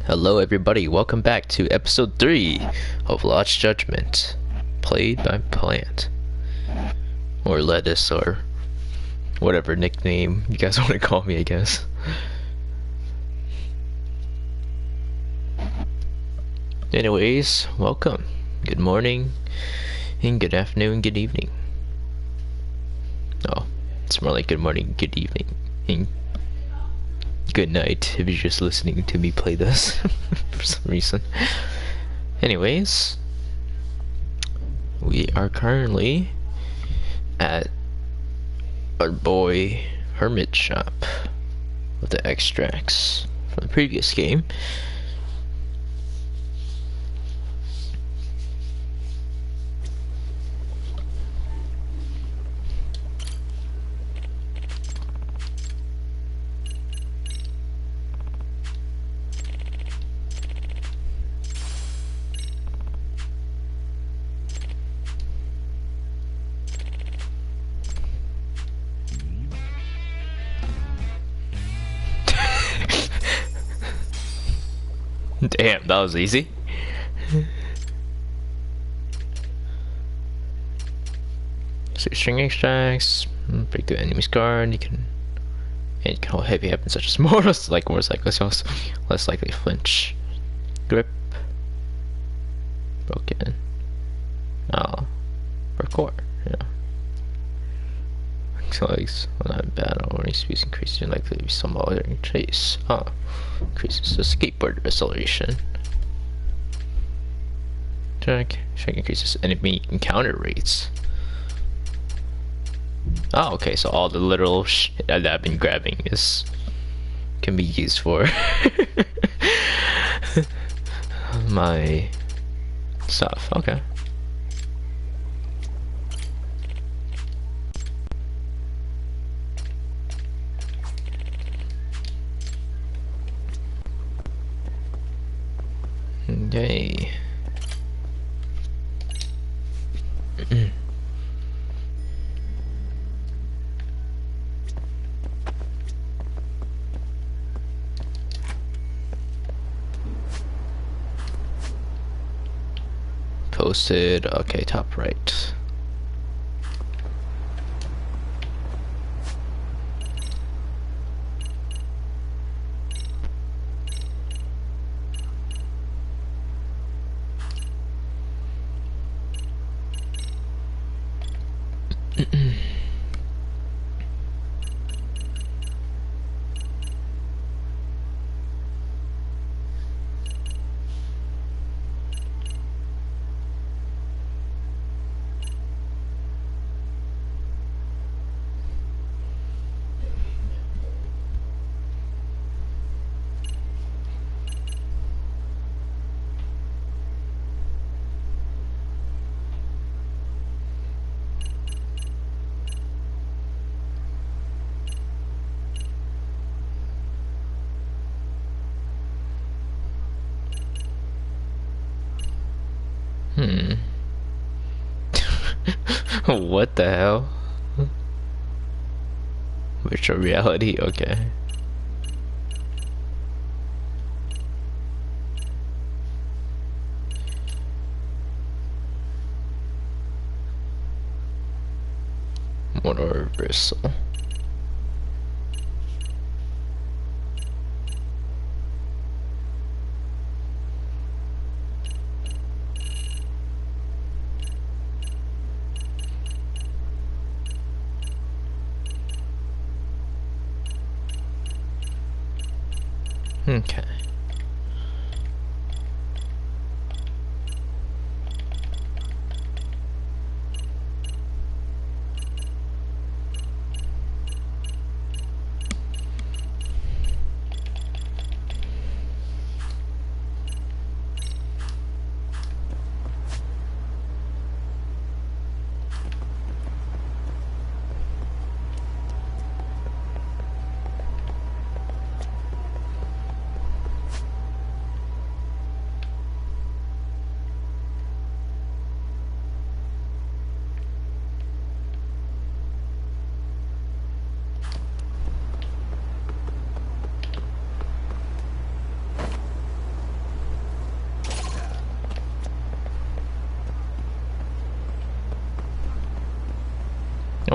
Hello everybody, welcome back to episode 3 of Lost Judgment, played by Plant, or Lettuce, or whatever nickname you guys want to call me, I guess. Anyways, welcome. Good morning, and good afternoon, good evening. Oh, it's more like good morning, good evening, and good night if you're just listening to me play this for some reason. Anyways, we are currently at our boy Hermit shop with the extracts from the previous game. Damn, that was easy. So string extracts, break the enemy's guard, you can hold heavy weapons such as mortals, like motorcycles, less likely to flinch. Grip. Broken. Oh. Parkour, yeah. Legs when I'm in battle or speeds increasing likely to be some other chase. Oh. Increases the skateboard acceleration. Check increases enemy encounter rates. Oh, okay, so all the literal shit that I've been grabbing can be used for my stuff. Okay. Okay. Posted. Okay, top right. What the hell? Virtual reality? Okay. Motor reversal. Okay.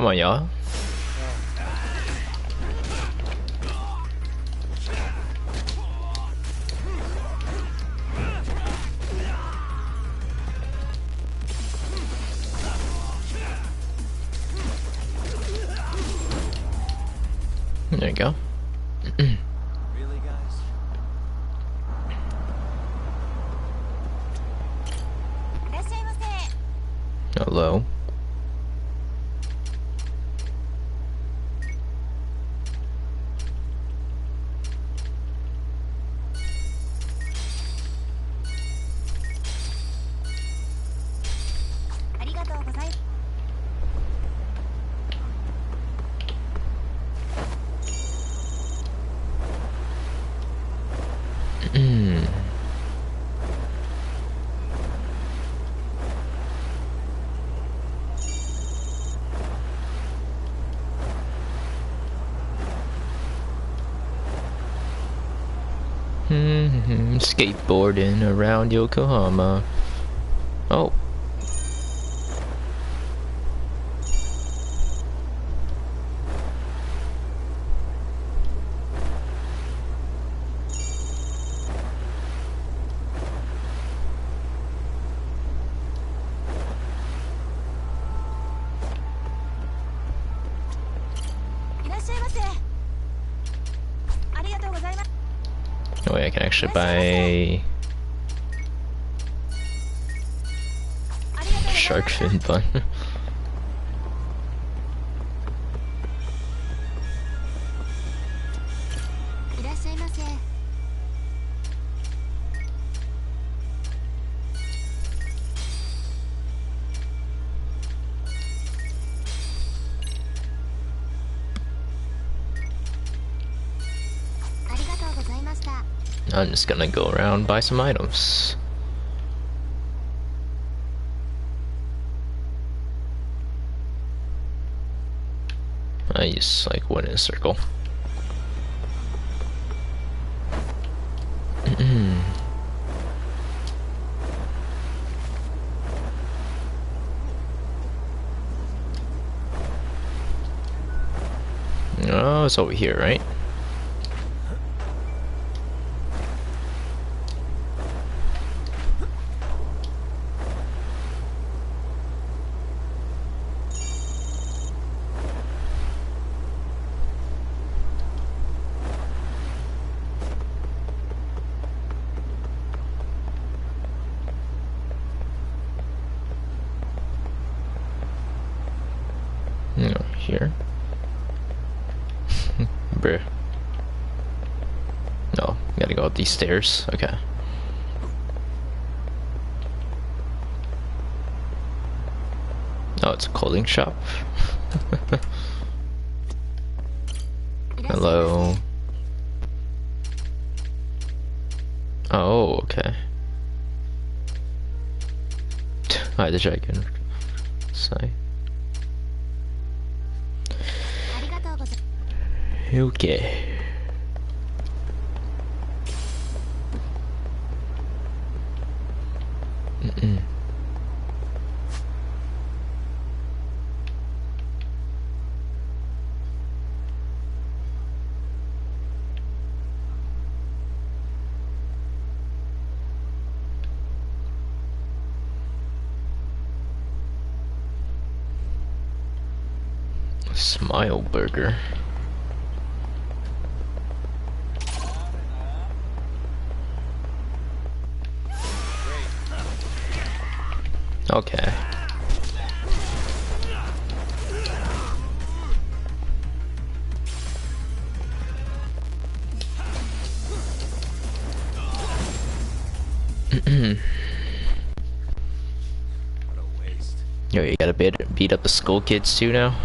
Come on, y'all. There you go. Really, guys? Hello. Skateboarding around Yokohama. Oh. Oh wait, I can actually buy shark fin bun. I'm just gonna go around buy some items. I use like one in a circle. Oh, it's over here, right? No, here. Bruh. No, gotta go up these stairs. Okay. Oh, it's a clothing shop. Hello. Oh, okay. Hi, the dragon. Sorry. Okay. Smile burger. Okay. What a waste. Yo, you gotta beat up the school kids too now?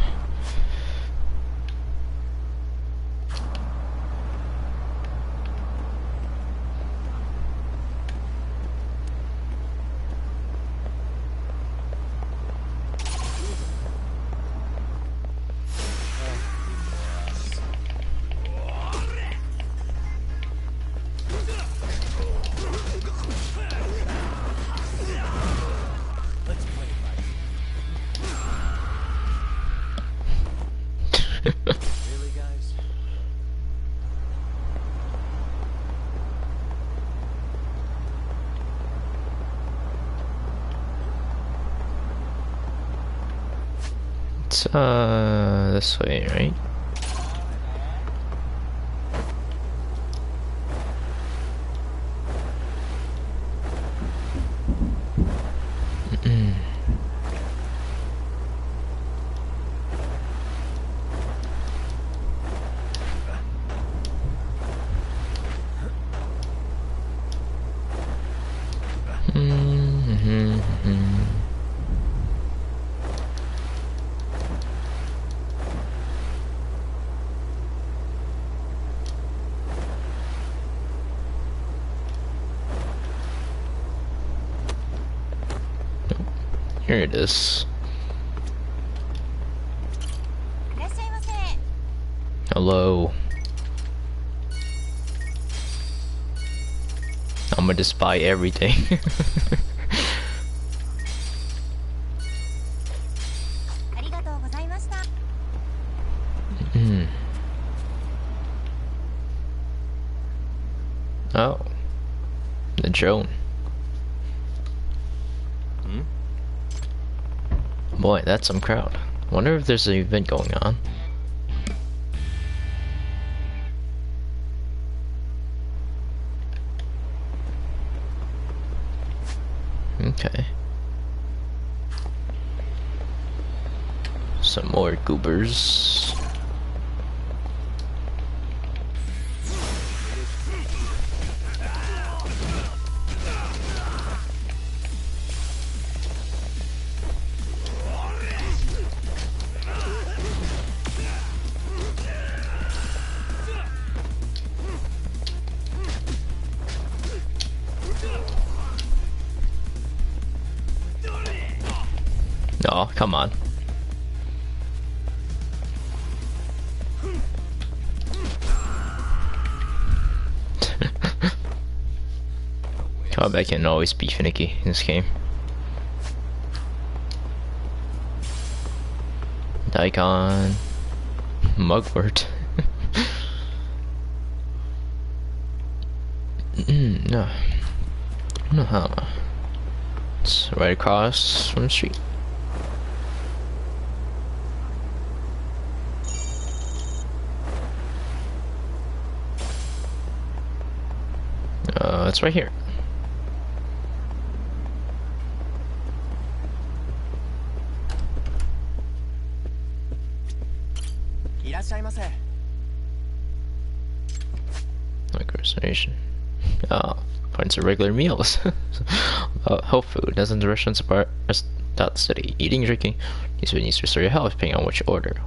This way, right? Here it is. Hello. I'm gonna just buy everything. Oh, the drone. Boy, that's some crowd. Wonder if there's an event going on. Okay. Some more goobers. Oh, come on. Combat can always be finicky in this game. Daikon. Mugwort. No. No, how? It's right across from the street. It's right here. Like restoration. Oh, points of regular meals. Health food. Dozens of restaurants about the city. Eating, drinking. These food needs to restore your health depending on what you order.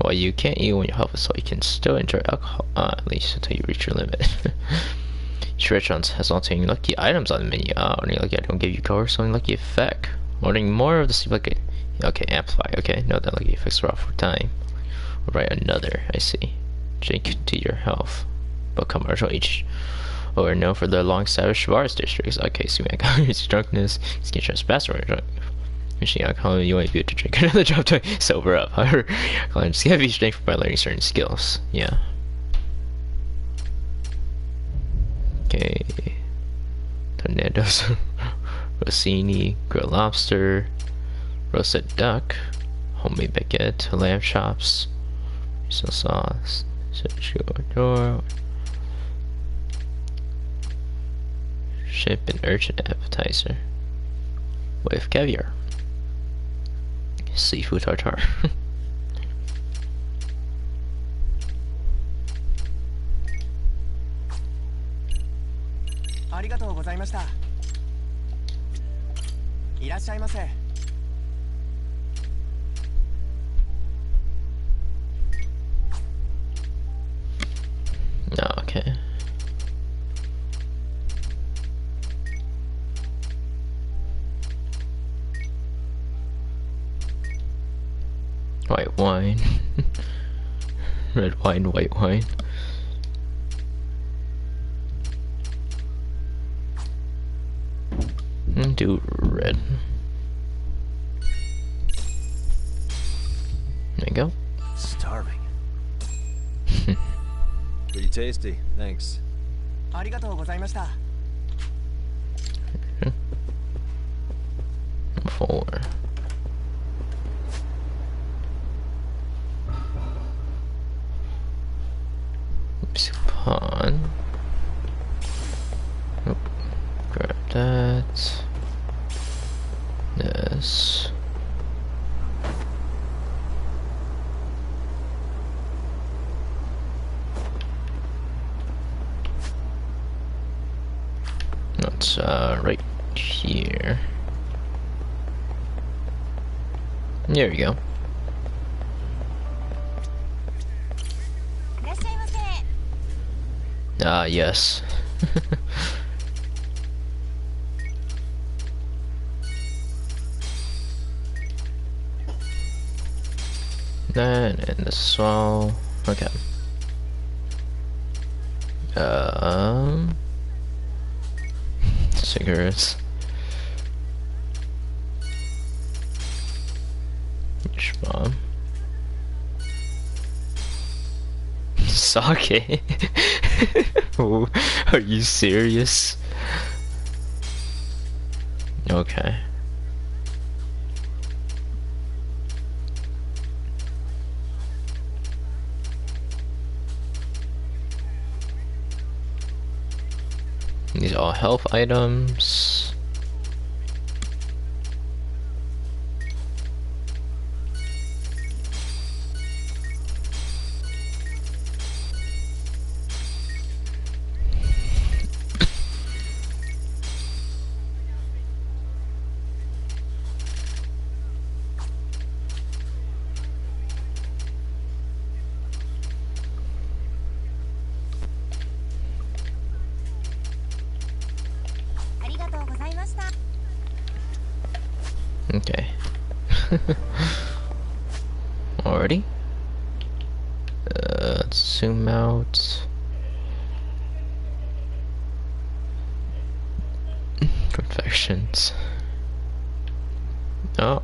While you can't eat when your health is low, you can still enjoy alcohol, at least until you reach your limit. Each restaurant has alternating lucky items on the menu. Only lucky item give you color, something lucky effect. Ordering more of the same lucky. Okay, amplify. Okay, no, that lucky effects are off for time. Right, another. I see. Drink to your health. But commercial each. Or known for their long-established bars districts. Okay, so it's drunkenness. You can trespass or drunk. Machine alcohol, you might be able to drink another drop to sober up. However, climbs can be strength by learning certain skills. Yeah. Okay. Tornadoes. Rossini, grilled lobster, roasted duck, homemade baguette, lamb chops, miso sauce, door, ship and urchin appetizer with caviar. Seafood tartare. Okay. White wine. Red wine, white wine. Do red. There you go. Starving. Pretty tasty, thanks. ありがとうございました。 4. basic pawn. Oh, grab that. This. That's right here. There we go. いらっしゃいませ。 Ah, yes. That and this wall. Okay. Cigarettes. Which bomb? Sake? Are you serious? Okay. These are all health items. Okay. Already? Let's zoom out. Confections. Oh.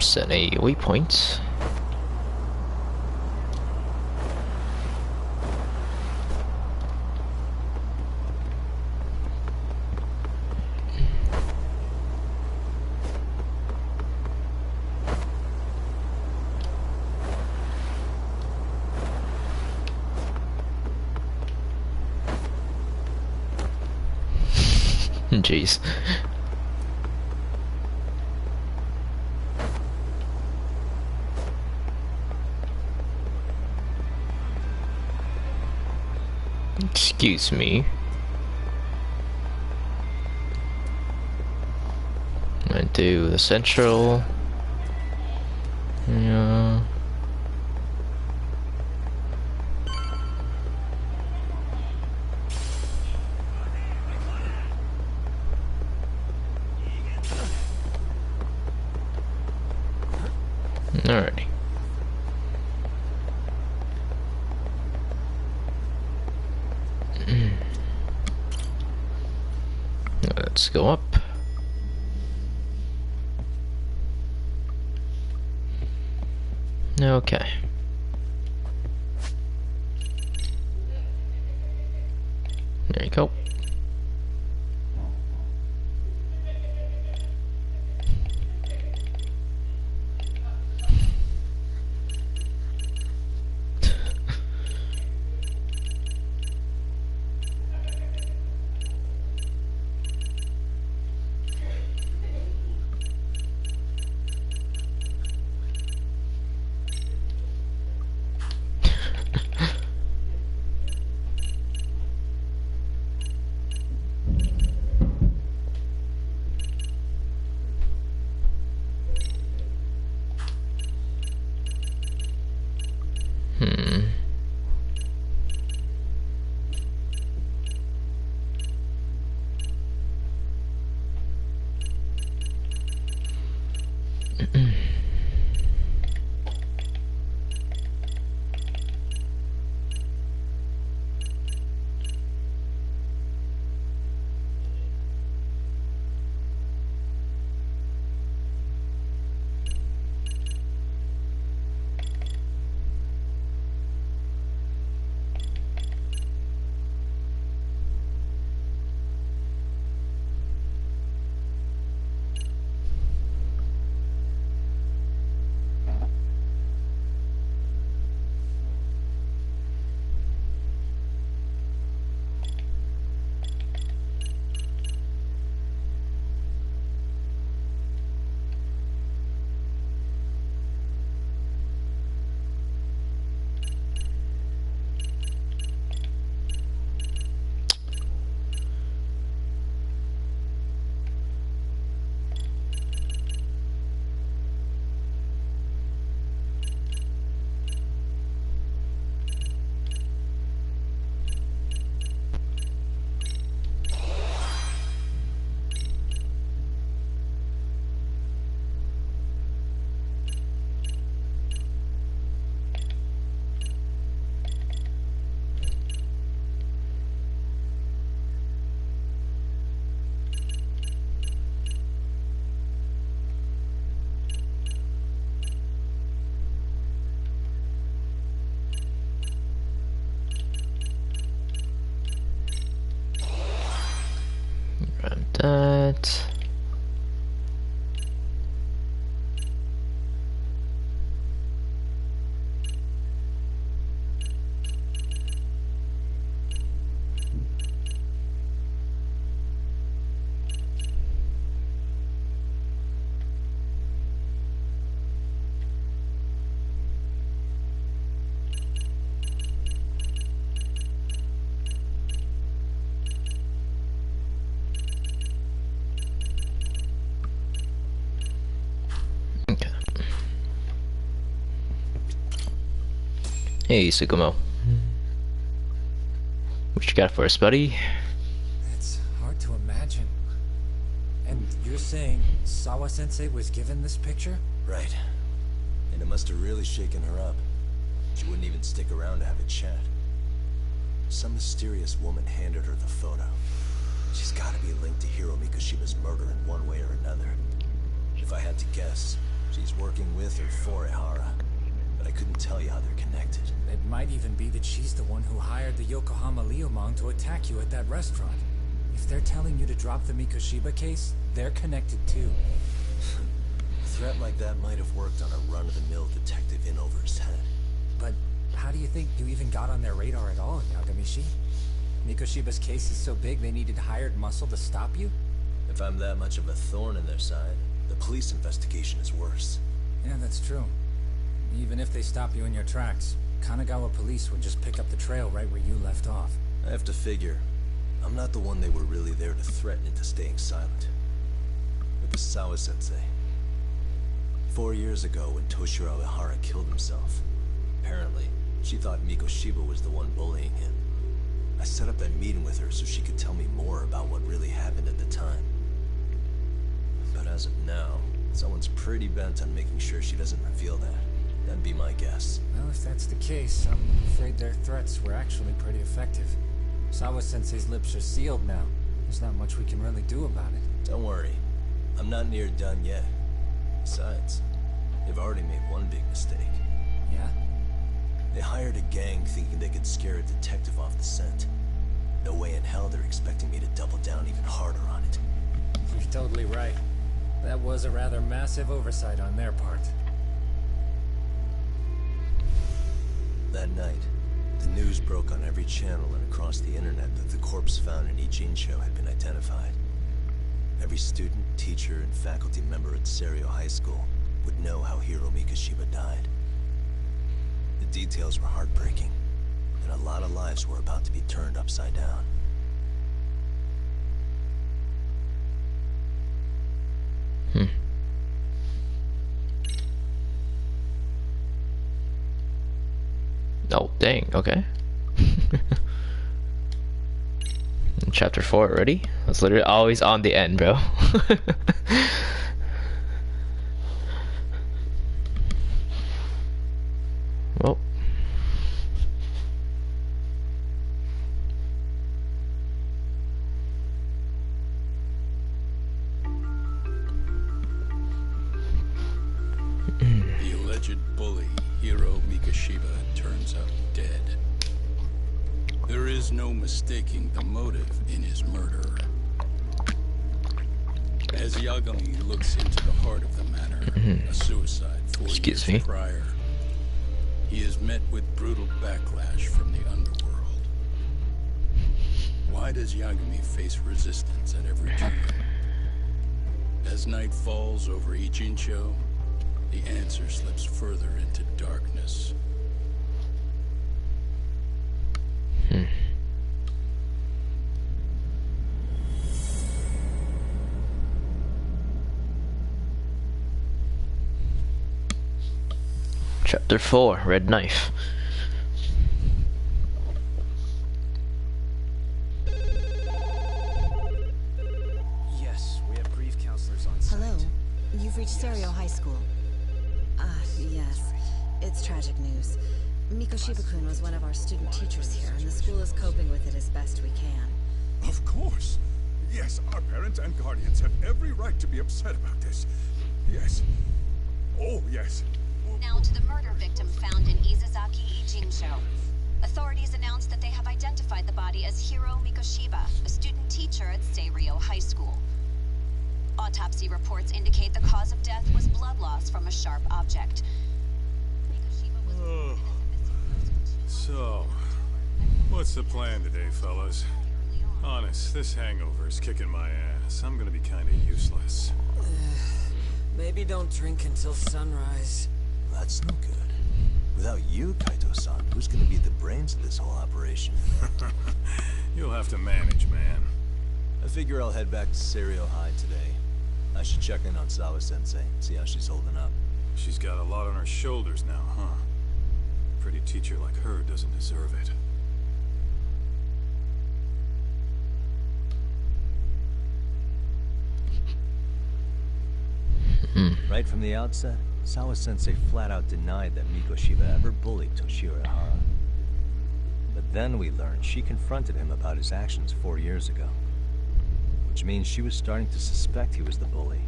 Set a waypoint. Jeez. Excuse me. I'm gonna do the central. Yeah. Alrighty. Let's go up. Okay. There you go. that. Okay. Hey, Sukumo. What you got for us, buddy? It's hard to imagine. And you're saying Sawa-sensei was given this picture? Right. And it must have really shaken her up. She wouldn't even stick around to have a chat. Some mysterious woman handed her the photo. She's got to be linked to Hiro Mikoshiba's murder in one way or another. If I had to guess, she's working with or for Ehara. But I couldn't tell you how they're connected. It might even be that she's the one who hired the Yokohama Leomon to attack you at that restaurant. If they're telling you to drop the Mikoshiba case, they're connected too. A threat like that might have worked on a run-of-the-mill detective in over his head. But how do you think you even got on their radar at all, Yagamishi? Mikoshiba's case is so big they needed hired muscle to stop you? If I'm that much of a thorn in their side, the police investigation is worse. Yeah, that's true. Even if they stop you in your tracks, Kanagawa police would just pick up the trail right where you left off. I have to figure, I'm not the one they were really there to threaten into staying silent. It was Sawa-sensei. 4 years ago, when Toshiro Ehara killed himself, apparently, she thought Mikoshiba was the one bullying him. I set up that meeting with her so she could tell me more about what really happened at the time. But as of now, someone's pretty bent on making sure she doesn't reveal that. That'd be my guess. Well, if that's the case, I'm afraid their threats were actually pretty effective. Sawa-sensei's lips are sealed now. There's not much we can really do about it. Don't worry. I'm not near done yet. Besides, they've already made one big mistake. Yeah? They hired a gang thinking they could scare a detective off the scent. No way in hell they're expecting me to double down even harder on it. You're totally right. That was a rather massive oversight on their part. That night, the news broke on every channel and across the internet that the corpse found in Ichincho had been identified. Every student, teacher, and faculty member at Serio High School would know how Hiro Mikoshiba died. The details were heartbreaking, and a lot of lives were about to be turned upside down. Oh, dang, okay. Chapter 4 already? That's literally always on the end, bro. Well. The alleged bully, Hiro Mikoshiba, turns up dead. There is no mistaking the motive in his murder. As Yagami looks into the heart of the matter, a suicide 4 Excuse years me. prior, he is met with brutal backlash from the underworld. Why does Yagami face resistance at every turn? As night falls over Ichincho, the answer slips further into darkness. Chapter 4, Red Knife. Yes, we have grief counselors on site. Hello. You've reached Serio High School. Yes. It's tragic news. Mikoshiba-kun was one of our student teachers here, and the school is coping with it as best we can. Of course. Yes, our parents and guardians have every right to be upset about this. Yes. Oh, yes. Now to the murder victim found in Izazaki Ichincho. Authorities announced that they have identified the body as Hiro Mikoshiba, a student teacher at Serio High School. Autopsy reports indicate the cause of death was blood loss from a sharp object. So, what's the plan today, fellas? Honest, this hangover is kicking my ass. I'm gonna be kinda useless. Maybe don't drink until sunrise. That's no good. Without you, Kaito-san, who's gonna be the brains of this whole operation? You'll have to manage, man. I figure I'll head back to Serio High today. I should check in on Sawa-sensei, see how she's holding up. She's got a lot on her shoulders now, huh? Pretty teacher like her doesn't deserve it. Right from the outset, Sawa-sensei flat out denied that Mikoshiba ever bullied Toshiro Hara. But then we learned she confronted him about his actions 4 years ago. Which means she was starting to suspect he was the bully.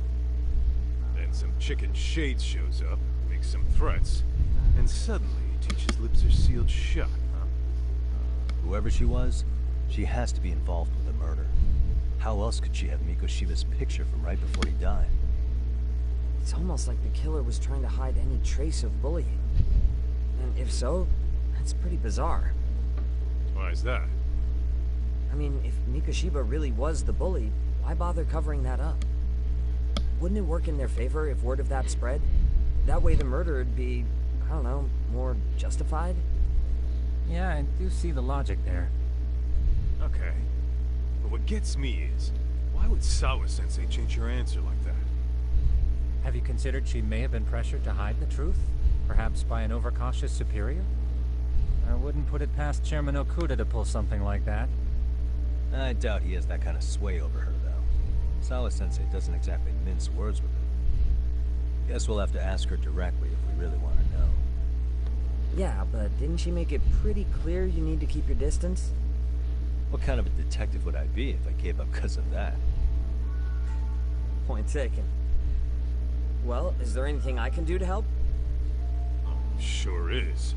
Then some chicken shades shows up, makes some threats, and suddenly teacher's lips are sealed shut, huh? Whoever she was, she has to be involved with the murder. How else could she have Mikoshiba's picture from right before he died? It's almost like the killer was trying to hide any trace of bullying. And if so, that's pretty bizarre. Why is that? I mean, if Mikoshiba really was the bully, why bother covering that up? Wouldn't it work in their favor if word of that spread? That way the murder would be, I don't know, more justified? Yeah, I do see the logic there. Okay. But what gets me is, why would Sawa-sensei change her answer like that? Have you considered she may have been pressured to hide the truth? Perhaps by an overcautious superior? I wouldn't put it past Chairman Okuda to pull something like that. I doubt he has that kind of sway over her, though. Sawa-sensei doesn't exactly mince words with her. Guess we'll have to ask her directly if we really want to know. Yeah, but didn't she make it pretty clear you need to keep your distance? What kind of a detective would I be if I gave up because of that? Point taken. Well, is there anything I can do to help? Sure is.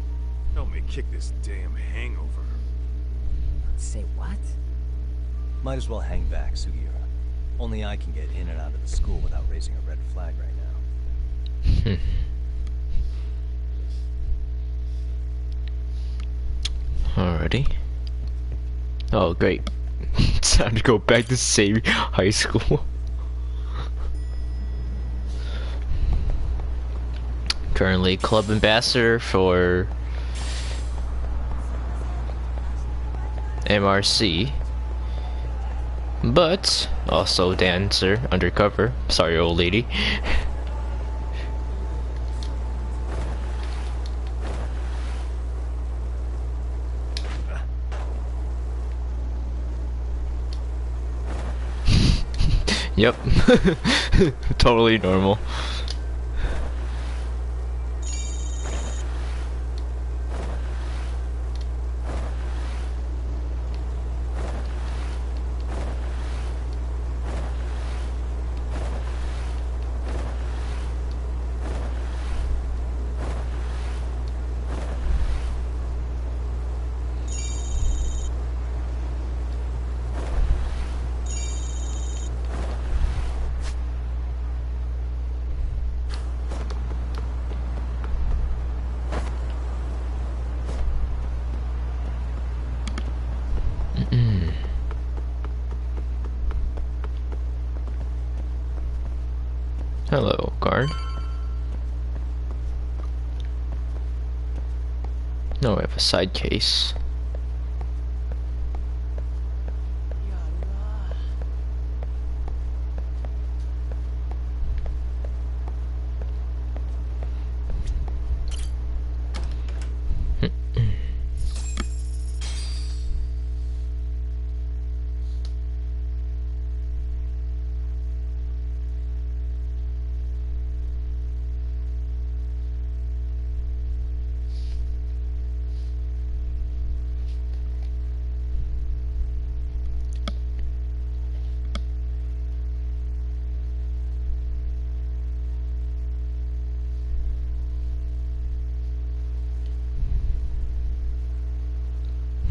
Help me kick this damn hangover. Say what? Might as well hang back, Sugiura. Only I can get in and out of the school without raising a red flag right now. Alrighty. Oh, great. It's time to go back to same high school. Currently club ambassador for MRC, but also dancer undercover. Sorry, old lady. Yep. Totally normal. Hello, guard. No, we have a side case.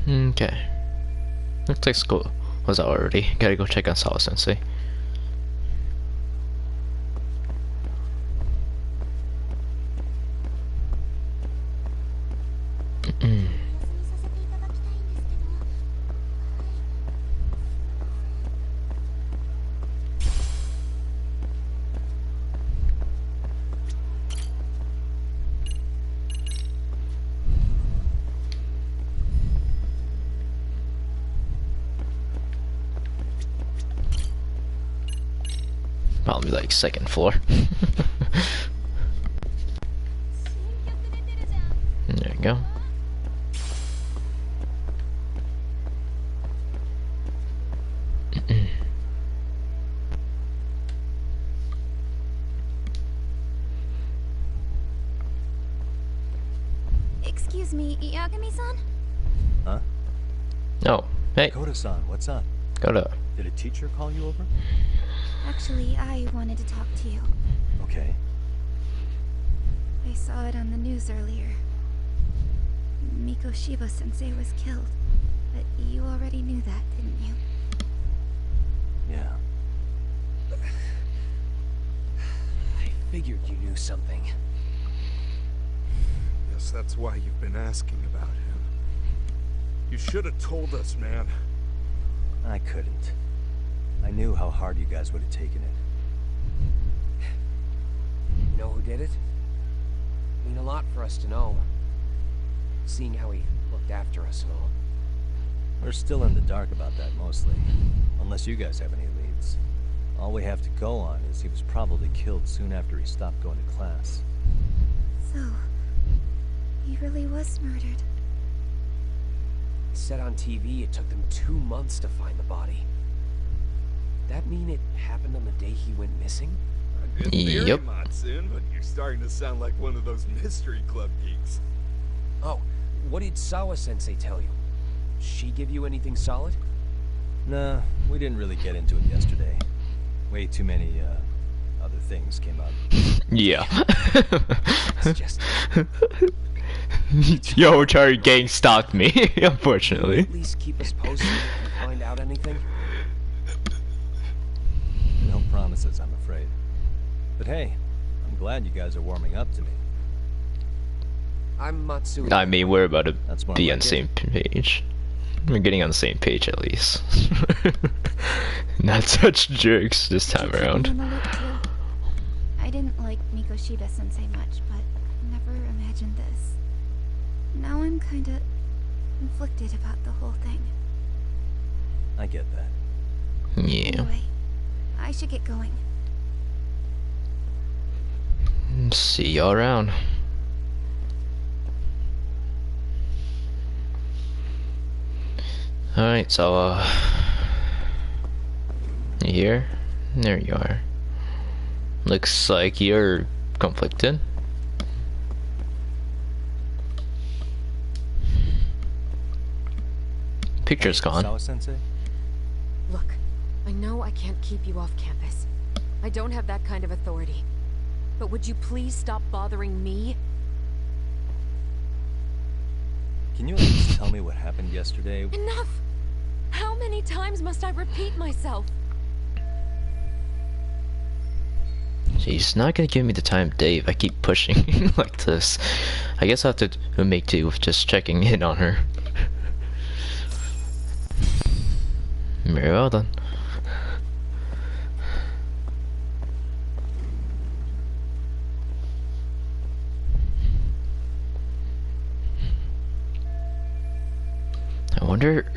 Okay. Looks like school was out already. Gotta go check on Sawa Sensei. Hey, Sugiura. What's up? Hmm. What's going on? Looks like school was out already. Gotta go check on Sawa Sensei. いや、いや。 Hello, guard. No, we have a side case. Probably like second floor. There you go. Excuse me, Yagami-san? Huh? Oh, hey, Koda-san, what's up? go to. Did a teacher call you over? Actually, I wanted to talk to you. Okay. I saw it on the news earlier. Mikoshiba-sensei was killed. But you already knew that, didn't you? Yeah. I figured you knew something. Guess that's why you've been asking about him. You should have told us, man. I couldn't. I knew how hard you guys would have taken it. You know who did it? Mean a lot for us to know. Seeing how he looked after us and all. We're still in the dark about that mostly. Unless you guys have any leads. All we have to go on is he was probably killed soon after he stopped going to class. So, he really was murdered. It said on TV it took them 2 months to find the body. That mean it happened on the day he went missing? A good theory, Yep. Matsun, but you're starting to sound like one of those mystery club geeks. Oh, what did Sawa-sensei tell you? She give you anything solid? Nah, we didn't really get into it yesterday. Way too many, other things came up. Yeah. It's just... Yo, Charlie gang stalked me, Can you unfortunately. at least keep us posted if you find out anything? No promises, I'm afraid. But hey, I'm glad you guys are warming up to me. I'm Matsuda. I mean, we're about to That's more be like on the it. same page. We're getting on the same page at least. Not such jerks this time Keep me around. in the loop, too. I didn't like Mikoshiba-sensei much, but never imagined this. Now I'm kinda conflicted about the whole thing. I get that. Yeah. Anyway, I should get going. See y'all around. Alright, so, you here? There you are. Looks like you're conflicted. Picture's gone. Sawa-sensei? Look, I know I can't keep you off campus. I don't have that kind of authority. But would you please stop bothering me? Can you at least tell me what happened yesterday? Enough! How many times must I repeat myself? She's not gonna give me the time of day if I keep pushing like this. I guess I'll have to make do with just checking in on her. Very well then. I wonder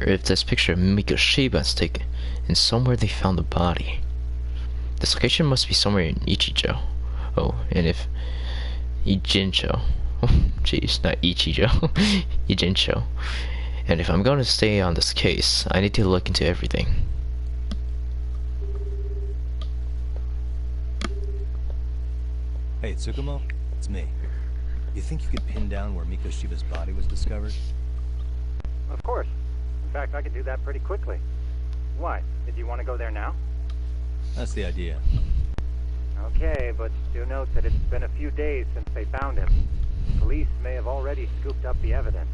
if this picture of Mikoshiba is taken and somewhere they found the body. This location must be somewhere in Ichijo. Oh, and if Ijincho. Oh, jeez, not Ichijo. Ijincho. And if I'm going to stay on this case, I need to look into everything. Hey, Tsukumo? It's me. You think you could pin down where Mikoshiba's body was discovered? Of course. In fact, I could do that pretty quickly. Why? Did you want to go there now? That's the idea. Okay, but do note that it's been a few days since they found him. Police may have already scooped up the evidence.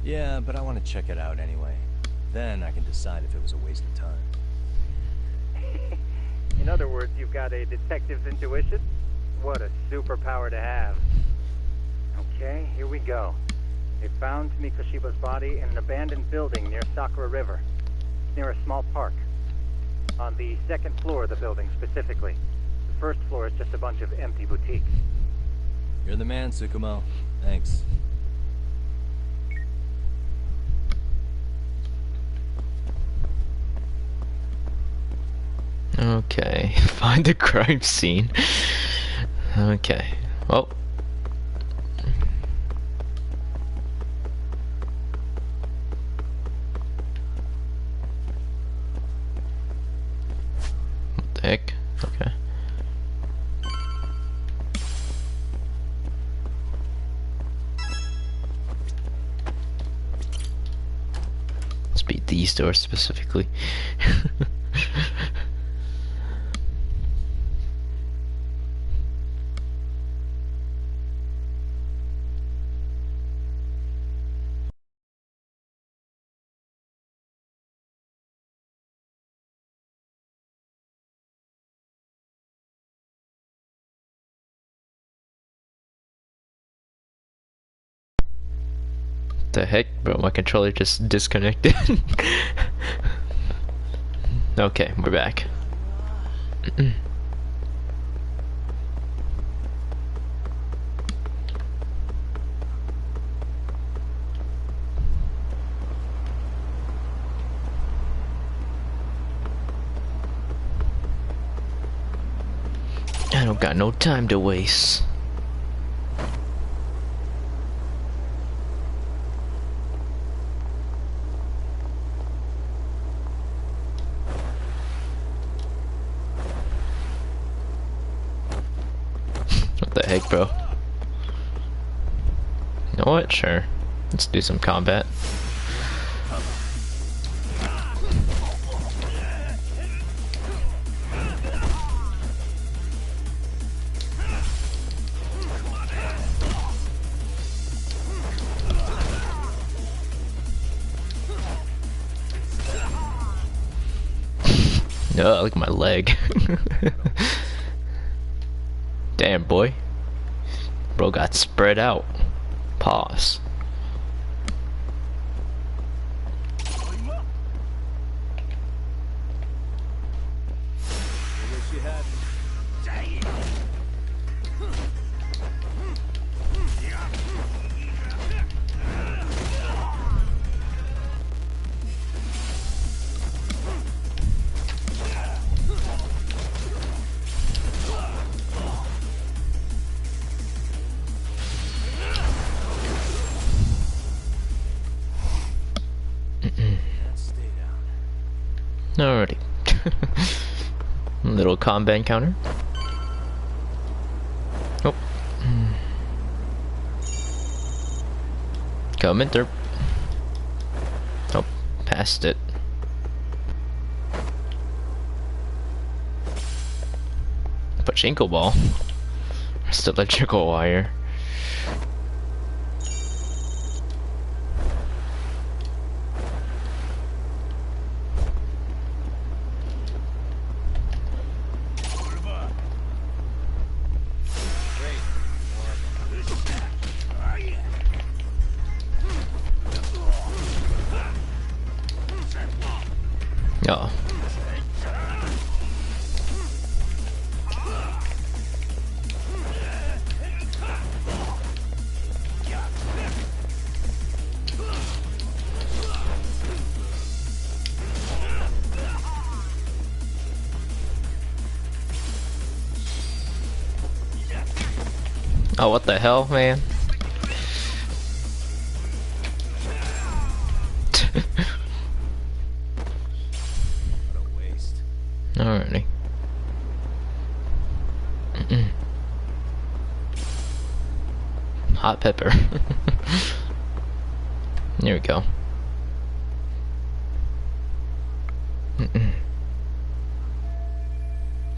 Yeah, but I want to check it out anyway. Then I can decide if it was a waste of time. In other words, you've got a detective's intuition? What a superpower to have. Okay, here we go. They found Mikoshiba's body in an abandoned building near Sakura River, near a small park. On the second floor of the building, specifically. The first floor is just a bunch of empty boutiques. You're the man, Tsukumo. Thanks. Okay, find the crime scene. Okay. Oh. What the heck? Okay. Let's beat these doors specifically. The heck, bro? My controller just disconnected. Okay, we're back. I don't got no time to waste. What the heck, bro? You know what? Sure. Let's do some combat. No, look at my leg. Damn, boy. Bro got spread out. Pause. Alrighty. Little combat encounter. Oh. Coming through. Oh, passed it. Pachinko ball. Just electrical wire. Oh. Oh, what the hell, man? Alrighty. Hot pepper. There we go.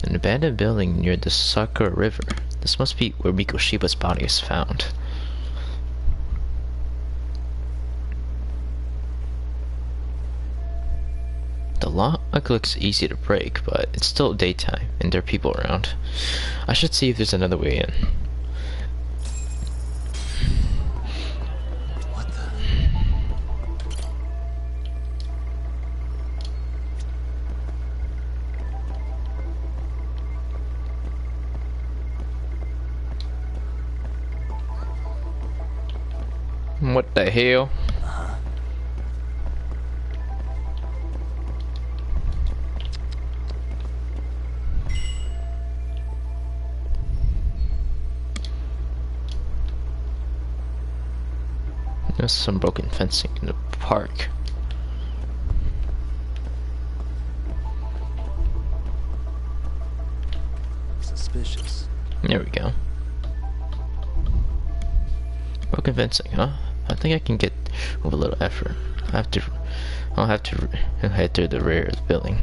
An abandoned building near the Sakura River. This must be where Mikoshiba's body is found. The lock looks easy to break, but it's still daytime and there are people around. I should see if there's another way in. What the? What the hell? Must have some broken fencing in the park. Suspicious. There we go. Broken fencing, huh? I think I can get with a little effort. I'll have to head through the rear of the building.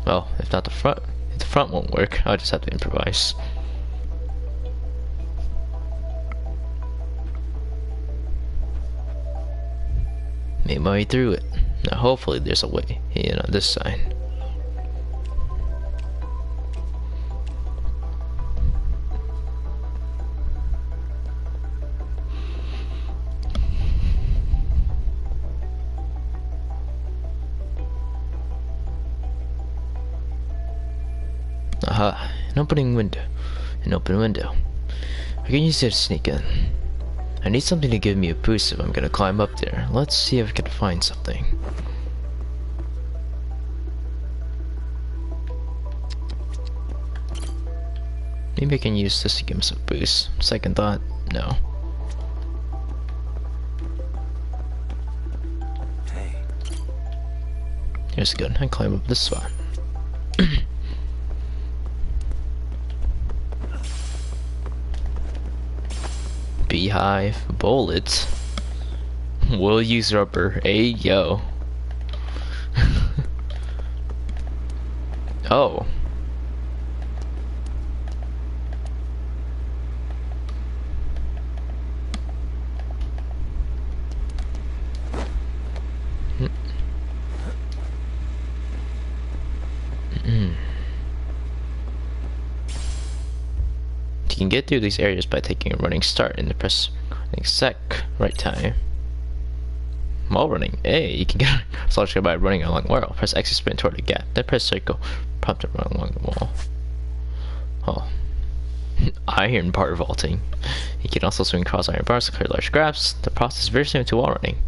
Well, if not the front, if the front won't work, I'll just have to improvise. Made my way through it. Now hopefully there's a way in on this side. Aha, an open window. I can use it to sneak in. I need something to give me a boost if I'm gonna climb up there. Let's see if I can find something. Maybe I can use this to give us a boost. Second thought, no. Hey. Here's a gun. I climb up this spot. Beehive bullets. We'll use rubber. Hey yo. Oh. You can get through these areas by taking a running start and press exact right time. While running, hey, you can get a solution by running along the wall. Press X to sprint toward the gap. Then press circle, prompt to run along the wall. Oh, iron bar vaulting. You can also swing across iron bars to clear large gaps. The process is very similar to wall running.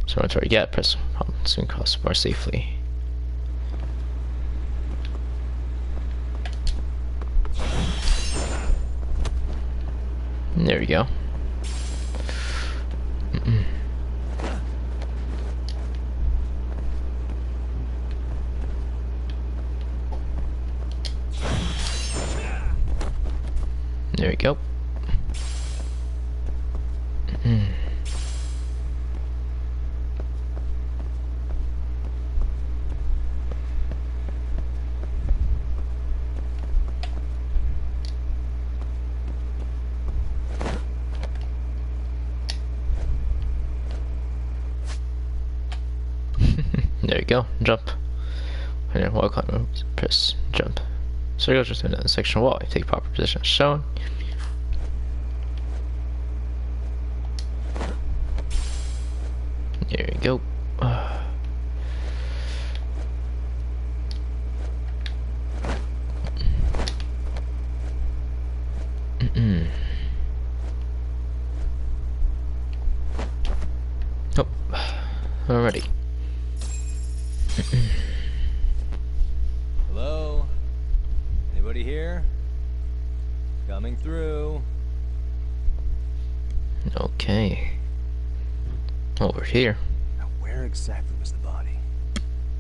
So run toward the gap. Press prompt swing across the bar safely. There we go. There we go. There you go. Jump. And then wall climb, press jump. So you go just in another section of wall. You take proper position as shown. There you go. Oh, already. Hello? Anybody here? Coming through. Okay. Over here. Now, where exactly was the body?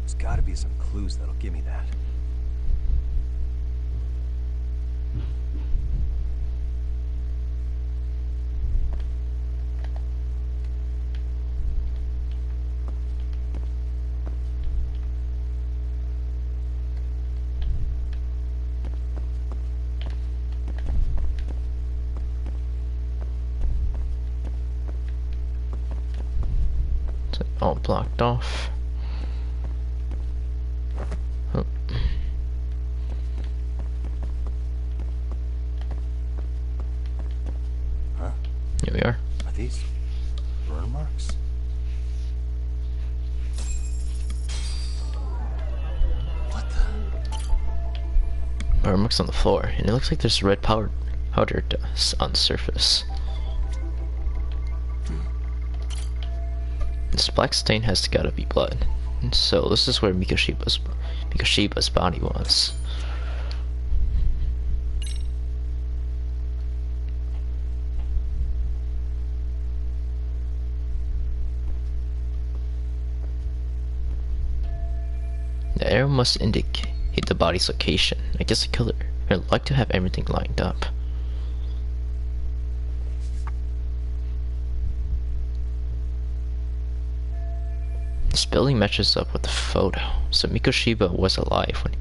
There's gotta be some clues that'll give me that. All blocked off. Oh. Huh? Here we are. Are these burn marks? What the? Burn marks on the floor, and it looks like there's red powder dust on the surface. This black stain has gotta be blood. And so this is where Mikoshiba's body was. The arrow must indicate the body's location. I guess the killer would like to have everything lined up. This building matches up with the photo, so Mikoshiba was alive when he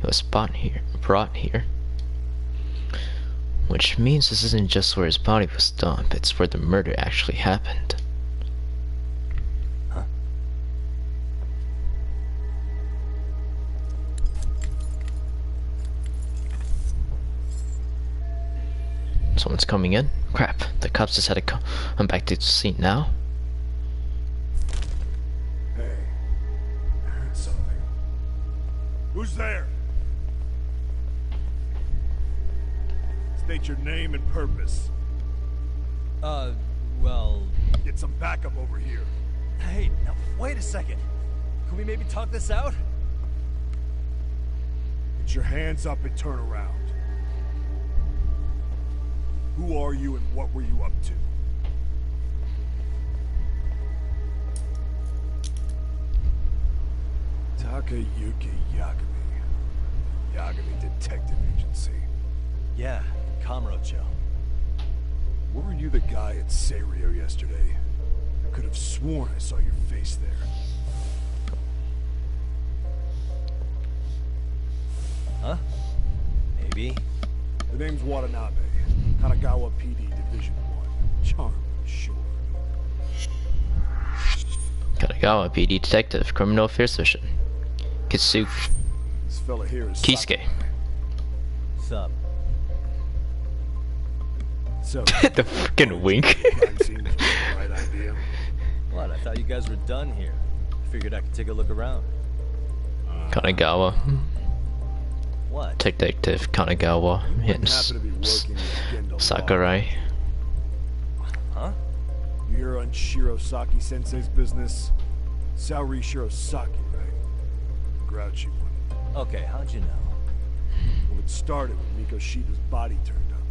was brought here. Which means this isn't just where his body was dumped, it's where the murder actually happened. Huh? Someone's coming in? Crap, the cops just had to come back to the scene now. Hey, I heard something. Who's there? State your name and purpose. Well... Get some backup over here. Hey, now, wait a second. Can we maybe talk this out? Get your hands up and turn around. Who are you and what were you up to? Takayuki Yagami. Yagami Detective Agency. Yeah, Kamurocho. Were you the guy at Serio yesterday? I could have sworn I saw your face there. Huh? Maybe. The name's Watanabe. Kanagawa PD Division 1. Charming, sure. Kanagawa PD Detective, Criminal Affairs Division. Kitsu. This fella here is Kisuke. Sup? So, The freaking wink. crime scene was the right idea. What? I thought you guys were done here. Figured I could take a look around. Kanagawa. What? Detective Kanagawa. Wouldn't Yes. happen to be working with Gendo Sakurai. Huh? You hear on Shirosaki Sensei's business? Saori Shirosaki, right? Grouchy one. Okay, how'd you know? Well, it started when Mikoshiba's body turned up.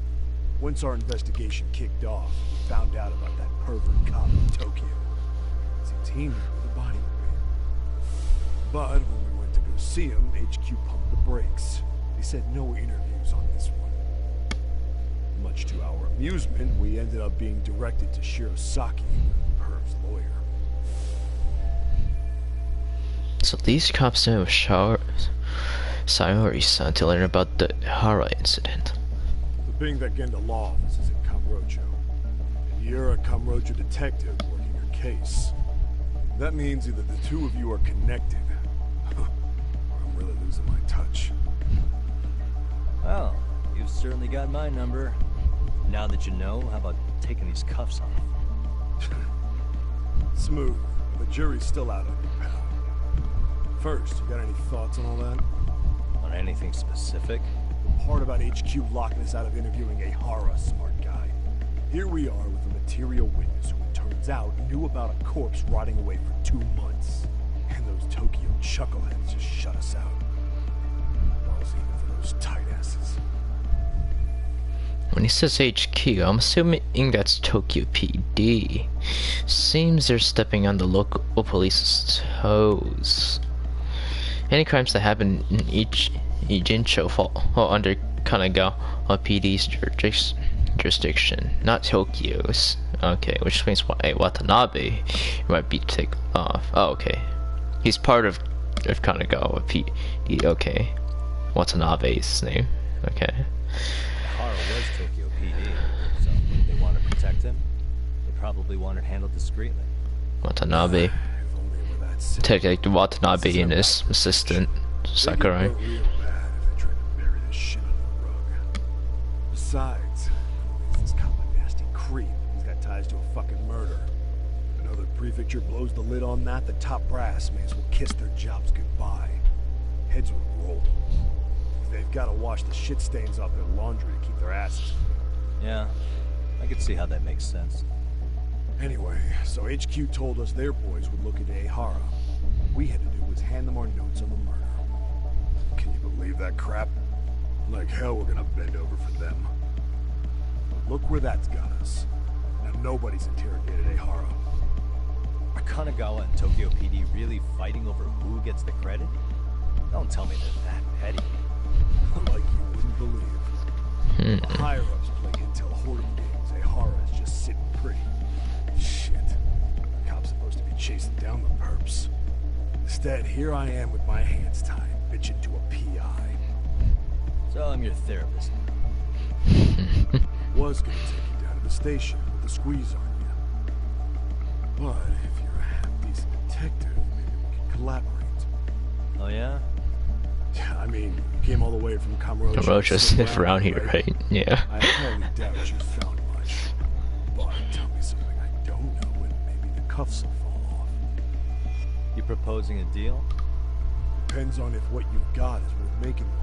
Once our investigation kicked off, we found out about that pervert cop in Tokyo. Seems he knew where the body would be. But when we went to go see him, HQ pumped the brakes. They said no interviews on this one. Much to our amusement, we ended up being directed to Shirosaki, Perv's lawyer. So these cops know Sayori's son to learn about the Hara incident. The being that Genda law office is in Kamurocho. And you're a Kamurocho detective working your case. That means either the two of you are connected, or I'm really losing my touch. Well, you've certainly got my number. Now that you know, how about taking these cuffs off? Smooth. The jury's still out on you, pal. First, you got any thoughts on all that? On anything specific? The part about HQ locking us out of interviewing a Hara smart guy. Here we are with a material witness who it turns out knew about a corpse rotting away for 2 months. And those Tokyo chuckleheads just shut us out. Balls even for those tight asses. When he says HQ, I'm assuming that's Tokyo PD. Seems they're stepping on the local police's toes. Any crimes that happen in each Ijincho fall under Kanagawa PD's jurisdiction, not Tokyo's. Okay, which explains why Watanabe might be taken off. Oh, okay. He's part of Kanagawa PD. Okay. Watanabe's his name. Okay. Hara was Tokyo PD, so if they want to protect him, they probably want it handled discreetly. Watanabe. If only it were that simple. Detective Watanabe and his assistant Sakurai. They'd be real bad if they tried to bury this shit under the rug. Besides, this cop a nasty creep. He's got ties to a fucking murder. If another prefecture blows the lid on that, the top brass may as well kiss their jobs goodbye. Heads would roll. They've got to wash the shit stains off their laundry to keep their asses clean. Yeah, I could see how that makes sense. Anyway, so HQ told us their boys would look into Ahara. What we had to do was hand them our notes on the murder. Can you believe that crap? Like hell we're gonna bend over for them. But look where that's got us. Now nobody's interrogated Ahara. Are Kanagawa and Tokyo PD really fighting over who gets the credit? Don't tell me they're that petty. Like you wouldn't believe. The higher-ups play intel hoarding games. Ahara's just sitting pretty. Shit. The cop's supposed to be chasing down the perps. Instead, here I am with my hands tied, bitching to a PI. So I'm your therapist. Was gonna take you down to the station with the squeeze on you. But if you're a half-decent detective, maybe we can collaborate. Oh yeah? Yeah, I mean, you came all the way from Camarocho. Camarocho sniff around here, right? Yeah. I highly doubt you found much. But tell me something I don't know, and maybe the cuffs will fall off. You proposing a deal? Depends on if what you've got is worth making one.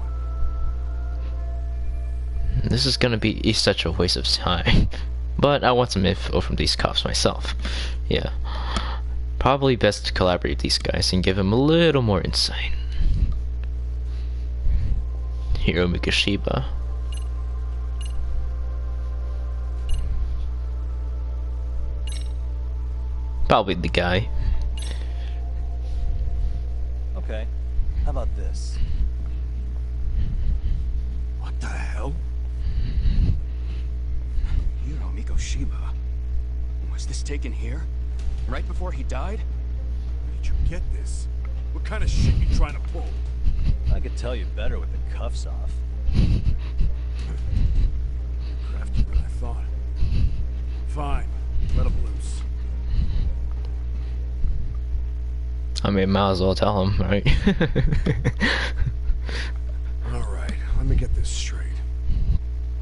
This is gonna be such a waste of time. But I want some info from these cops myself. Yeah. Probably best to collaborate with these guys and give them a little more insight. Hiro Mikoshiba. Probably the guy. Okay. How about this? What the hell? Hiro Mikoshiba. Was this taken here? Right before he died? Where did you get this? What kind of shit you trying to pull? I could tell you better with the cuffs off. Craftier than I thought. Fine. Let him loose. I mean, might as well tell him, right? Alright, let me get this straight.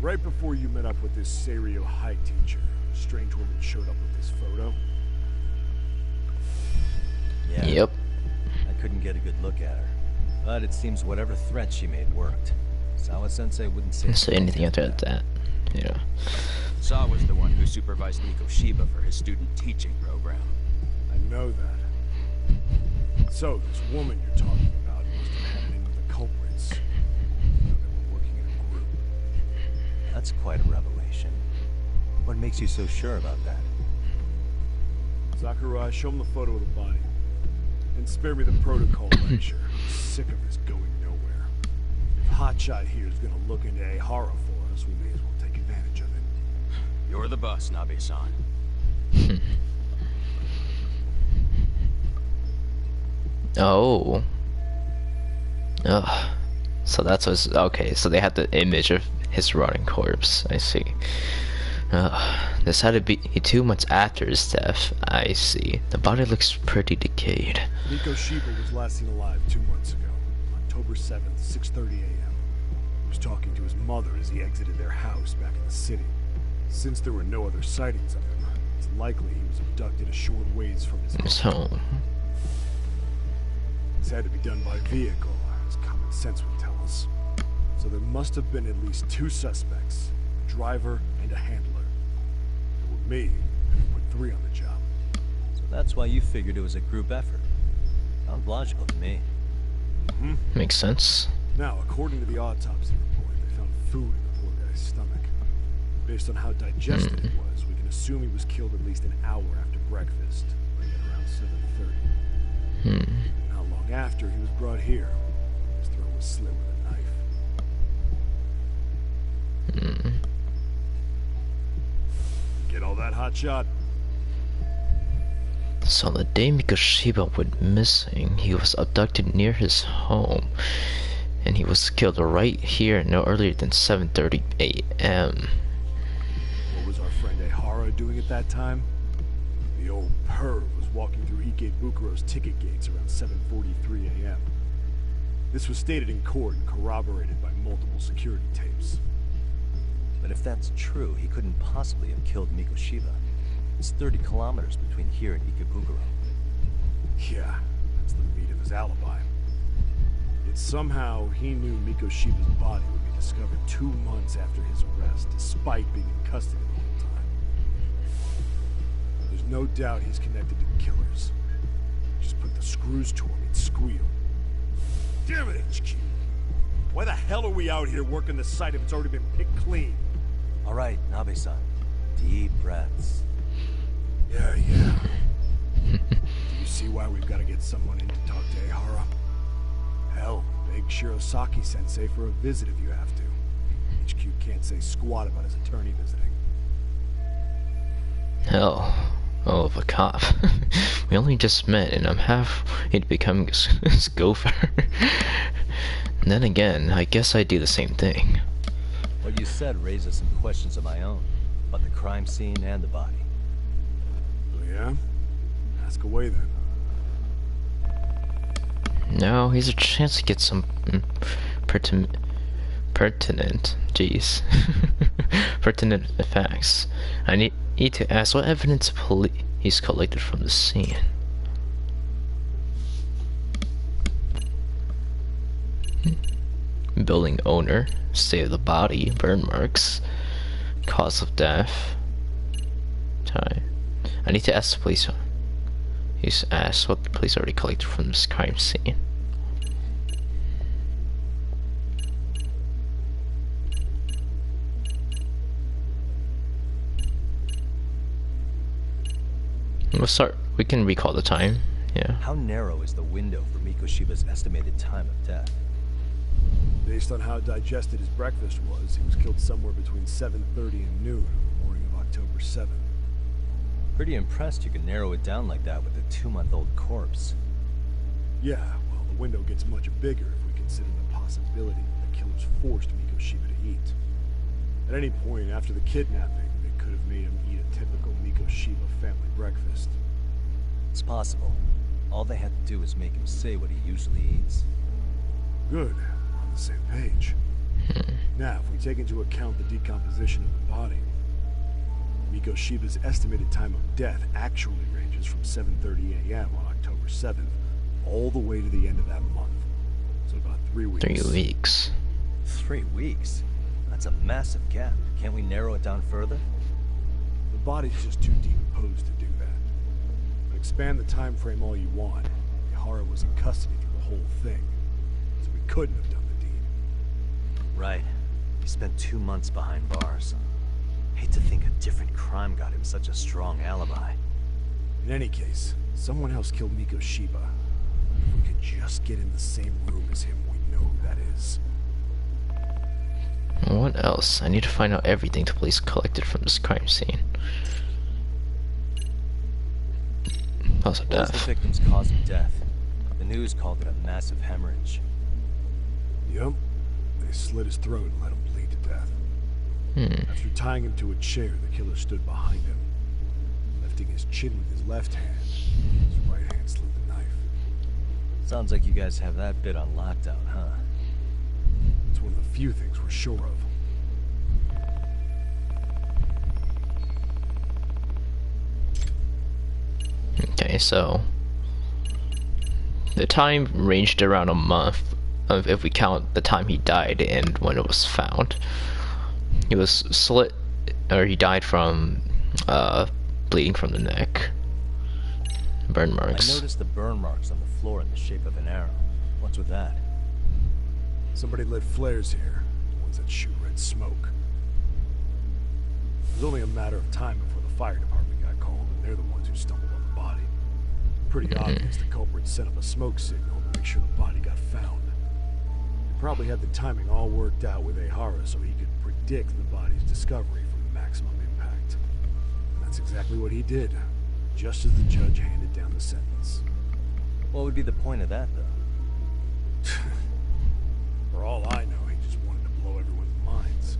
Right before you met up with this Seiryo High teacher, a strange woman showed up with this photo. Yeah. Yep. I couldn't get a good look at her. But it seems whatever threat she made worked. Sawa-sensei wouldn't say anything after that. Yeah. Saw was the one who supervised Mikoshiba for his student teaching program. I know that. So, this woman you're talking about must have had in with the culprits. You know, they were working in a group. That's quite a revelation. What makes you so sure about that? Sakurai, show him the photo of the body. And spare me the protocol lecture. I'm sick of this going nowhere. If Hotshot here is gonna look into Ahara for us, we may as well take advantage of it. You're the boss, Nabe-san. Oh. Ugh. So that's what's okay. So they had the image of his rotting corpse. I see. This had to be 2 months after his death. I see. The body looks pretty decayed. Mikoshiba was last seen alive 2 months ago, October 7th, 6:30 a.m. He was talking to his mother as he exited their house back in the city. Since there were no other sightings of him, it's likely he was abducted a short ways from his home. This had to be done by vehicle, as common sense would tell us. So there must have been at least 2 suspects, a driver and a handler. If it were me, I'd put 3 on the job. So that's why you figured it was a group effort. Sounds logical to me. Makes sense. Now, according to the autopsy report, they found food in the poor guy's stomach. Based on how digested it was, we can assume he was killed at least an hour after breakfast, or at around 7:30. Not long after, he was brought here. His throat was slit with a knife. Get all that, hot shot? So the day Mikoshiba went missing, he was abducted near his home, and he was killed right here no earlier than 7:30 a.m. What was our friend Ahara doing at that time? The old perv was walking through Ikebukuro's ticket gates around 7:43 a.m. This was stated in court and corroborated by multiple security tapes. But if that's true, he couldn't possibly have killed Mikoshiba. It's 30 kilometers between here and Ikebukuro. Yeah, that's the meat of his alibi. Yet somehow he knew Mikoshiba's body would be discovered 2 months after his arrest, despite being in custody the whole time. There's no doubt he's connected to the killers. Just put the screws to him, he'd squeal. Damn it, HQ! Why the hell are we out here working the site if it's already been picked clean? All right, Nabe-san. Deep breaths. Yeah. Do you see why we've got to get someone in to talk to Ahara? Hell, Beg Shirosaki-sensei for a visit if you have to. HQ can't say squat about his attorney visiting. Hell, oh, of a cop. We only just met, and I'm halfway to becoming his gopher. And then again, I guess I'd do the same thing. What you said raises some questions of my own about the crime scene and the body. Oh yeah? Ask away then. No, here's a chance to get some pertinent, jeez, pertinent facts. I need to ask what evidence police collected from the scene. Building owner, state of the body, burn marks, cause of death, time. I need to ask the police. He's asked what the police already collected from this crime scene. We'll start. We can recall the time. Yeah. How narrow is the window for Mikoshiba's estimated time of death? Based on how digested his breakfast was, he was killed somewhere between 7:30 and noon on the morning of October 7th. Pretty impressed you can narrow it down like that with a 2-month-old corpse. Yeah, well, the window gets much bigger if we consider the possibility that the killers forced Mikoshiba to eat. At any point after the kidnapping, they could have made him eat a typical Mikoshiba family breakfast. It's possible. All they had to do was make him say what he usually eats. Good. We're on the same page. Now, if we take into account the decomposition of the body, Mikoshiba's estimated time of death actually ranges from 7:30 a.m. on October 7th all the way to the end of that month. So about 3 weeks. 3 weeks. 3 weeks? That's a massive gap. Can't we narrow it down further? The body's just too decomposed to do that. But expand the time frame all you want. Ihara was in custody through the whole thing, so we couldn't have done the deed. Right. He spent 2 months behind bars. Hate to think a different crime got him such a strong alibi. In any case, someone else killed Mikoshiba. If we could just get in the same room as him, we'd know who that is. What else? I need to find out everything the police collected from this crime scene. Cause of What was the death. victim's cause of death? The news called it a massive hemorrhage. Yup. They slit his throat and let him bleed to death. After tying him to a chair, the killer stood behind him, lifting his chin with his left hand. His right hand slid the knife. Sounds like you guys have that bit on lockdown, huh? It's one of the few things we're sure of. Okay, so the time ranged around a month if we count the time he died and when it was found. He was slit, or he died from bleeding from the neck. Burn marks. I noticed the burn marks on the floor in the shape of an arrow. What's with that? Somebody lit flares here, ones that shoot red smoke. It was only a matter of time before the fire department got called, and they're the ones who stumbled on the body. Pretty obvious the culprit set up a smoke signal to make sure the body got found. He probably had the timing all worked out with Ihara so he could predict the body's discovery from maximum impact. And that's exactly what he did, just as the judge handed down the sentence. What would be the point of that, though? For all I know, he just wanted to blow everyone's minds.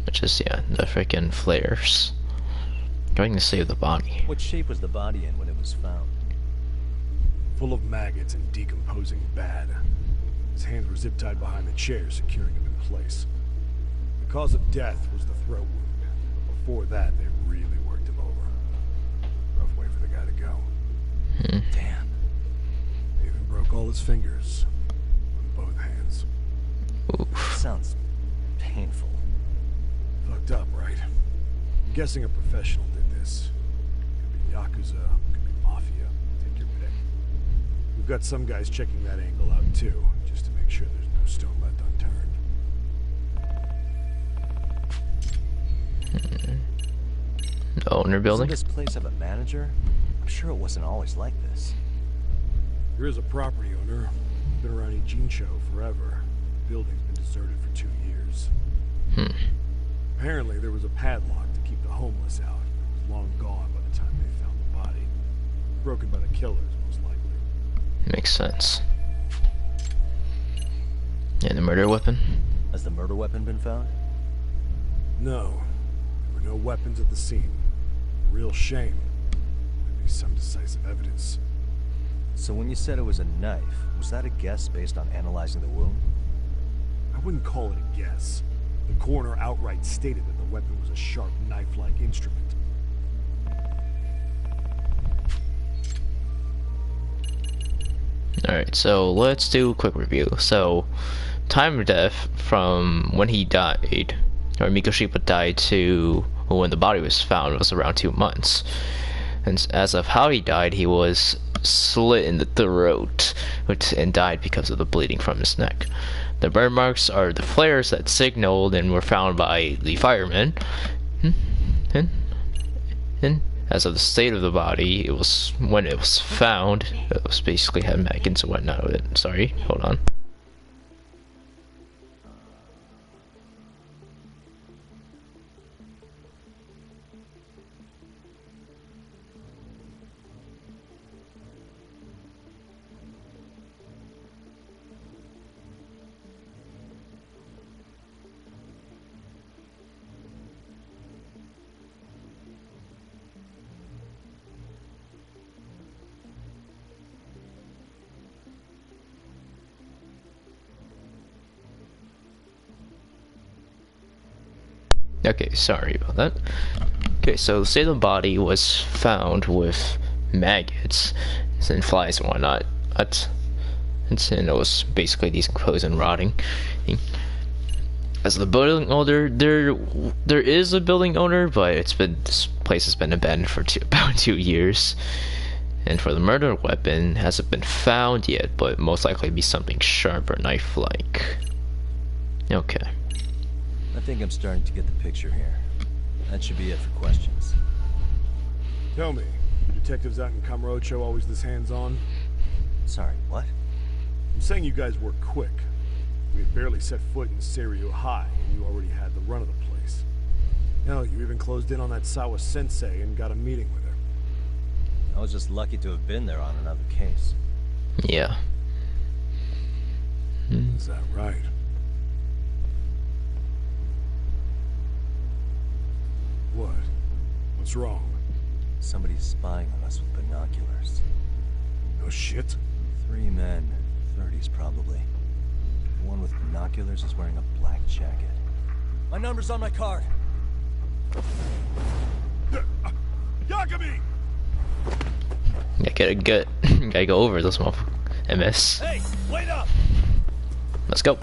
Which is, yeah, the freaking flares. Going to save the body. What shape was the body in when it was found? Full of maggots and decomposing bad. His hands were zip-tied behind the chair, securing him in place. The cause of death was the throat wound, but before that, they really worked him over. Rough way for the guy to go. Damn. They even broke all his fingers. On both hands. Oof. Sounds painful. Fucked up, right? I'm guessing a professional did this. Could be Yakuza, could be Mafia. Take your pick. We've got some guys checking that angle out too, just to make sure there's no stone left unturned. The owner building? Doesn't this place have a manager? I'm sure it wasn't always like this. There is a property owner. Been around Ijincho forever. The building's been deserted for 2 years. Apparently there was a padlock to keep the homeless out. It was long gone by the time they found the body. Broken by the killers, most likely. Makes sense. And the murder weapon? Has the murder weapon been found? No. There were no weapons at the scene. Real shame. Might be some decisive evidence. So when you said it was a knife, was that a guess based on analyzing the wound? I wouldn't call it a guess. The coroner outright stated that the weapon was a sharp knife-like instrument. Alright, so let's do a quick review. So, time of death from when he died, or Mikoshiba died, to when the body was found was around 2 months. And as of how he died, he was slit in the throat and died because of the bleeding from his neck. The burn marks are the flares that signaled and were found by the firemen. And as of the state of the body, it was when it was found, it was basically had maggots and whatnot with it. Sorry, hold on. Okay, sorry about that. Okay, so the state of the body was found with maggots and flies and whatnot. And it was basically decomposed and rotting. As the building owner, there is a building owner, but this place has been abandoned for about 2 years. And for the murder weapon, hasn't been found yet, but most likely be something sharp or knife-like. Okay. I think I'm starting to get the picture here. That should be it for questions. Tell me, the detectives out in Kamurocho always this hands-on? Sorry, what? I'm saying you guys work quick. We had barely set foot in Seiryu High, and you already had the run of the place. Hell, you even closed in on that Sawa sensei and got a meeting with her. I was just lucky to have been there on another case. Yeah. Is that right? What? What's wrong? Somebody's spying on us with binoculars. Oh shit? 3 men, 30s probably. The one with binoculars is wearing a black jacket. My number's on my card! Yagami! Gotta go over this motherfucker. MS. Hey, wait up! Let's go.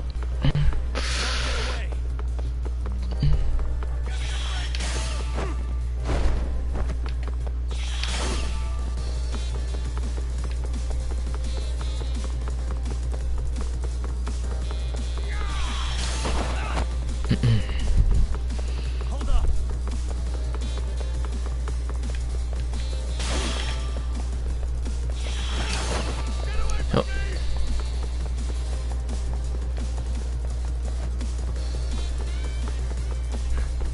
Hold up! Oh.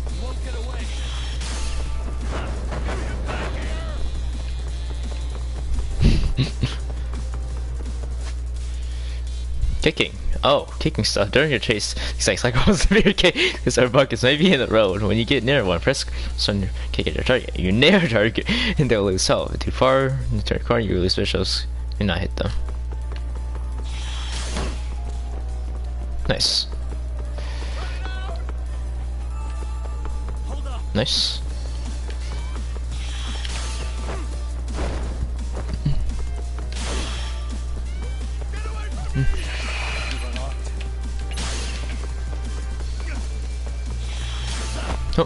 You won't get away! Kicking. Oh, kicking stuff during your chase. These cycles severe because our buckets may be in the road. When you get near one, press on kick at your target. You nail your target and they'll lose health. Too far in the turn corner, you lose visuals and not hit them. Nice. Nice. Oh.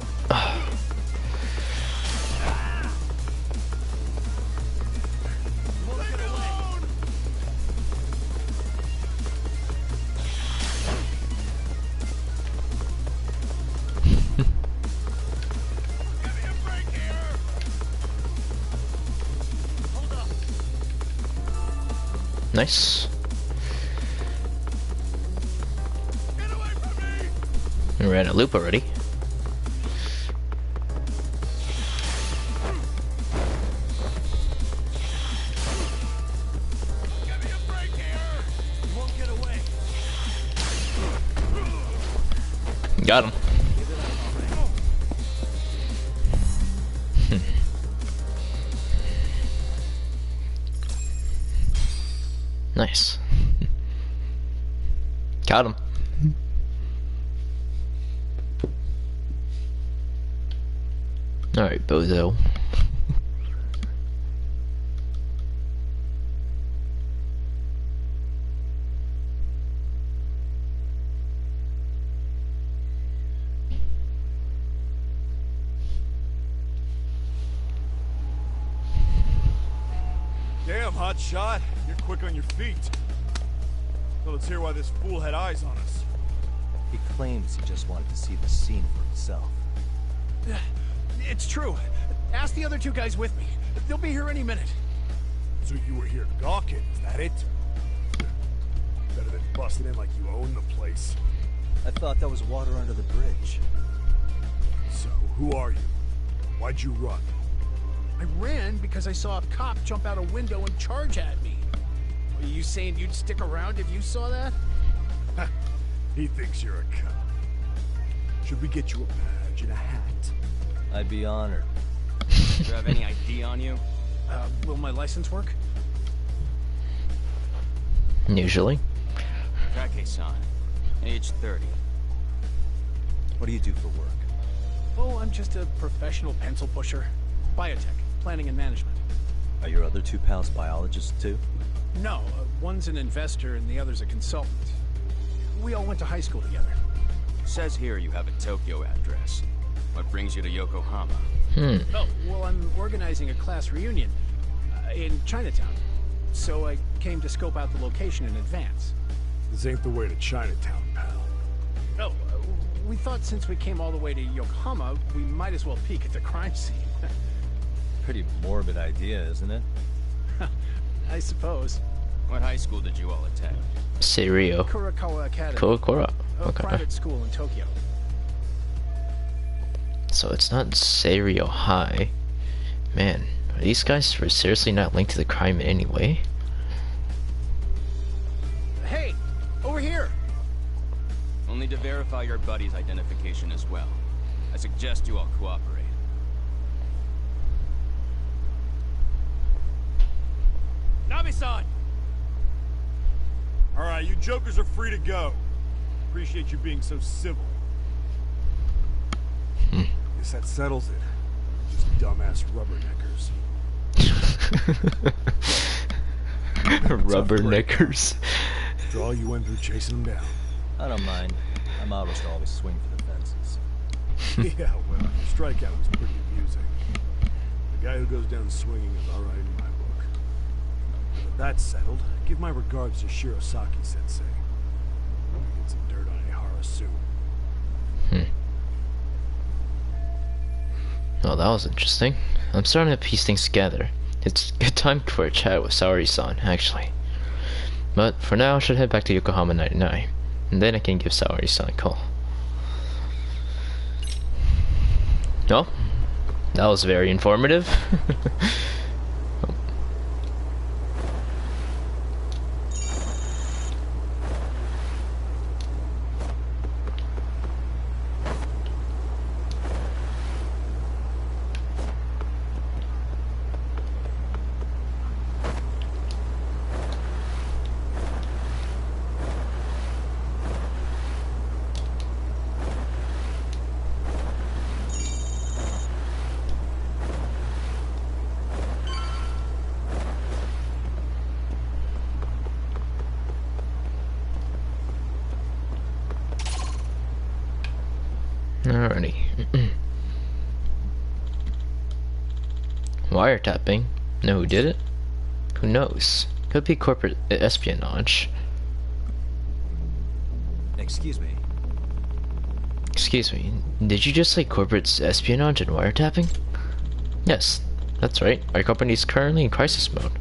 Nice. We ran a loop already. Got him. Nice. Got him. Alright, bozo. Damn, hot shot. You're quick on your feet. So let's hear why this fool had eyes on us. He claims he just wanted to see the scene for himself. It's true. Ask the other two guys with me. They'll be here any minute. So you were here gawking, is that it? Better than busting in like you own the place. I thought that was water under the bridge. So, who are you? Why'd you run? I ran because I saw a cop jump out a window and charge at me. Are you saying you'd stick around if you saw that? He thinks you're a cop. Should we get you a badge and a hat? I'd be honored. Do you have any ID on you? Will my license work? Usually. Kake-san, age 30. What do you do for work? Oh, I'm just a professional pencil pusher. Biotech, planning and management. Are your other two pals biologists too? No, one's an investor and the other's a consultant. We all went to high school together. Says here you have a Tokyo address. What brings you to Yokohama? Oh, well, I'm organizing a class reunion in Chinatown. So I came to scope out the location in advance. This ain't the way to Chinatown, pal. Oh, we thought since we came all the way to Yokohama, we might as well peek at the crime scene. Pretty morbid idea, isn't it? I suppose. What high school did you all attend? Serio. Kurakawa Academy. Kokora. A Okay. private school in Tokyo. So it's not Serio High. Man, are these guys seriously not linked to the crime in any way? Hey, over here! Only to verify your buddy's identification as well. I suggest you all cooperate. Nabi-san! Alright, you jokers are free to go. Appreciate you being so civil. Guess that settles it. Just dumbass rubberneckers. Rubberneckers. After all you went through chasing them down. I don't mind. I'm almost always swing for the fences. Yeah, well, your strikeout was pretty amusing. The guy who goes down swinging is alright in my book. With that settled, give my regards to Shirosaki-sensei. Get some dirt on Ihara soon. Oh, that was interesting. I'm starting to piece things together. It's a good time for a chat with Saori-san, actually. But for now, I should head back to Yokohama 99. And then I can give Saori-san a call. Oh, that was very informative. Alrighty. Wiretapping? Know who did it? Who knows? Could be corporate espionage. Excuse me. Excuse me, did you just say corporate espionage and wiretapping? Yes, that's right. Our company is currently in crisis mode.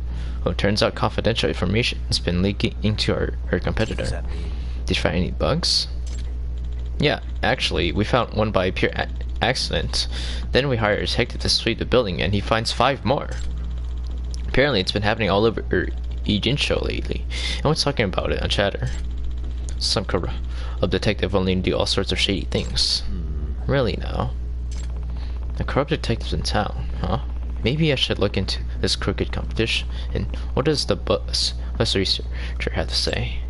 Well, turns out confidential information has been leaking into her competitor. Does that mean? Did you find any bugs? Yeah, actually, we found one by pure accident. Then we hired a detective to sweep the building, and he finds 5 more. Apparently, it's been happening all over Ijin show lately. Everyone's talking about it on chatter. Some corrupt detective willing to do all sorts of shady things. Really now? The corrupt detectives in town, huh? Maybe I should look into this crooked competition. And what does the bus researcher have to say?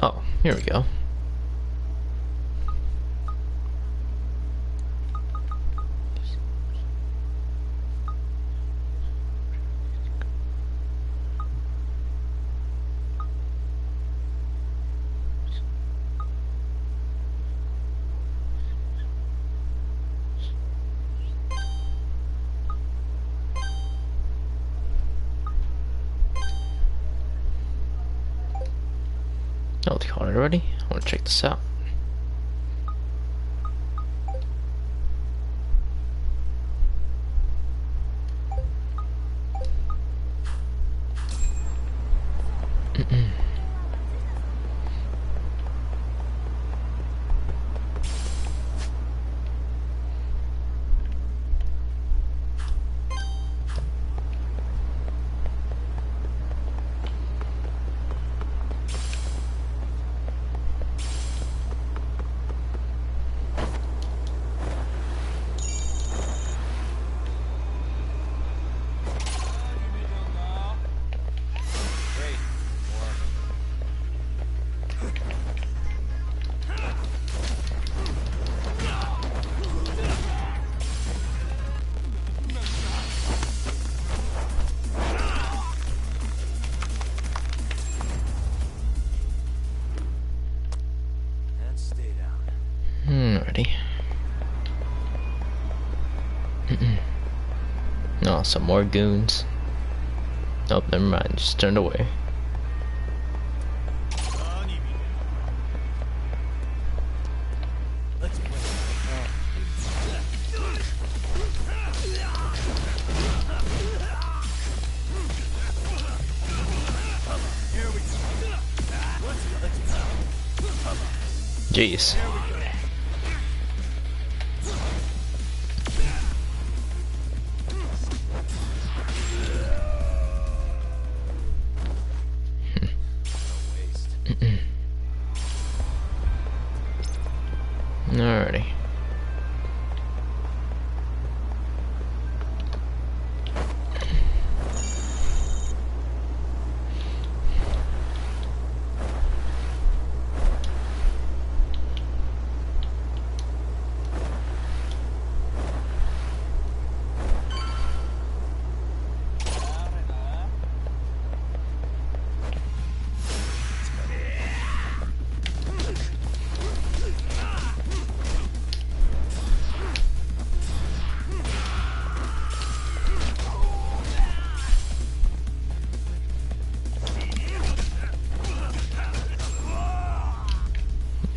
Oh, here we go. Oh, they called it already? I want to check this out. Alrighty. Oh, some more goons. Nope, never mind. Just turned away. Jeez. Alrighty.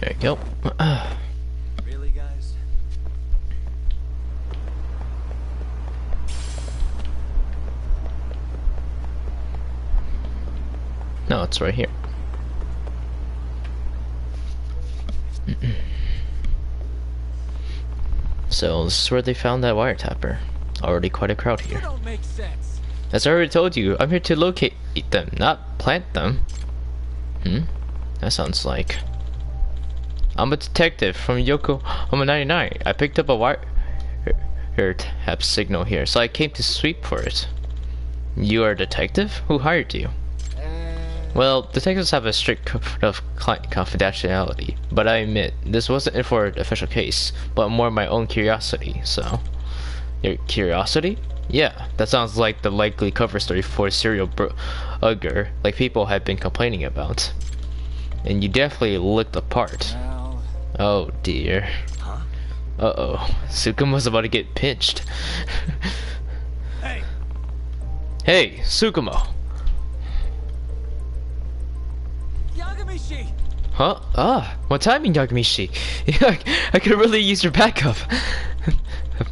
There you go. Really, guys? No, it's right here. So this is where they found that wiretapper. Already quite a crowd here. Don't make sense. As I already told you, I'm here to locate them, not plant them. That sounds like... I'm a detective from Yokohama 99. I picked up a wire tap signal here, so I came to sweep for it. You are a detective? Who hired you? Well, detectives have a strict code of client confidentiality, but I admit, this wasn't for an official case, but more my own curiosity, so... Your curiosity? Yeah, that sounds like the likely cover story for a serial burglar, like people have been complaining about. And you definitely looked the part. Oh dear. Huh? Uh-oh. Tsukumo's about to get pinched. Hey! Hey, Tsukumo. Yagamishi! Huh? Ah, what timing, Yagamishi? I could really use your backup.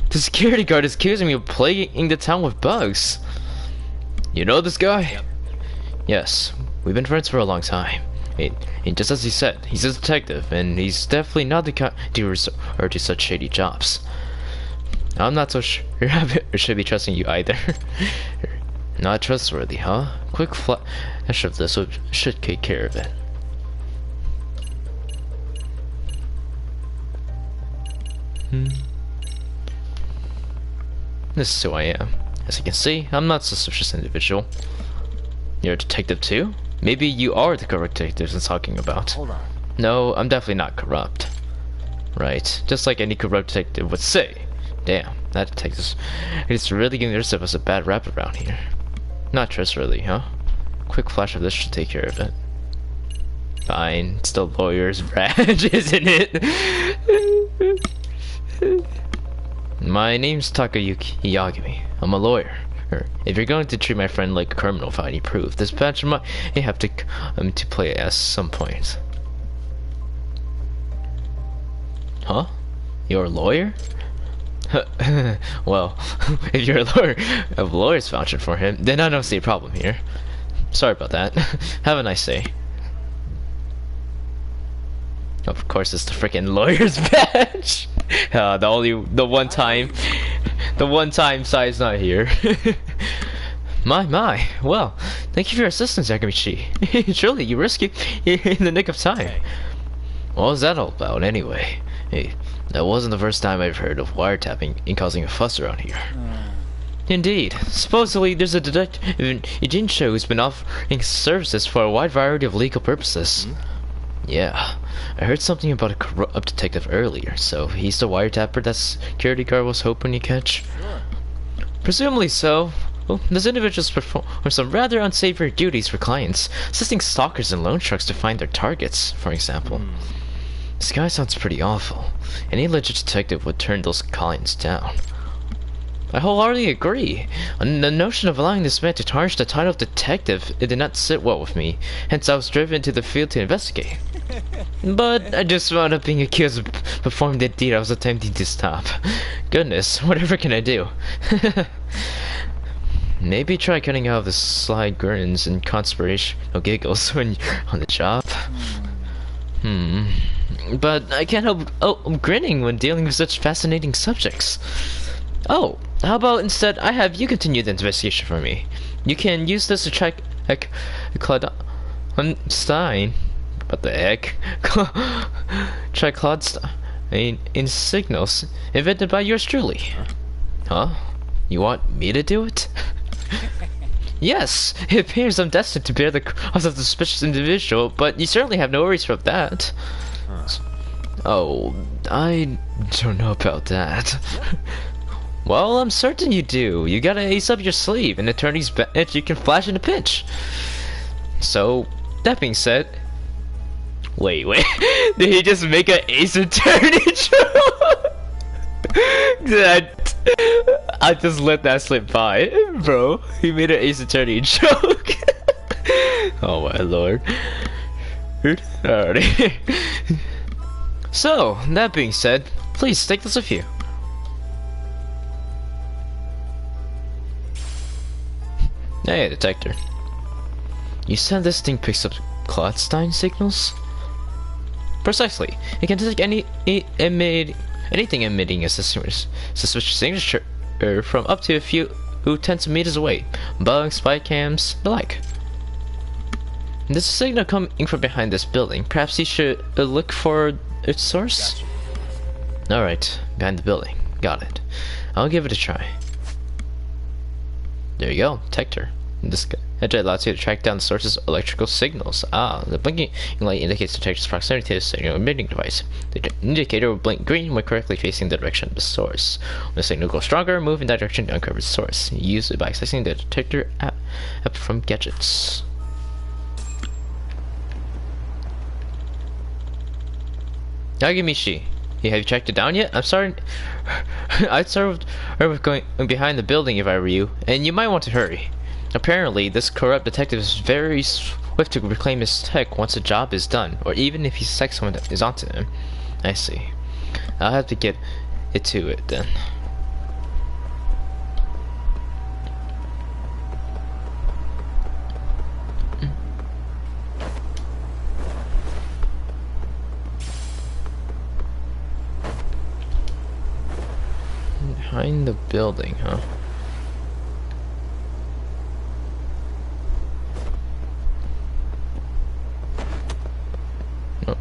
The security guard is accusing me of plaguing the town with bugs. You know this guy? Yep. Yes, we've been friends for a long time. And just as he said, he's a detective, and he's definitely not the kind to resort to such shady jobs. I'm not so sure I should be trusting you either. Not trustworthy, huh? Quick flash of this should take care of it. This is who I am. As you can see, I'm not a suspicious individual. You're a detective too? Maybe you are the corrupt detective I'm talking about. Hold on. No, I'm definitely not corrupt. Right, just like any corrupt detective would say. Damn, that detective is really giving themselves a bad rap around here. Not trustworthy, huh? Quick flash of this should take care of it. Fine, it's the lawyer's badge, isn't it? My name's Takayuki Yagami. I'm a lawyer. If you're going to treat my friend like a criminal without any proof, this badge might have to come to play at some point. Huh? You're a lawyer? Well, if you're a lawyer's vouching for him, then I don't see a problem here. Sorry about that. Have a nice day. Of course, it's the freaking lawyer's badge. The one time Sai's not here. My. Well, thank you for your assistance, Yagamichi. Surely you rescued in the nick of time. What was that all about, anyway? Hey, that wasn't the first time I've heard of wiretapping and causing a fuss around here. Indeed. Supposedly, there's a detective in Ijincho who's been offering services for a wide variety of legal purposes. Yeah, I heard something about a corrupt detective earlier, so he's the wiretapper that security guard was hoping to catch? Sure. Presumably so. Well, this individual's perform some rather unsavory duties for clients, assisting stalkers and loan sharks to find their targets, for example. This guy sounds pretty awful. Any legit detective would turn those clients down. I wholeheartedly agree. The notion of allowing this man to tarnish the title of detective, it did not sit well with me. Hence, I was driven to the field to investigate. But I just wound up being accused of performing the deed I was attempting to stop. Goodness, whatever can I do? Maybe try cutting out the sly grins and conspirational giggles when you're on the job. But I can't help grinning when dealing with such fascinating subjects. Oh, how about instead I have you continue the investigation for me? You can use this to check Claude Stein. What the heck? Try Claude Stein in signals invented by yours truly. Huh? You want me to do it? Yes, it appears I'm destined to bear the cross of the suspicious individual, but you certainly have no worries about that. Oh, I don't know about that. Well, I'm certain you do. You got an ace up your sleeve, an attorney's badge you can flash in a pinch. So, that being said... Wait. Did he just make an ace attorney joke? I just let that slip by. Bro, he made an ace attorney joke. Oh my lord. Alrighty. So, that being said, please take this with you. Hey, detector. You said this thing picks up Claude Stein signals? Precisely. It can detect anything emitting a suspicious signature from up to a few tens of meters away. Bugs, spy cams, the like. There's a signal coming from behind this building. Perhaps you should look for its source? Alright, behind the building. Got it. I'll give it a try. There you go, detector. This gadget allows you to track down the source's electrical signals. Ah, the blinking light indicates the detector's proximity to the signal emitting device. The indicator will blink green when correctly facing the direction of the source. When the signal goes stronger, move in that direction to uncover the source. Use it by accessing the detector app from gadgets. Yagamishi, Yeah, have you tracked it down yet? I'm sorry. I'd start with going behind the building if I were you, and you might want to hurry. Apparently, this corrupt detective is very swift to reclaim his tech once the job is done, or even if he suspects someone is onto him. I see. I'll have to get it to it then. Behind the building, huh? Oh.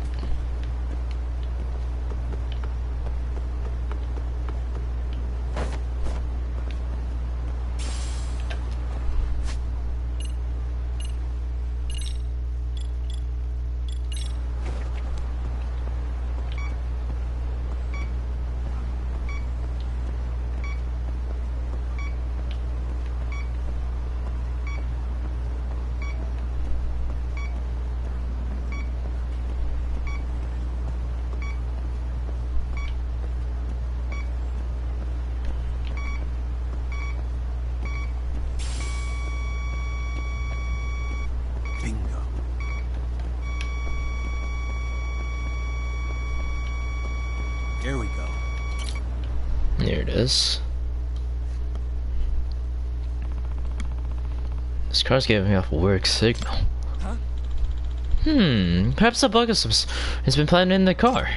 Bingo. Here we go. There it is. This car's giving off a weird signal. Huh? Perhaps a bug has been planted in the car.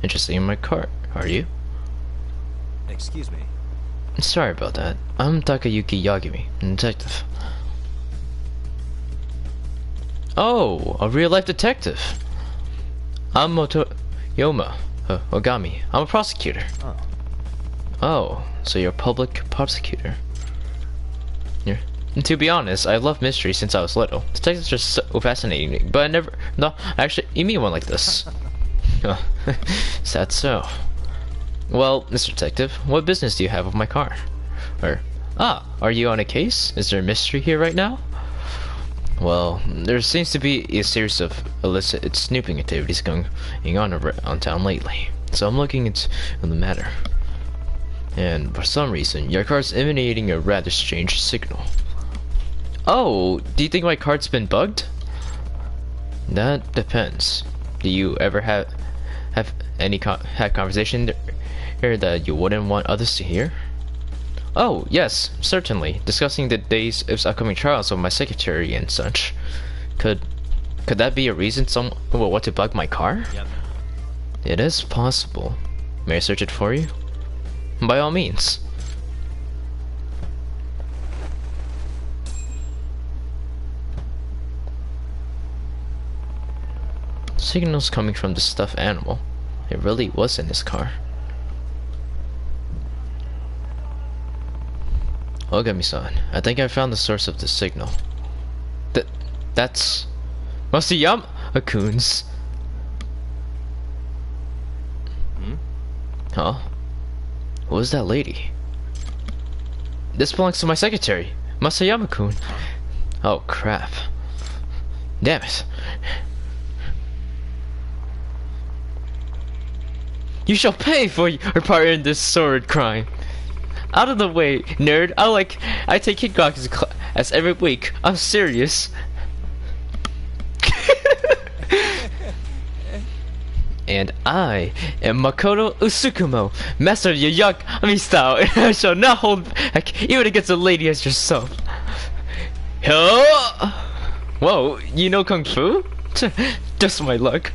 Interested in my car, are you? Excuse me. Sorry about that. I'm Takayuki Yagami, detective. Oh, a real-life detective. I'm Motoyoma Ogami. I'm a prosecutor. Oh. Oh, so you're a public prosecutor. Yeah. And to be honest, I love mystery since I was little. Detectives are so fascinating, but I never... No, actually, you meet one like this. Sad so. Well, Mr. Detective, what business do you have with my car? Are you on a case? Is there a mystery here right now? Well, there seems to be a series of illicit snooping activities going on around town lately. So I'm looking into the matter. And for some reason, your car's emanating a rather strange signal. Oh, do you think my car's been bugged? That depends. Do you ever have any conversation here that you wouldn't want others to hear? Oh, yes, certainly. Discussing the days of upcoming trials of my secretary and such. Could that be a reason someone will want to bug my car? Yep. It is possible. May I search it for you? By all means. Signals coming from the stuffed animal. It really was in his car. Ogami-san, I think I found the source of the signal. That's Masayama-kun's. Huh? Who is that lady? This belongs to my secretary, Masayama-kun. Oh crap. Damn it. You shall pay for your part in this sordid crime. Out of the way, nerd. I take kickboxing class every week. I'm serious. And I am Makoto Usukumo, master of Yagami style, and I shall not hold back even against a lady as yourself. Whoa, you know Kung Fu? Just my luck.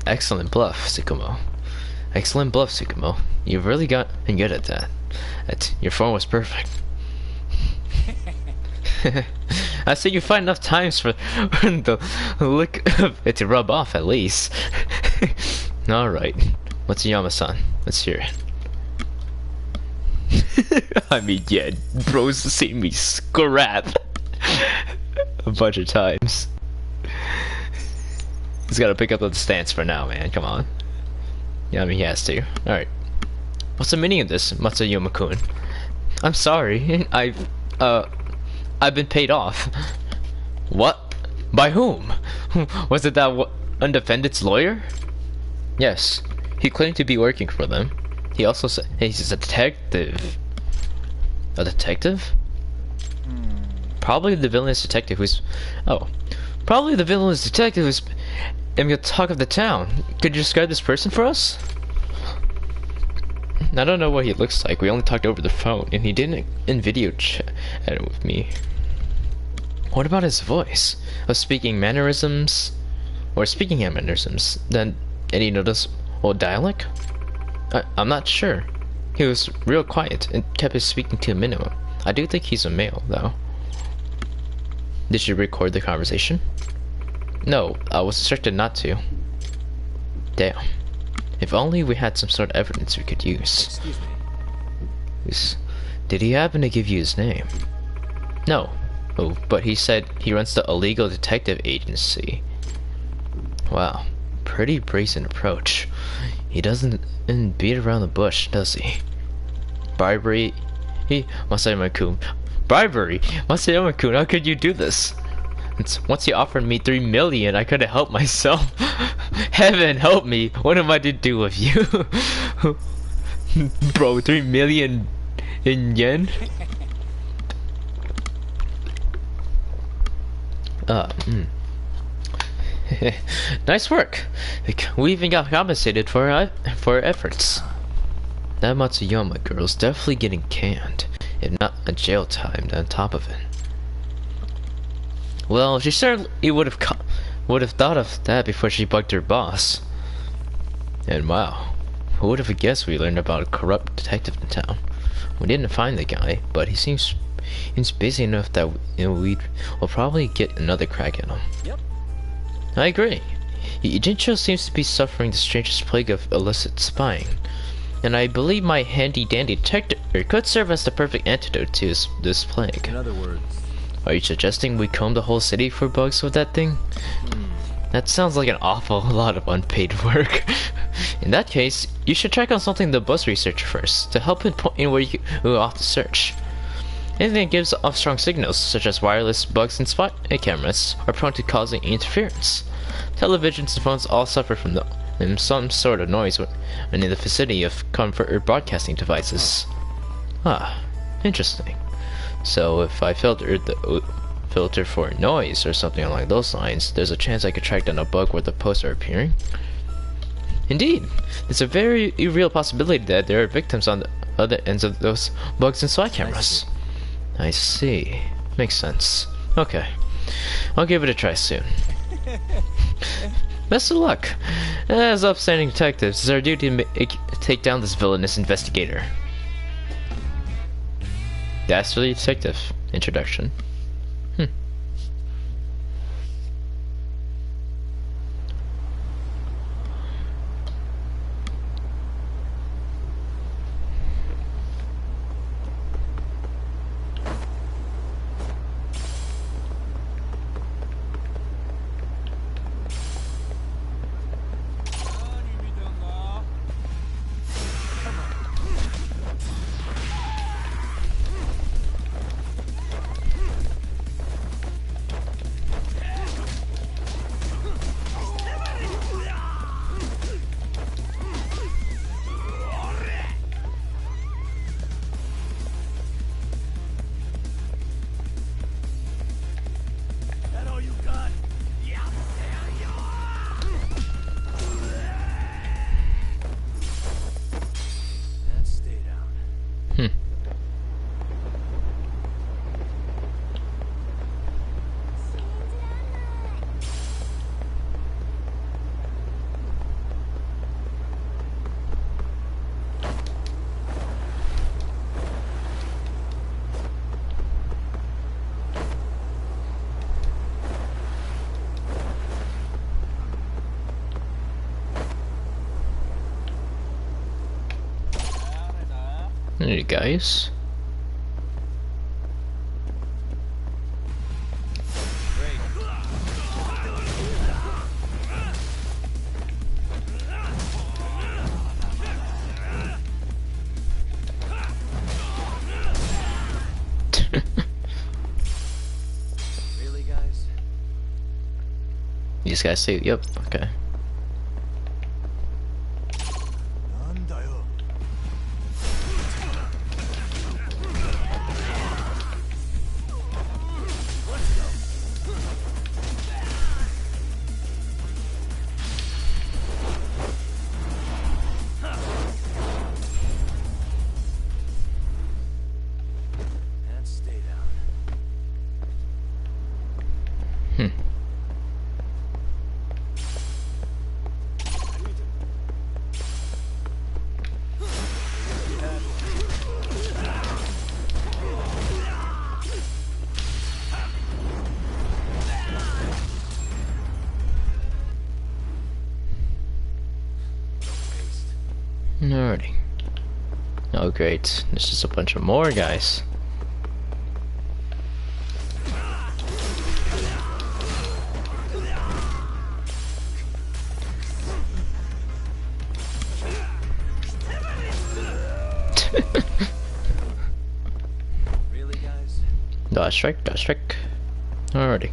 Excellent bluff, Tsukumo. Excellent bluff, Tsukumo. You've really gotten good at that. Your form was perfect. I say you find enough times for the look of it to rub off, at least. Alright. What's Yama-san? Let's hear it. I mean, yeah, bro's seen me scrap a bunch of times. He's gotta pick up the stance for now, man. Come on. Yeah, I mean, he has to. Alright. What's the meaning of this, Matsuyama-kun? I'm sorry. I've been paid off. What? By whom? Was it that undefended's lawyer? Yes. He claimed to be working for them. He also said he's a detective. A detective? Probably the villainous detective who's... Oh. Probably the villainous detective who's... I'm the talk of the town. Could you describe this person for us? I don't know what he looks like. We only talked over the phone, and he didn't in video chat with me. What about his voice? Of speaking mannerisms? Or speaking in mannerisms? Then any noticeable dialect? I'm not sure. He was real quiet and kept his speaking to a minimum. I do think he's a male, though. Did you record the conversation? No, I was instructed not to. Damn. If only we had some sort of evidence we could use. Excuse me. Did he happen to give you his name? No. Oh, but he said he runs the illegal detective agency. Wow. Pretty brazen approach. He doesn't beat around the bush, does he? Bribery? Masayama-kun. Bribery? Masayama-kun, how could you do this? Once he offered me 3 million, I couldn't help myself. Heaven help me. What am I to do with you? Bro, 3 million in yen? Nice work. We even got compensated for our efforts. That Matsuyama girl's definitely getting canned, if not a jail time on top of it. Well, she certainly would have thought of that before she bugged her boss. And wow, who would have guessed we learned about a corrupt detective in town? We didn't find the guy, but he seems busy enough that we'll probably get another crack at him. Yep. I agree. Ijincho seems to be suffering the strangest plague of illicit spying, and I believe my handy-dandy detector could serve as the perfect antidote to this plague. In other words, are you suggesting we comb the whole city for bugs with that thing? That sounds like an awful lot of unpaid work. In that case, you should check on something the bus researcher first, to help pinpoint where you ought to search. Anything that gives off strong signals, such as wireless bugs and spot cameras, are prone to causing interference. Televisions and phones all suffer from some sort of noise when in the vicinity of converter broadcasting devices. Ah, interesting. So if I filter for noise or something along those lines, there's a chance I could track down a bug where the posts are appearing? Indeed, there's a very real possibility that there are victims on the other ends of those bugs and spy cameras. I see. Makes sense. Okay. I'll give it a try soon. Best of luck. As upstanding detectives, it's our duty to take down this villainous investigator. That's for the detective introduction. Hey guys. Really, guys? These guys say, yep, okay. And stay down. Alrighty. Oh great, there's just a bunch of more guys. Really, guys? Dodge strike, dodge strike. Alrighty.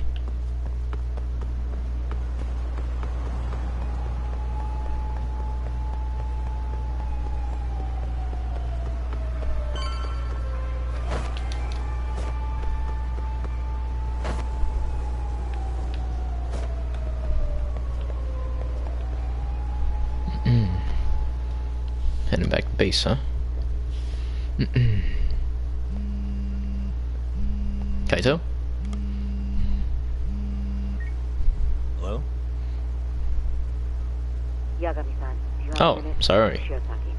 Heading back to base, huh? Kaito? Hello? Yagami-san, do you have Oh, a minute? sorry. Shiozaki.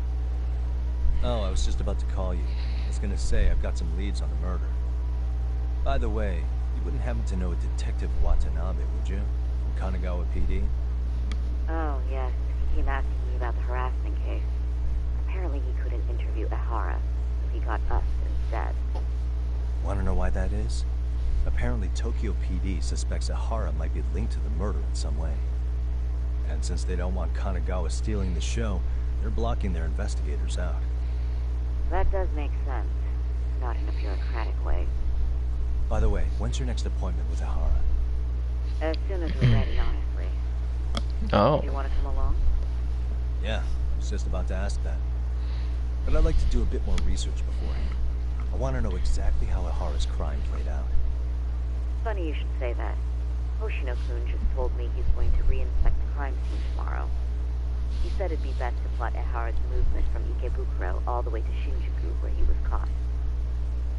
Oh, I was just about to call you. I was gonna say I've got some leads on the murder. By the way, you wouldn't happen to know a Detective Watanabe, would you? From Kanagawa PD? Oh, yes. He came asking me about the harassment case. Apparently he couldn't interview Ehara, so he got us instead. Want to know why that is? Apparently Tokyo PD suspects Ehara might be linked to the murder in some way. And since they don't want Kanagawa stealing the show, they're blocking their investigators out. That does make sense. Not in a bureaucratic way. By the way, when's your next appointment with Ehara? As soon as we're ready, honestly. Oh. Do you want to come along? Yeah, I was just about to ask that. But I'd like to do a bit more research beforehand. I want to know exactly how Ehara's crime played out. Funny you should say that. Hoshino-kun just told me he's going to re-inspect the crime scene tomorrow. He said it'd be best to plot Ehara's movement from Ikebukuro all the way to Shinjuku, where he was caught.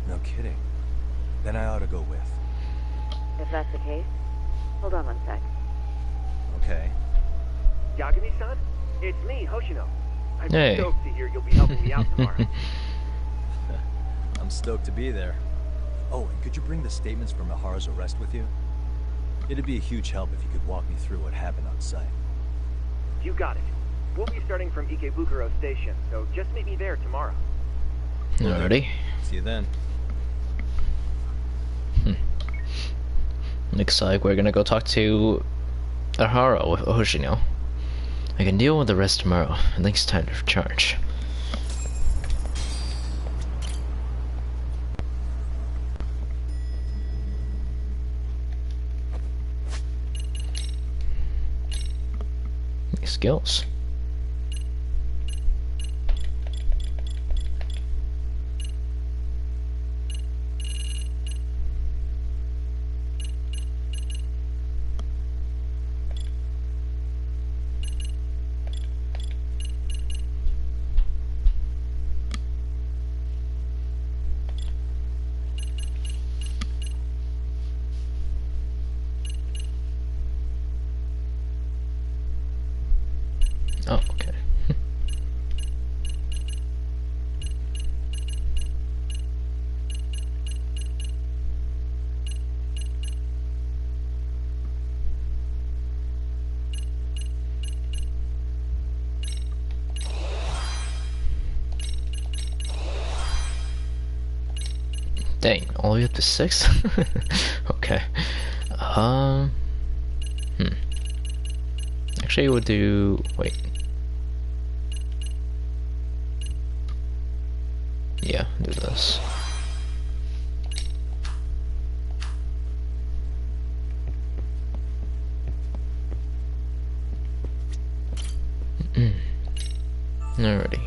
No kidding. Then I ought to go with. If that's the case, hold on one sec. Okay. Yagami-san? It's me, Hoshino. I'm Hey. stoked to hear you'll be helping me out tomorrow. I'm stoked to be there. Oh, and could you bring the statements from Ehara's arrest with you? It'd be a huge help if you could walk me through what happened on site. You got it. We'll be starting from Ikebukuro Station, so just meet me there tomorrow. Alrighty. See you then. Looks like we're gonna go talk to Ehara with Hoshino. I can deal with the rest tomorrow. I think it's time to charge. Skills. Oh, okay. Dang, all the way up to 6? Okay. Actually, we'll do... wait. Yeah, do this. Alrighty.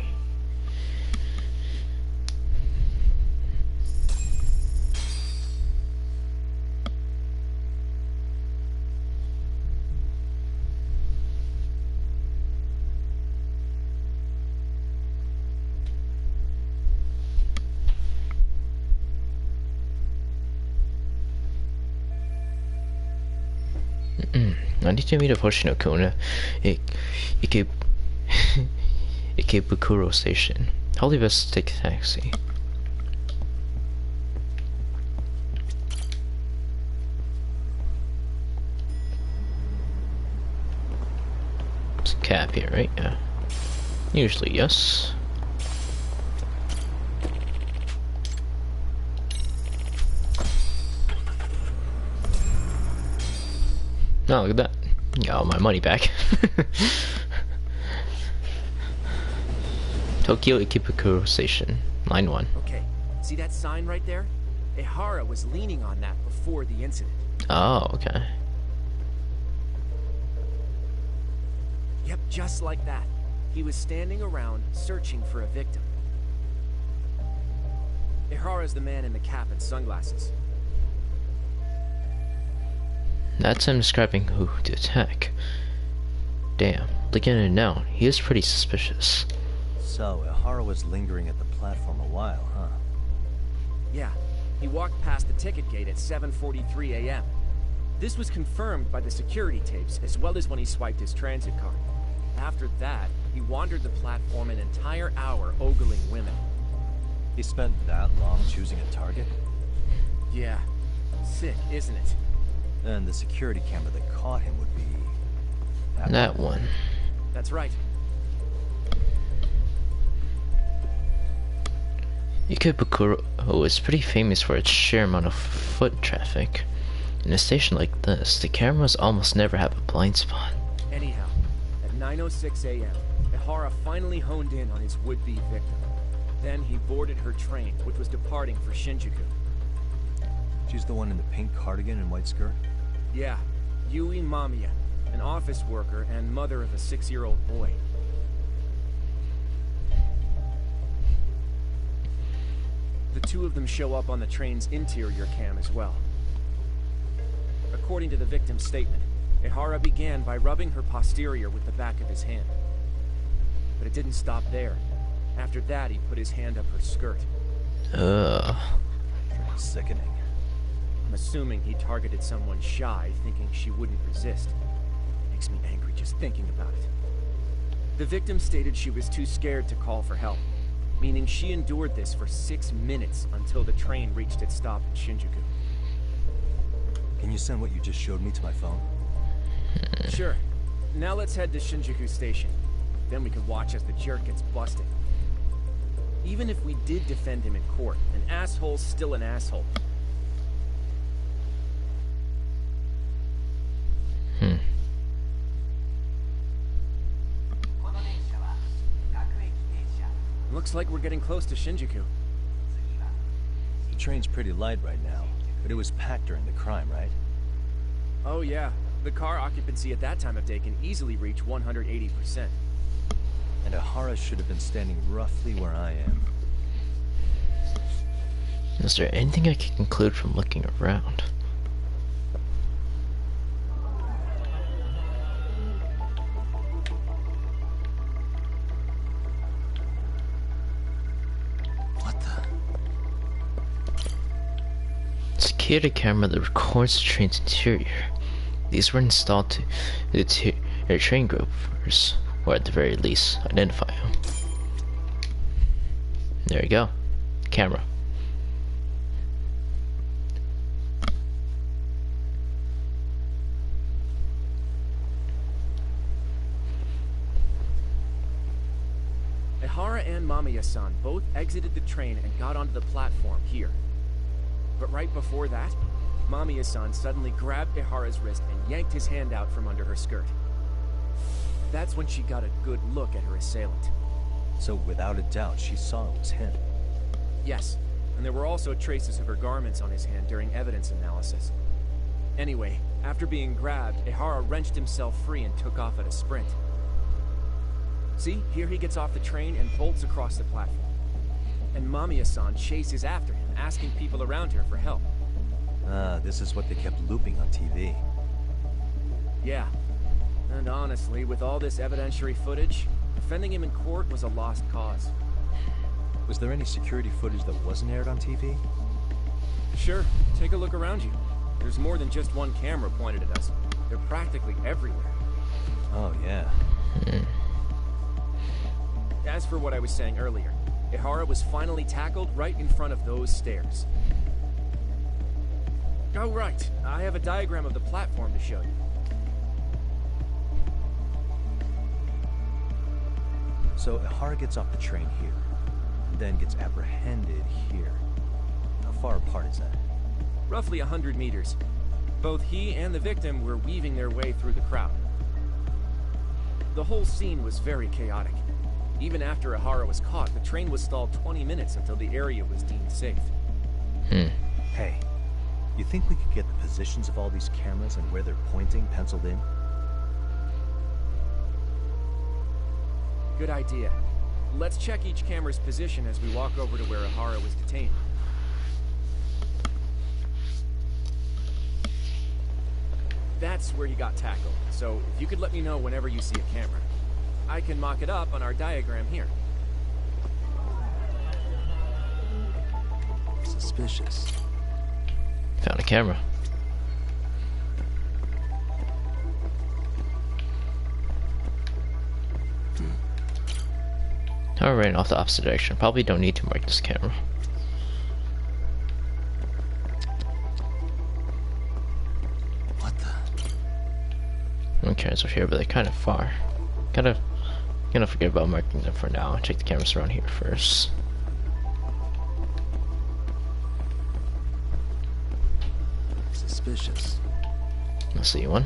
I need to meet a Hoshino-kun at Ikebukuro Station. Probably best to take a taxi. It's a cab here, right? Yeah. Usually, yes. Oh, look at that. Got all my money back. Tokyo Ikebukuro Station, line 1. Okay, see that sign right there? Ehara was leaning on that before the incident. Oh, okay. Yep, just like that. He was standing around searching for a victim. Ehara's the man in the cap and sunglasses. That's him describing who to attack. Damn, looking at it now, he is pretty suspicious. So, Ehara was lingering at the platform a while, huh? Yeah, he walked past the ticket gate at 7:43 a.m. This was confirmed by the security tapes, as well as when he swiped his transit card. After that, he wandered the platform an entire hour ogling women. He spent that long choosing a target? Yeah, sick, isn't it? And the security camera that caught him would be... that one. That's right. Ikebukuro is pretty famous for its sheer amount of foot traffic. In a station like this, the cameras almost never have a blind spot. Anyhow, at 9:06 a.m., Ehara finally honed in on his would-be victim. Then he boarded her train, which was departing for Shinjuku. She's the one in the pink cardigan and white skirt? Yeah, Yui Mamiya, an office worker and mother of a 6-year-old boy. The two of them show up on the train's interior cam as well. According to the victim's statement, Ehara began by rubbing her posterior with the back of his hand. But it didn't stop there. After that, he put his hand up her skirt. Ugh. Sickening. I'm assuming he targeted someone shy, thinking she wouldn't resist. Makes me angry just thinking about it. The victim stated she was too scared to call for help, meaning she endured this for 6 minutes until the train reached its stop in Shinjuku. Can you send what you just showed me to my phone? Sure. Now let's head to Shinjuku Station. Then we can watch as the jerk gets busted. Even if we did defend him in court, an asshole's still an asshole. Looks like we're getting close to Shinjuku. The train's pretty light right now, but it was packed during the crime, right? Oh yeah, the car occupancy at that time of day can easily reach 180%. And Ehara should have been standing roughly where I am. Is there anything I can conclude from looking around? Security camera that records the train's interior. These were installed to deter train goers, or at the very least, identify them. There you go. Camera. Ehara and Mamiya-san both exited the train and got onto the platform here. But right before that, Mamiya-san suddenly grabbed Ehara's wrist and yanked his hand out from under her skirt. That's when she got a good look at her assailant. So without a doubt, she saw it was him. Yes, and there were also traces of her garments on his hand during evidence analysis. Anyway, after being grabbed, Ehara wrenched himself free and took off at a sprint. See, here he gets off the train and bolts across the platform. And Mamiya-san chases after him, asking people around here for help. This is what they kept looping on TV. Yeah. And honestly, with all this evidentiary footage, defending him in court was a lost cause. Was there any security footage that wasn't aired on TV? Sure. Take a look around you. There's more than just one camera pointed at us. They're practically everywhere. Oh, yeah. As for what I was saying earlier, Ihara was finally tackled right in front of those stairs. Oh, right. I have a diagram of the platform to show you. So Ihara gets off the train here, and then gets apprehended here. How far apart is that? Roughly 100 meters. Both he and the victim were weaving their way through the crowd. The whole scene was very chaotic. Even after Ihara was caught, the train was stalled 20 minutes until the area was deemed safe. Hey, you think we could get the positions of all these cameras and where they're pointing penciled in? Good idea. Let's check each camera's position as we walk over to where Ihara was detained. That's where he got tackled, so if you could let me know whenever you see a camera. I can mock it up on our diagram here. Suspicious. Found a camera. I ran off the opposite direction. Probably don't need to mark this camera. What the? No cameras are here, but they're kind of far. Gonna forget about marking them for now. Check the cameras around here first. Suspicious. I see one.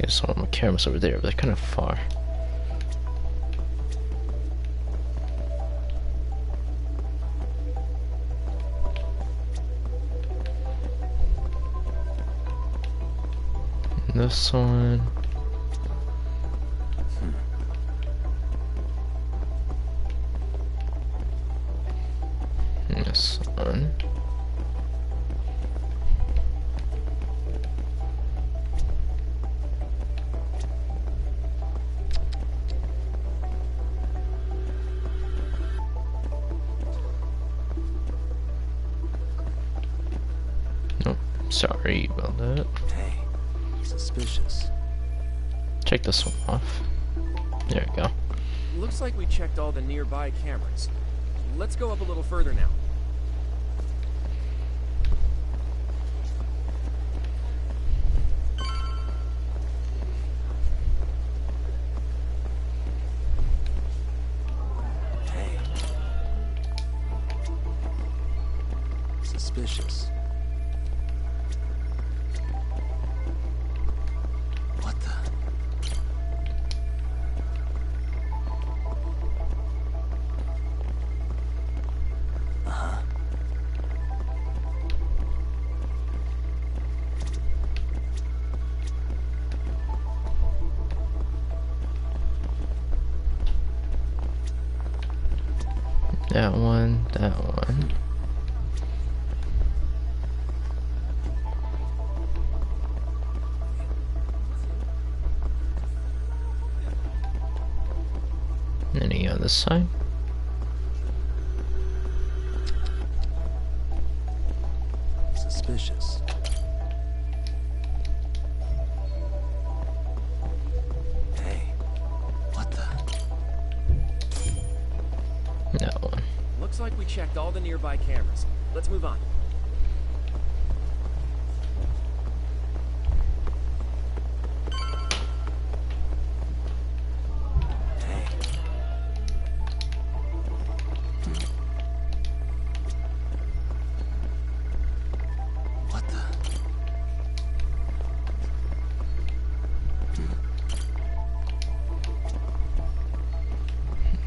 I saw one of my cameras over there, but they're kind of far. This one. This one. Oh, sorry about that. Hey, suspicious. Check this one off. There we go. Looks like we checked all the nearby cameras. Let's go up a little further now. Hey. Suspicious. What the? That one, that one. Any on this side? Suspicious. Hey, what the? That one. Looks like we checked all the nearby cameras. Let's move on. Hey. What the?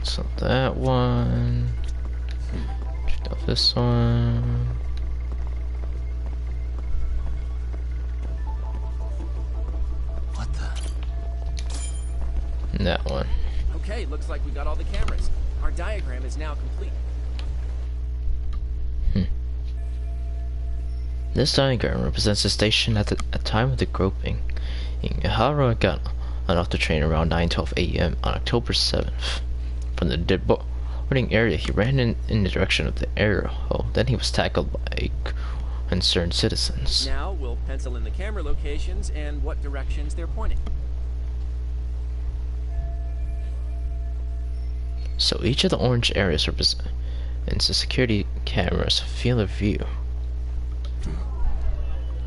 So that one. Check out this one. What the? And that one. Okay, looks like we got all the cameras. Our diagram is now complete. This diagram represents the station at the time of the groping. Ihara got off the train around 9:12 a.m. on October 7th. From the boarding area, he ran in the direction of the arrow. Then he was tackled by concerned citizens. Now we'll pencil in the camera locations and what directions they're pointing. So each of the orange areas represents the security camera's field of view.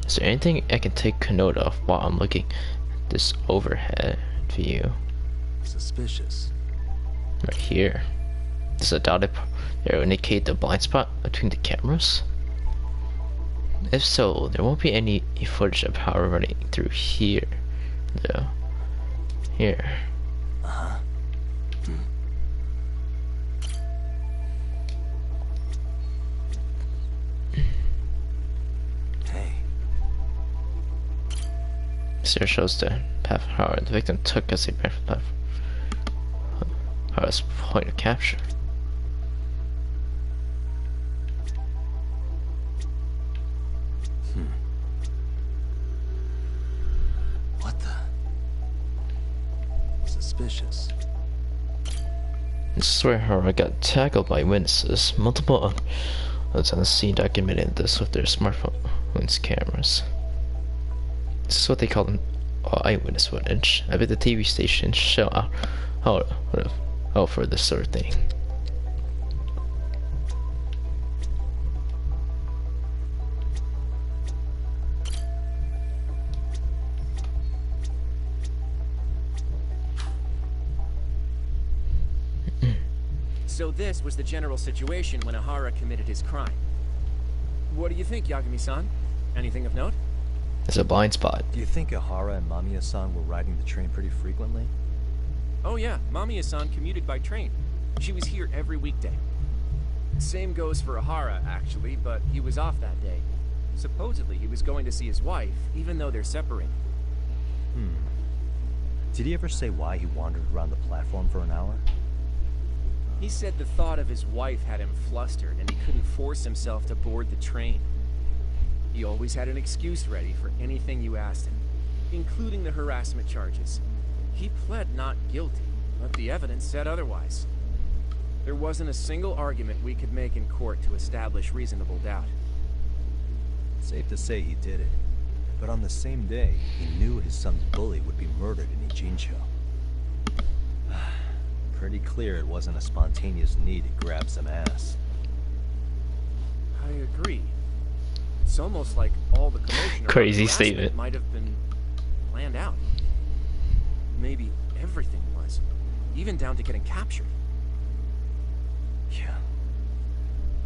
Is there anything I can take note of while I'm looking at this overhead view? Suspicious. Right here. Does a dotted arrow indicate the blind spot between the cameras? If so, there won't be any footage of power running through here, though. Here. Uh-huh. Hey. This here shows the path of power the victim took as he ran from the Hara's point of capture. What the? Suspicious. This is where Hara got tackled by witnesses. Multiple others on the scene documented this with their smartphones cameras. This is what they call them eyewitness footage. I bet the TV stations show out for this sort of thing. So this was the general situation when Ihara committed his crime. What do you think, Yagami-san? Anything of note? It's a blind spot. Do you think Ihara and Mamiya-san were riding the train pretty frequently? Oh yeah, Mamiya-san commuted by train. She was here every weekday. Same goes for Ihara, actually, but he was off that day. Supposedly he was going to see his wife, even though they're separated. Did he ever say why he wandered around the platform for an hour? He said the thought of his wife had him flustered and he couldn't force himself to board the train. He always had an excuse ready for anything you asked him, including the harassment charges. He pled not guilty, but the evidence said otherwise. There wasn't a single argument we could make in court to establish reasonable doubt. Safe to say he did it. But on the same day, he knew his son's bully would be murdered in Ijincho. Pretty clear it wasn't a spontaneous need to grab some ass. I agree. It's almost like all the commotion around Crazy harassment statement. might have been planned out. Maybe everything was, even down to getting captured. Yeah.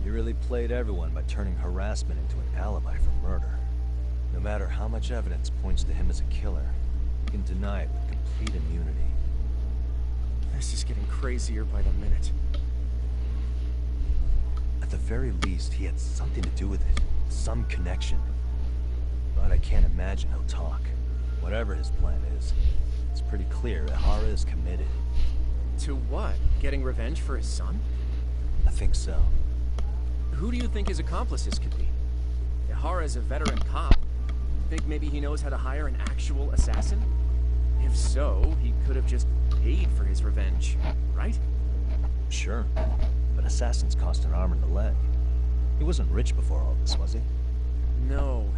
You really played everyone by turning harassment into an alibi for murder. No matter how much evidence points to him as a killer, you can deny it with complete immunity. This is getting crazier by the minute. At the very least, he had something to do with it. Some connection. But I can't imagine he'll talk. Whatever his plan is, it's pretty clear Ihara is committed. To what? Getting revenge for his son? I think so. Who do you think his accomplices could be? Ihara is a veteran cop. Think maybe he knows how to hire an actual assassin? If so, he could have just paid for his revenge, right? Sure. But assassins cost an arm and a leg. He wasn't rich before all this, was he? No.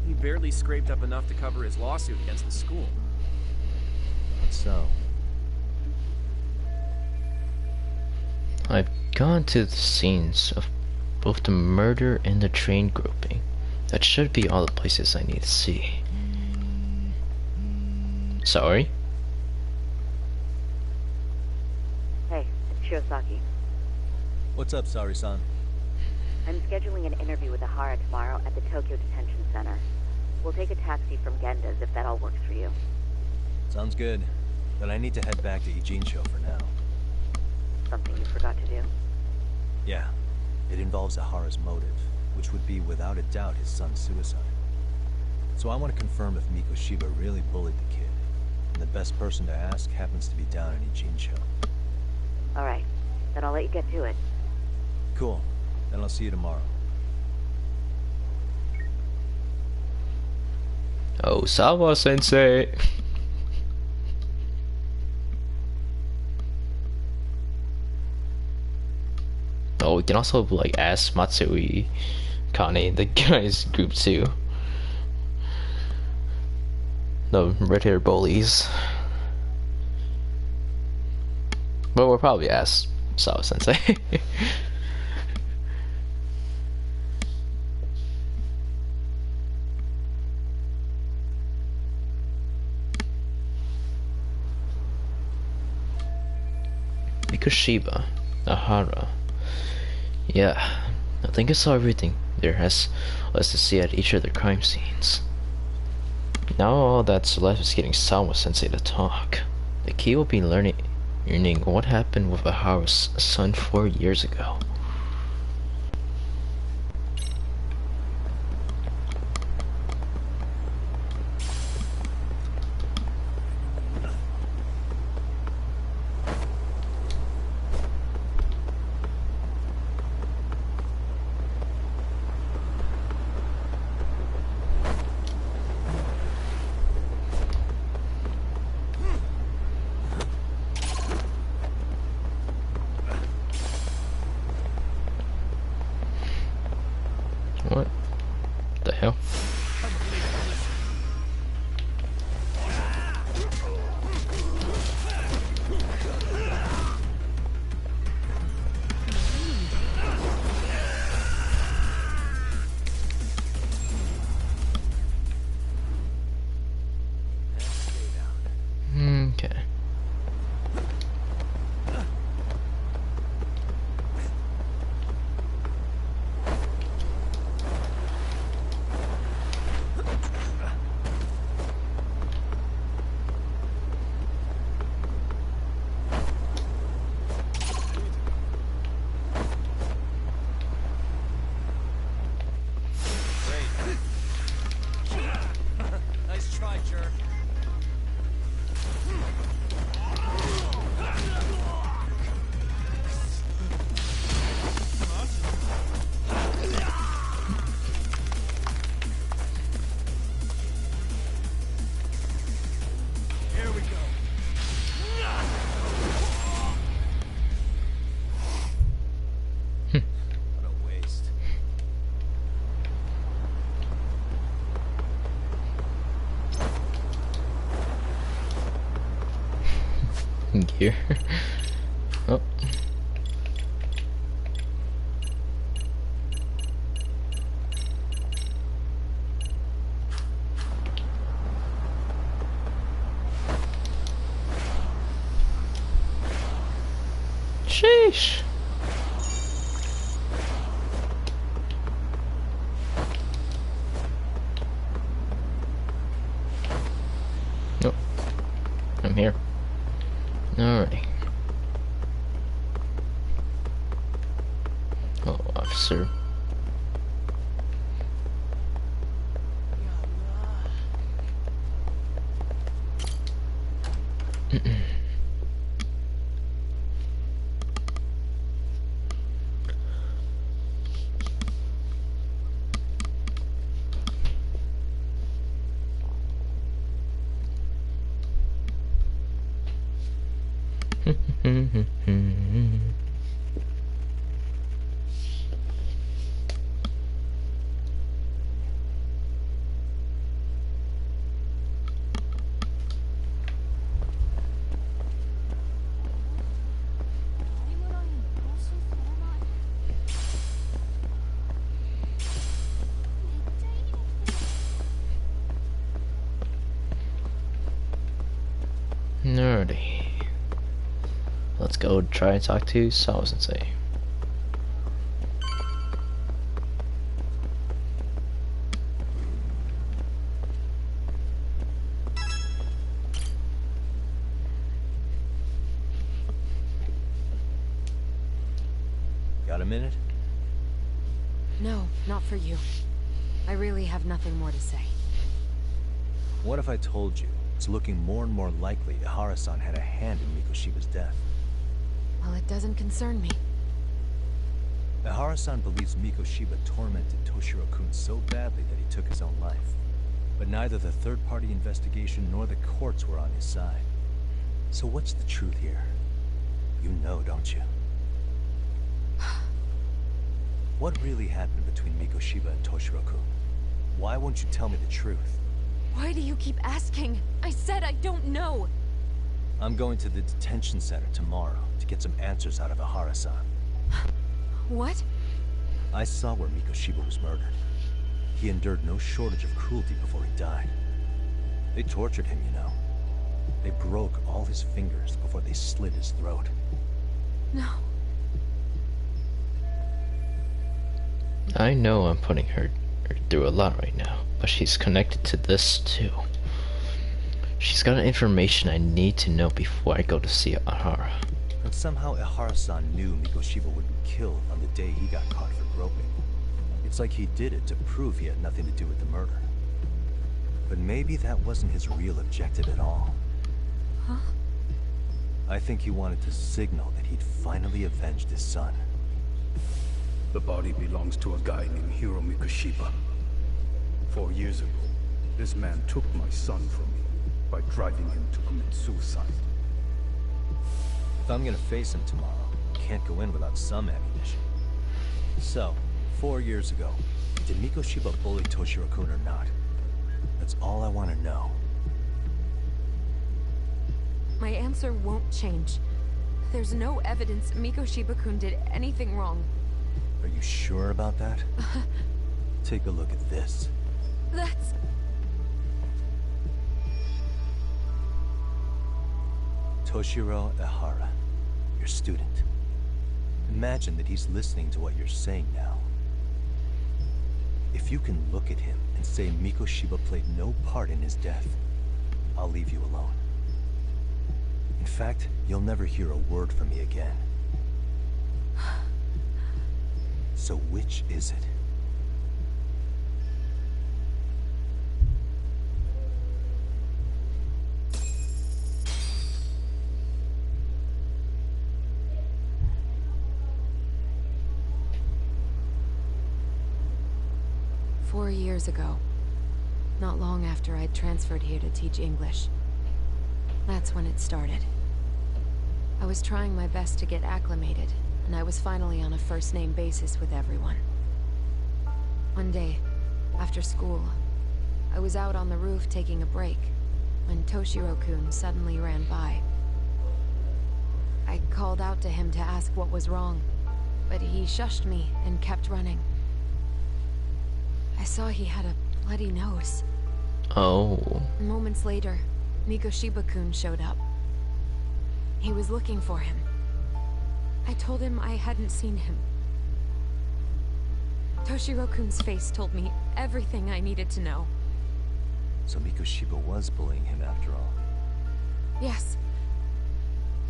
He barely scraped up enough to cover his lawsuit against the school. Not so. I've gone to the scenes of both the murder and the train groping. That should be all the places I need to see. Sorry? Hey, it's Shiosaki. What's up, Sari-san? I'm scheduling an interview with Ihara tomorrow at the Tokyo Detention Center. We'll take a taxi from Genda's if that all works for you. Sounds good. But I need to head back to Ijincho for now. something you forgot to do? Yeah. It involves Ahara's motive, which would be without a doubt his son's suicide. So I want to confirm if Mikoshiba really bullied the kid. And the best person to ask happens to be down in Ijincho. Alright, then I'll let you get to it. Cool. Then I'll see you tomorrow. Oh, Sawa-sensei! Oh, we can also like ask Matsui, Kane, the guys group too. The red hair bullies. But we'll probably ask Sawa-sensei. Mikoshiba, Ahara. Yeah, I think I saw everything there has us to see at each of the crime scenes. Now all that's left is getting Sawa-sensei to talk. The key will be learning what happened with Ahara's son 4 years ago. What the hell? Okay. Nice try, jerk. Here we go. What a waste. Gear. Oh. Sheesh. Nope. I'm here. Alrighty. Oh, officer. Nerdy. Let's go try and talk to Sawa-sensei. Got a minute? No, not for you. I really have nothing more to say. What if I told you it's looking more and more likely Ihara-san had a hand in Mikoshiba's death? Well, it doesn't concern me. Ihara-san believes Mikoshiba tormented Toshiro-kun so badly that he took his own life. But neither the third-party investigation nor the courts were on his side. So what's the truth here? You know, don't you? What really happened between Mikoshiba and Toshiro-kun? Why won't you tell me the truth? Why do you keep asking? I said I don't know! I'm going to the detention center tomorrow to get some answers out of Ihara-san. What? I saw where Mikoshiba was murdered. He endured no shortage of cruelty before he died. They tortured him, you know. They broke all his fingers before they slit his throat. No. I know I'm putting her through a lot right now, but she's connected to this too. She's got information I need to know before I go to see Ihara. And somehow Ihara-san knew Mikoshiba would be killed on the day he got caught for groping. It's like he did it to prove he had nothing to do with the murder. But maybe that wasn't his real objective at all. Huh? I think he wanted to signal that he'd finally avenged his son. The body belongs to a guy named Hiro Mikoshiba. 4 years ago, this man took my son from me by driving him to commit suicide. If I'm gonna face him tomorrow, I can't go in without some ammunition. So, 4 years ago, did Mikoshiba bully Toshiro-kun or not? That's all I want to know. My answer won't change. There's no evidence Mikoshiba-kun did anything wrong. Are you sure about that? Take a look at this. That's... Toshiro Ihara, your student. Imagine that he's listening to what you're saying now. If you can look at him and say Mikoshiba played no part in his death, I'll leave you alone. In fact, you'll never hear a word from me again. So which is it? Years ago, not long after I'd transferred here to teach English. That's when it started. I was trying my best to get acclimated, and I was finally on a first-name basis with everyone. One day, after school, I was out on the roof taking a break, when Toshiro-kun suddenly ran by. I called out to him to ask what was wrong, but he shushed me and kept running. I saw he had a bloody nose. Oh. Moments later, Mikoshiba-kun showed up. He was looking for him. I told him I hadn't seen him. Toshiro-kun's face told me everything I needed to know. So Mikoshiba was bullying him after all. Yes.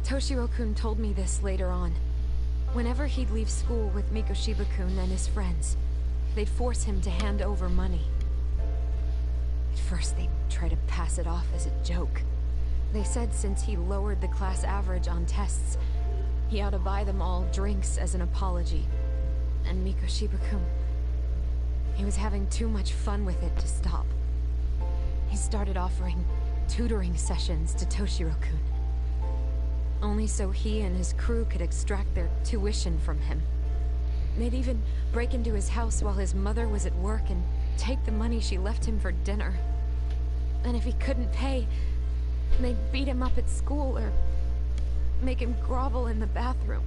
Toshiro-kun told me this later on. Whenever he'd leave school with Mikoshiba-kun and his friends, they'd force him to hand over money. At first, they'd try to pass it off as a joke. They said since he lowered the class average on tests, he ought to buy them all drinks as an apology. And Mikoshiba-kun, he was having too much fun with it to stop. He started offering tutoring sessions to Toshiro-kun. Only so he and his crew could extract their tuition from him. They'd even break into his house while his mother was at work and take the money she left him for dinner. And if he couldn't pay, they'd beat him up at school or make him grovel in the bathroom.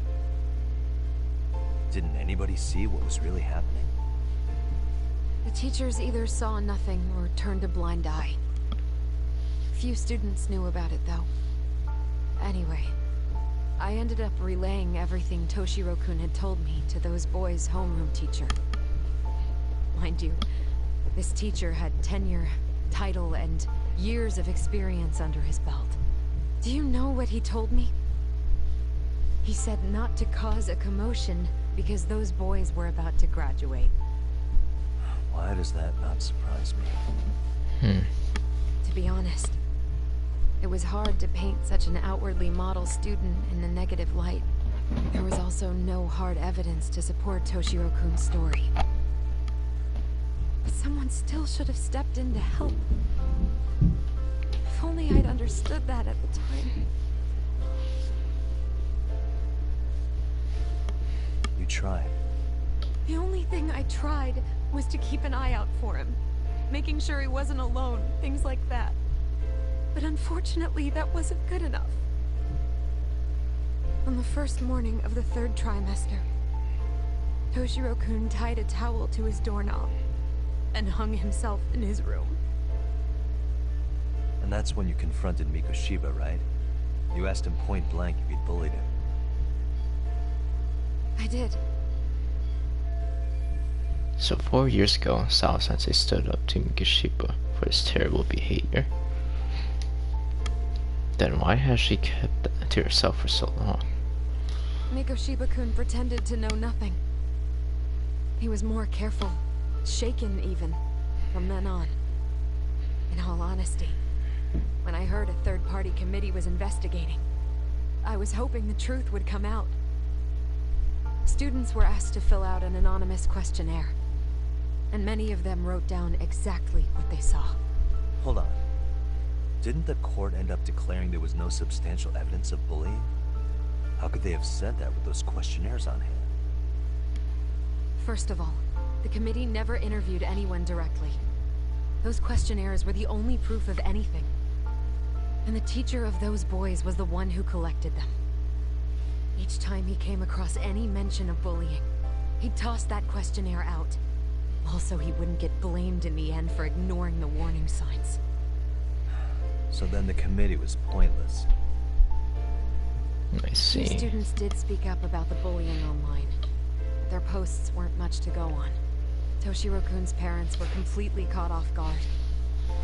Didn't anybody see what was really happening? The teachers either saw nothing or turned a blind eye. Few students knew about it, though. Anyway, I ended up relaying everything Toshiro-kun had told me to those boys' homeroom teacher. Mind you, this teacher had tenure, title, and years of experience under his belt. Do you know what he told me? He said not to cause a commotion Because those boys were about to graduate. Why does that not surprise me? To be honest, it was hard to paint such an outwardly model student in a negative light. There was also no hard evidence to support Toshiro-kun's story. But someone still should have stepped in to help. If only I'd understood that at the time. You tried. The only thing I tried was to keep an eye out for him. Making sure he wasn't alone, things like that. But unfortunately, that wasn't good enough. On the first morning of the 3rd trimester, Toshiro-kun tied a towel to his doorknob and hung himself in his room. And that's when you confronted Mikoshiba, right? You asked him point blank if he'd bullied him. I did. So 4 years ago, Sao-sensei stood up to Mikoshiba for his terrible behavior. Then why has she kept that to herself for so long? Mikoshiba-kun pretended to know nothing. He was more careful, shaken even, from then on. In all honesty, when I heard a third-party committee was investigating, I was hoping the truth would come out. Students were asked to fill out an anonymous questionnaire, and many of them wrote down exactly what they saw. Hold on. Didn't the court end up declaring there was no substantial evidence of bullying? How could they have said that with those questionnaires on hand? First of all, the committee never interviewed anyone directly. Those questionnaires were the only proof of anything. And the teacher of those boys was the one who collected them. Each time he came across any mention of bullying, he'd toss that questionnaire out. Also, he wouldn't get blamed in the end for ignoring the warning signs. So then the committee was pointless. I see. Few students did speak up about the bullying online. But their posts weren't much to go on. Toshiro-kun's parents were completely caught off guard.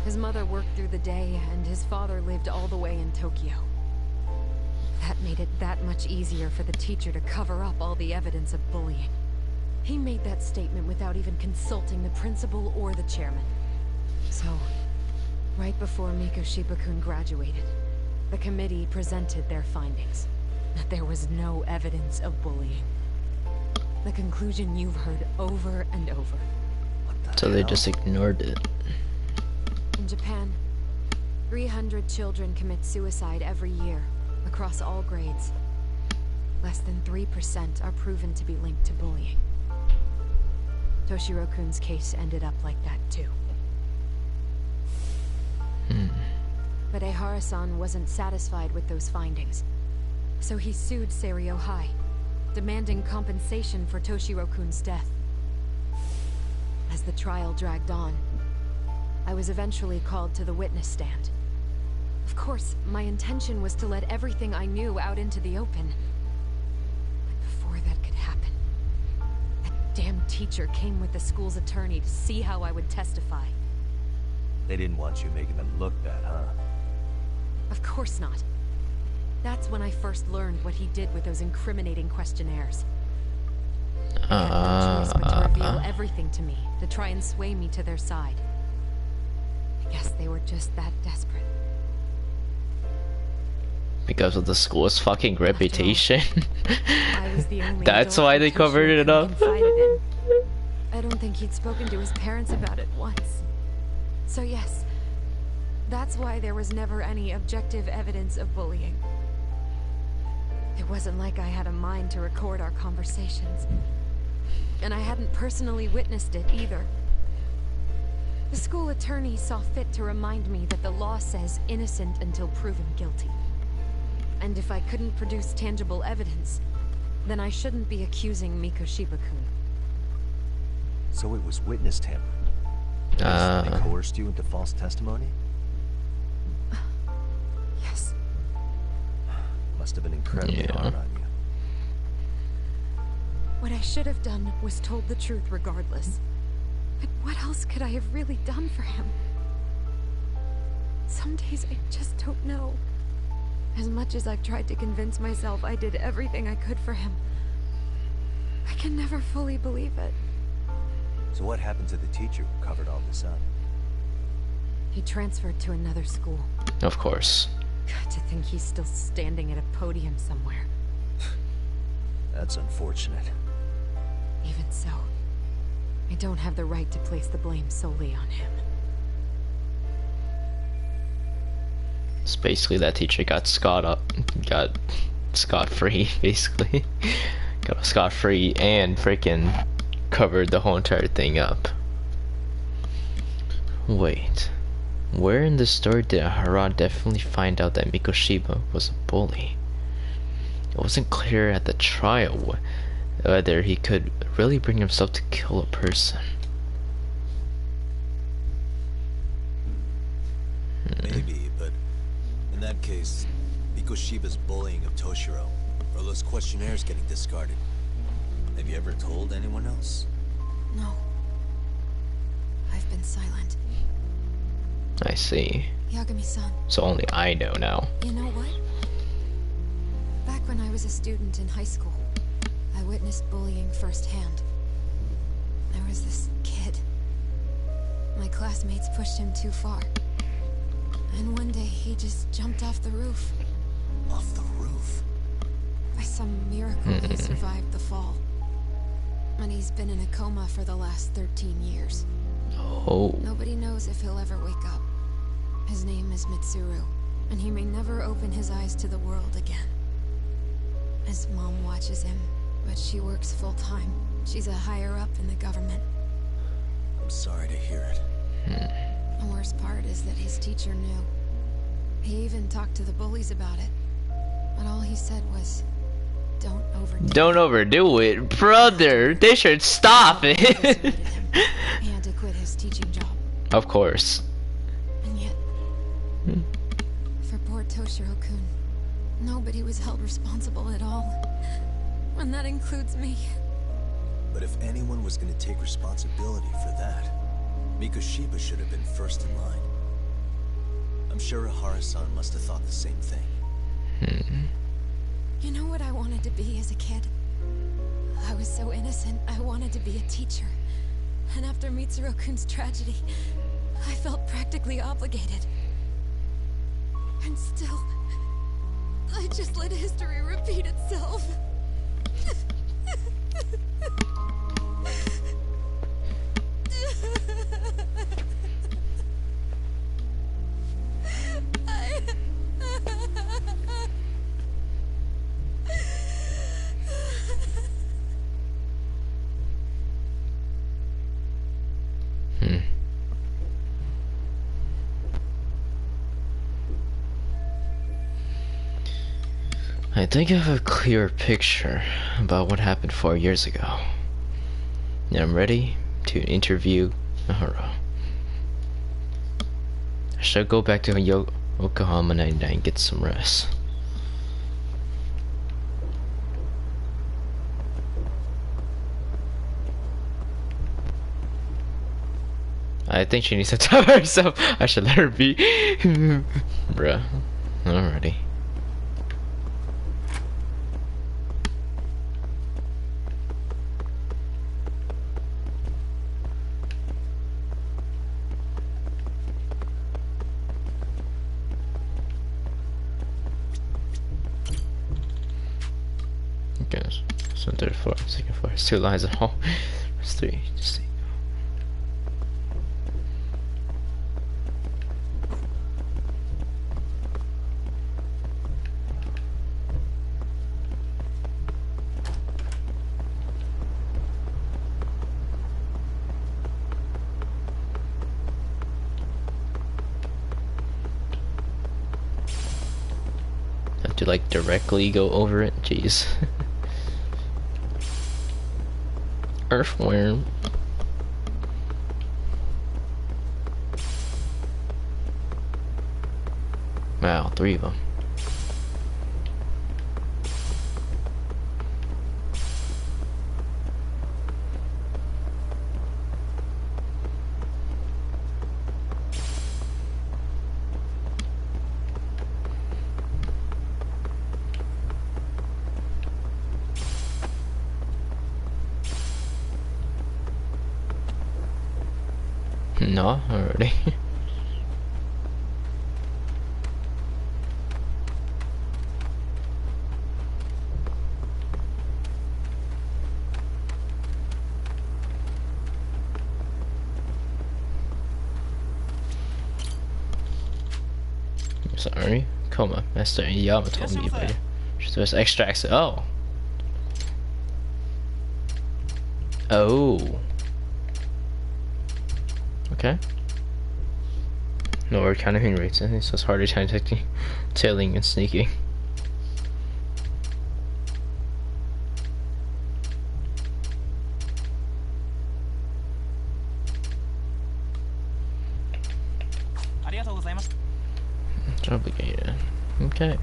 His mother worked through the day, and his father lived all the way in Tokyo. That made it that much easier for the teacher to cover up all the evidence of bullying. He made that statement without even consulting the principal or the chairman. So, right before Mikoshiba-kun graduated, the committee presented their findings. That there was no evidence of bullying. The conclusion you've heard over and over. So they just ignored it. In Japan, 300 children commit suicide every year, across all grades. Less than 3% are proven to be linked to bullying. Toshiro-kun's case ended up like that too. But Ehara-san wasn't satisfied with those findings. So he sued Seiryo High, demanding compensation for Toshiro-kun's death. As the trial dragged on, I was eventually called to the witness stand. Of course, my intention was to let everything I knew out into the open. But before that could happen, that damn teacher came with the school's attorney to see how I would testify. They didn't want you making them look bad, huh? Of course not. That's when I first learned what he did with those incriminating questionnaires. They had no choice but to reveal everything to me, to try and sway me to their side. I guess they were just that desperate. Because of the school's fucking reputation. I was the only That's why they covered it up. I don't think he'd spoken to his parents about it once. So yes, that's why there was never any objective evidence of bullying. It wasn't like I had a mind to record our conversations. And I hadn't personally witnessed it either. The school attorney saw fit to remind me that the law says innocent until proven guilty. And if I couldn't produce tangible evidence, then I shouldn't be accusing Mikoshiba-kun. So it was witness tampering. They coerced you into false testimony? Yes. Must have been incredibly hard on you. What I should have done was told the truth regardless. But what else could I have really done for him? Some days I just don't know. As much as I've tried to convince myself I did everything I could for him, I can never fully believe it. So what happened to the teacher who covered all this up? He transferred to another school. Of course. God, to think he's still standing at a podium somewhere. That's unfortunate. Even so, I don't have the right to place the blame solely on him. It's basically that teacher got scot-free, basically. Got scot-free and freaking covered the whole entire thing up. Wait. Where in the story did Hara definitely find out that Mikoshiba was a bully? It wasn't clear at the trial whether he could really bring himself to kill a person. Maybe, but in that case, Mikoshiba's bullying of Toshiro, or those questionnaires getting discarded. Have you ever told anyone else? No. I've been silent. I see. Yagami-san. So only I know now. You know what? Back when I was a student in high school, I witnessed bullying firsthand. There was this kid. My classmates pushed him too far. And one day he just jumped off the roof. Off the roof? By some miracle, he survived the fall. And he's been in a coma for the last 13 years. Oh. Nobody knows if he'll ever wake up. His name is Mitsuru, and he may never open his eyes to the world again. His mom watches him, but she works full-time. She's a higher-up in the government. I'm sorry to hear it. The worst part is that his teacher knew. He even talked to the bullies about it. But all he said was, Don't overdo it. Brother, they should stop it. He had to quit his teaching job. Of course. And yet, for poor Toshiro-kun, nobody was held responsible at all. And that includes me. But if anyone was going to take responsibility for that, Mikoshiba should have been first in line. I'm sure Ihara-san must have thought the same thing. You know what I wanted to be as a kid? I was so innocent, I wanted to be a teacher. And after Mitsuru-kun's tragedy, I felt practically obligated. And still, I just let history repeat itself. I think I have a clearer picture about what happened 4 years ago. And I'm ready to interview Ihara. I should go back to Yokohama 99 and get some rest. I think she needs to tell herself. I should let her be. Bruh. Alrighty. Goes. So third floor, second floor, 2 lines at home. It's 3. Just see. Have to like directly go over it. Jeez. Earthworm. Wow, 3 of them. No, already. Sorry. Coma. Master Yamato media. Just extracts. Oh. Oh. Okay. No, we're kind of hitting rates. I think it's just harder time tailing and sneaking. Obligated. Okay.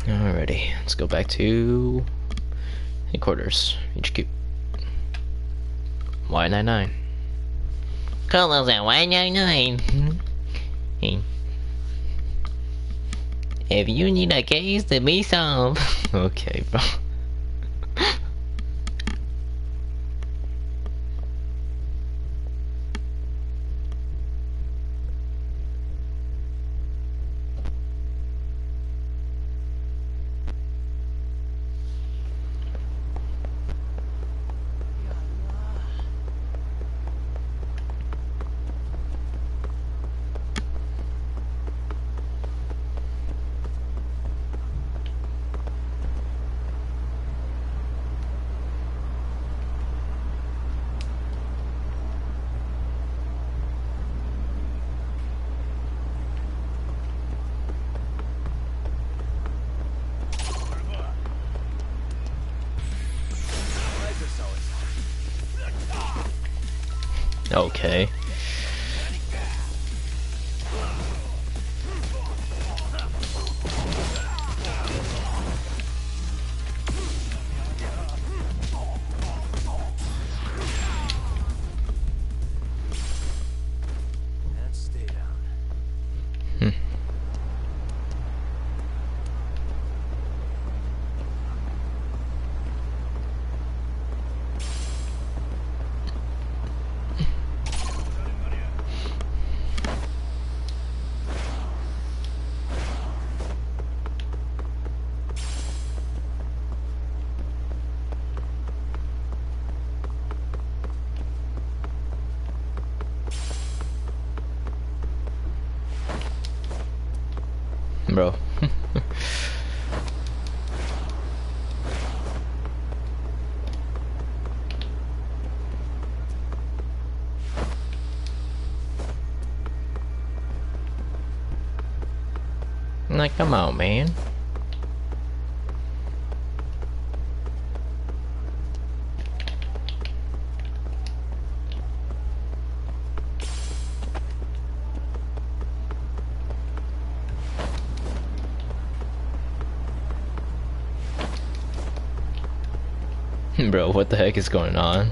Alrighty, let's go back to headquarters. HQ. Y99. Colors at Y99. If you need a case to be solved. Okay, bro. Okay. Let's stay down. Bro. Like, come on, man. Bro, what the heck is going on?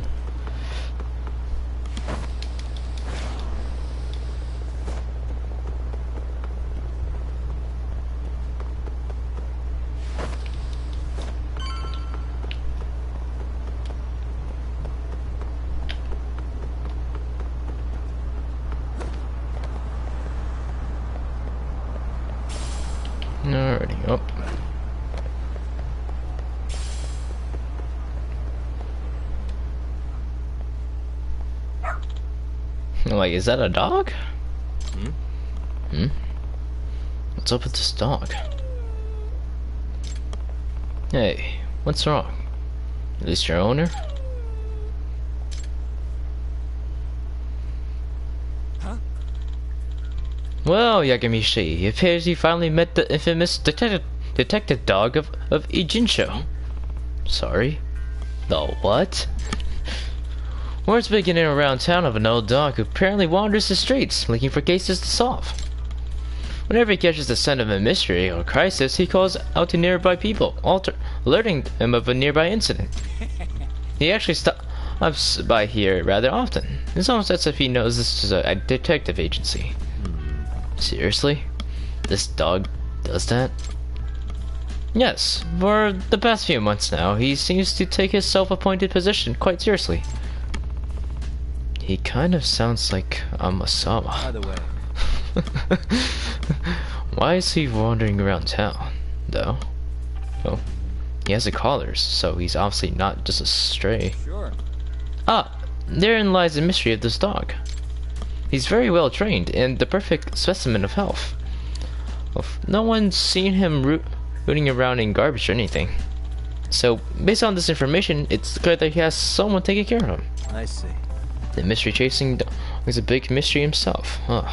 Alrighty, oh. Like, is that a dog? What's up with this dog? Hey, what's wrong? At least your owner? Huh? Well, Yagamishi, it appears you finally met the infamous detective dog of Ijinsho. Sorry? The what? Word's been getting around town of an old dog who apparently wanders the streets looking for cases to solve. Whenever he catches the scent of a mystery or crisis, he calls out to nearby people, alerting them of a nearby incident. He actually by here rather often. It's almost as if he knows this is a detective agency. Seriously? This dog does that? Yes, for the past few months now, he seems to take his self-appointed position quite seriously. He kind of sounds like a Masama. By the way, why is he wandering around town, though? Oh, he has a collar, so he's obviously not just a stray. sure. Ah, therein lies the mystery of this dog. He's very well trained and the perfect specimen of health. No one's seen him rooting around in garbage or anything. So, based on this information, it's clear that he has someone taking care of him. I see. The mystery chasing dog is a big mystery himself. Huh.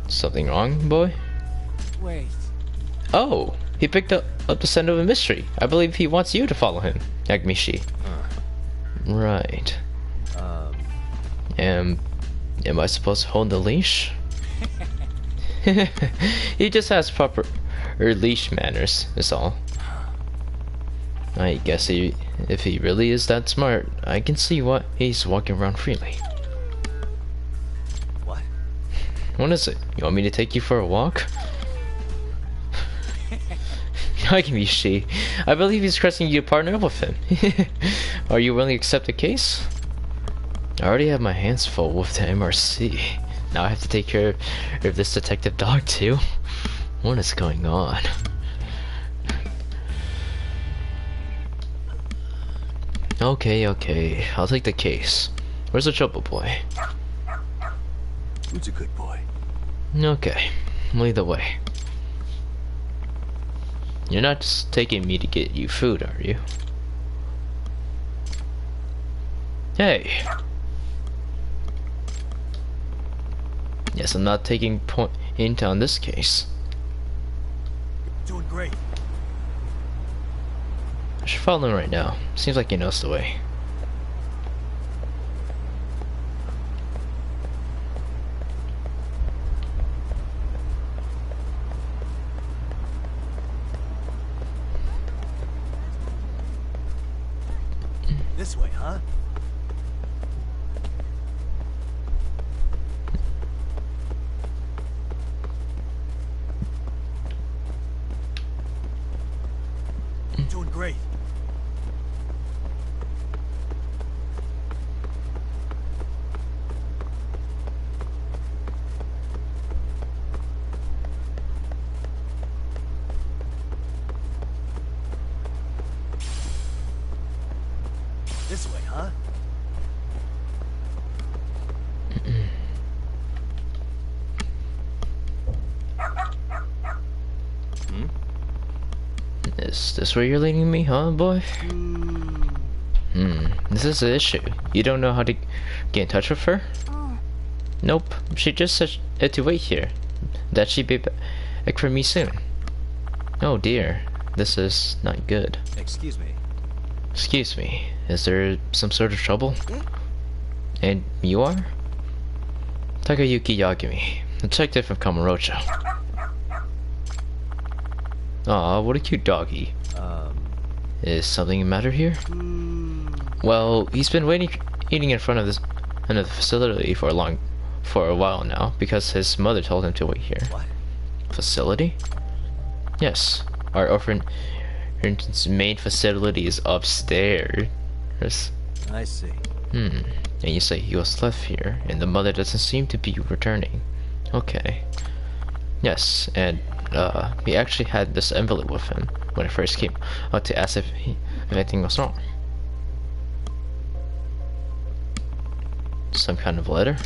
Something wrong, boy? Wait. Oh, he picked up the scent of a mystery. I believe he wants you to follow him, Agmishi. Right. Am I supposed to hold the leash? He just has proper leash manners, is all. I guess if he really is that smart, I can see why he's walking around freely. What? What is it? You want me to take you for a walk? I can be she. I believe he's requesting you to partner up with him. Are you willing to accept the case? I already have my hands full with the MRC. Now I have to take care of this detective dog too. What is going on? Okay, I'll take the case. Where's the trouble boy? Who's a good boy? Okay, lead the way. You're not just taking me to get you food, are you? Hey! Yes, I'm not taking point on this case. Doing great. I should follow him right now. Seems like he knows the way. This way, huh? Doing great. This way, huh? Is this where you're leading me, huh, boy? This is the issue. You don't know how to get in touch with her? Nope. She just said to wait here. That she'd be back for me soon. Oh dear. This is not good. Excuse me. Excuse me. Is there some sort of trouble? And you are? Takayuki Yagami, detective from Kamurocho. Aw, what a cute doggy. Is something the matter here? Well, he's been eating in front of the facility for a while now because his mother told him to wait here. What? Facility? Yes, our orphan's main facility is upstairs. I see. And you say he was left here, and the mother doesn't seem to be returning. Okay. Yes, and he actually had this envelope with him when I first came out to ask if anything was wrong. Some kind of letter?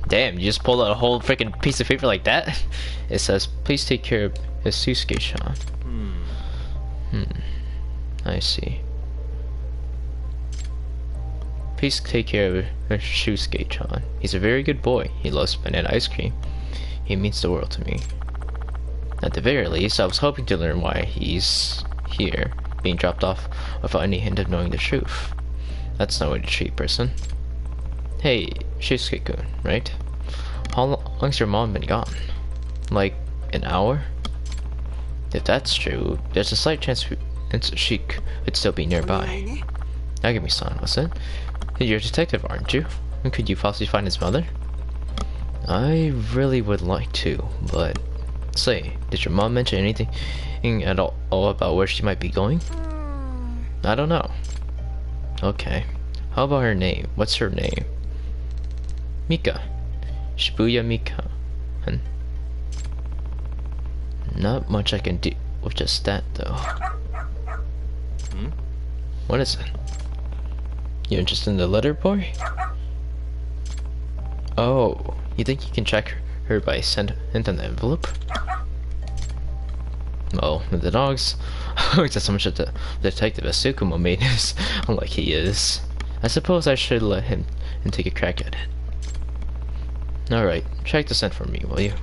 Damn, you just pulled out a whole freaking piece of paper like that? It says, please take care of Susuke-chan. I see. Please take care of Shusuke-chan. He's a very good boy. He loves banana ice cream. He means the world to me. At the very least, I was hoping to learn why he's here, being dropped off without any hint of knowing the truth. That's no way to treat a person. Hey, Shusuke-kun, right? How long's your mom been gone? Like, an hour? If that's true, there's a slight chance she could still be nearby. Now give me son, what's it? You're a detective, aren't you? And could you possibly find his mother? I really would like to, but... Say, did your mom mention anything at all about where she might be going? I don't know. Okay. How about her name? What's her name? Mika. Shibuya Mika. Not much I can do with just that, though. What is it? You interested in the letter, boy? Oh, you think you can track her by sending an envelope? Oh, the dogs. That's how much of the detective as Tsukumo made is, unlike he is. I suppose I should let him take a crack at it. Alright, track the scent for me, will you?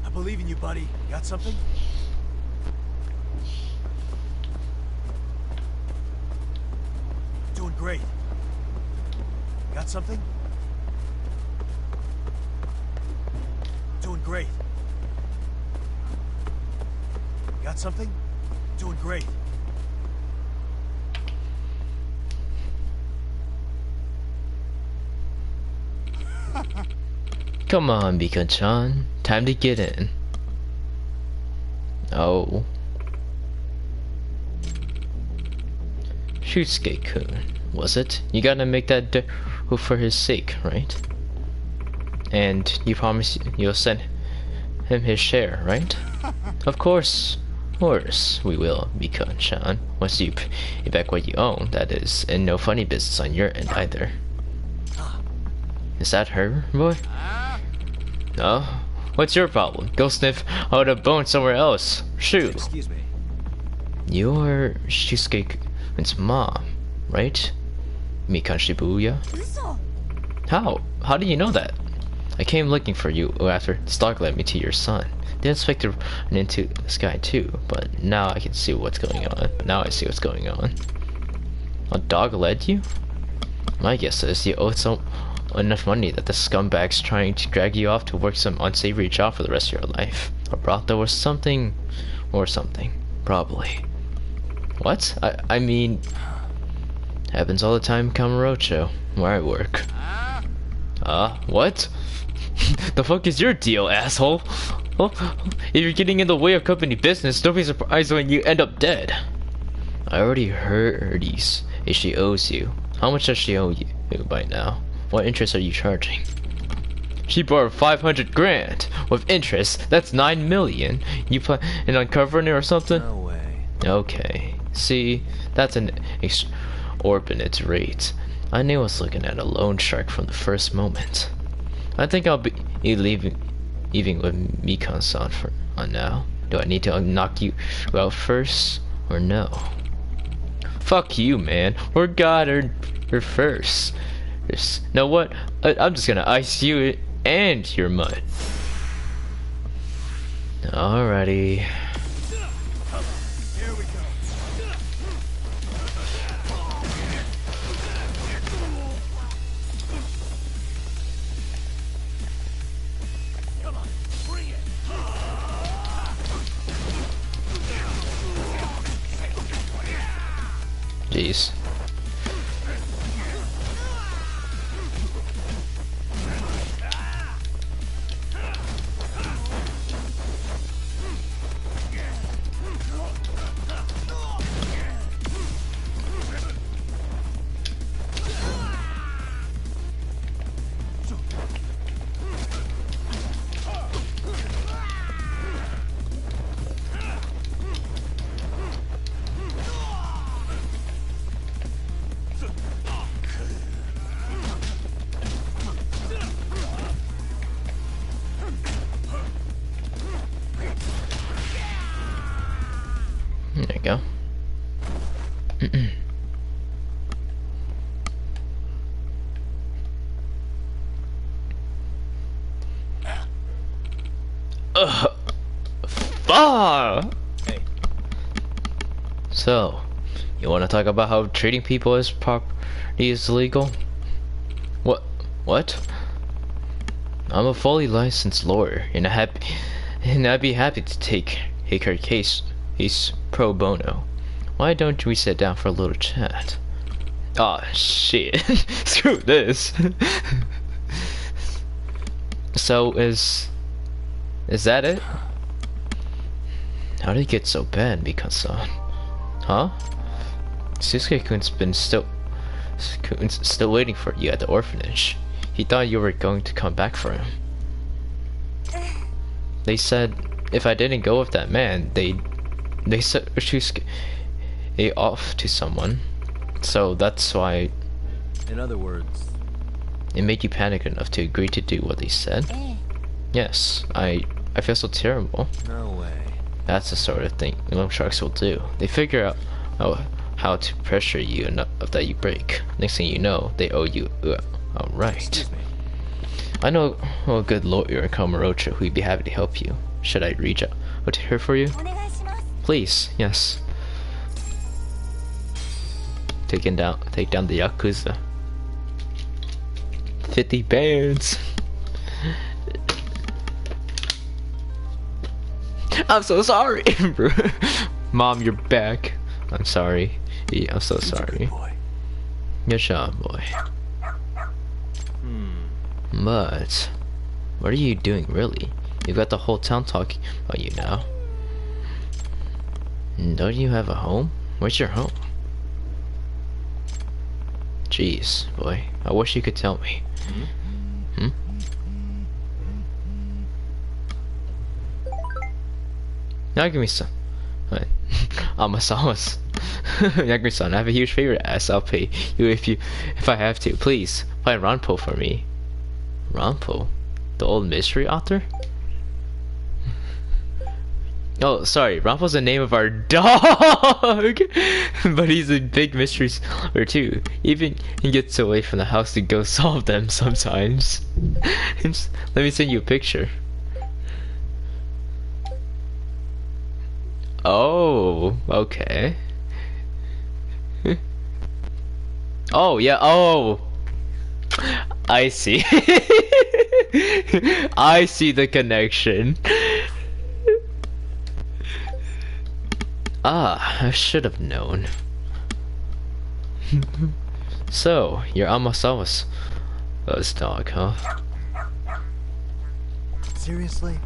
I believe in you, buddy. Got something? Doing great. Got something? Doing great. Got something? Doing great. Come on, Mika-chan. Time to get in. Oh. Shusuke-kun, was it? You gotta make that do for his sake, right? And you promise you'll send him his share, right? Of course. We will, Mika-chan. Once you pay back what you own, that is, and no funny business on your end either. Is that her, boy? No? What's your problem? Go sniff out a bone somewhere else. Shoot. Excuse me. You're Shusuke-kun's mom, right? Mikan Shibuya? How do you know that? I came looking for you after Stark led me to your son. The inspector went into the sky too, but now I can see what's going on. I see what's going on. A dog led you? My guess is you owed enough money that the scumbag's trying to drag you off to work some unsavory job for the rest of your life. A brothel or something. Probably. What? I mean... Happens all the time in Kamurocho, where I work. What? The fuck is your deal, asshole? Well, if you're getting in the way of company business, don't be surprised when you end up dead. I already heard she owes you. How much does she owe you by now? What interest are you charging? She borrowed 500 grand. With interest, that's 9 million. You plan on covering it or something? No way. Okay. See, that's an exorbitant rate. I knew I was looking at a loan shark from the first moment. I think I'll be leaving with Mikan-san for now. Do I need to knock you out first or no? Fuck you, man. We're got her first. Know what? I'm just gonna ice you and your mud. Alrighty. Here we go. Come on, bring it. Jeez. There you go. Hey. So, you want to talk about how treating people as property is illegal? What? I'm a fully licensed lawyer, and I'd be happy to take her case pro bono. Why don't we sit down for a little chat? Aw, shit. Screw this. So, is that it? How did it get so bad, Mika-san? Huh? Susuke-kun's still waiting for you at the orphanage. He thought you were going to come back for him. They said if I didn't go with that man, they set Shusuke off to someone. So that's why. In other words, it made you panic enough to agree to do what they said. Yes, I feel so terrible. No way. That's the sort of thing loan sharks will do. They figure out how to pressure you enough that you break. Next thing you know, they owe you. Right. Excuse me. I know a good lawyer in Kamurocho who'd be happy to help you. Should I reach out to her for you? Please, yes. Take down the Yakuza. 50 bands. I'm so sorry, bro. Mom, you're back. I'm sorry. Yeah, I'm so sorry. Good job, boy. But what are you doing, really? You got the whole town talking about you now. Don't you have a home? Where's your home? Jeez, boy. I wish you could tell me. Hmm? Yagami-san. Amasawas. Yagami-san, I have a huge favor to ask. I'll pay you if I have to. Please, find Ranpo for me. Ranpo? The old mystery author? Oh, sorry. Ranpo's the name of our dog! But he's a big mystery solver too. Even he gets away from the house to go solve them sometimes. Let me send you a picture. Oh, okay. Oh, yeah, oh! I see. I see the connection. Ah, I should have known. So, you're Amasawa's dog, huh? Seriously?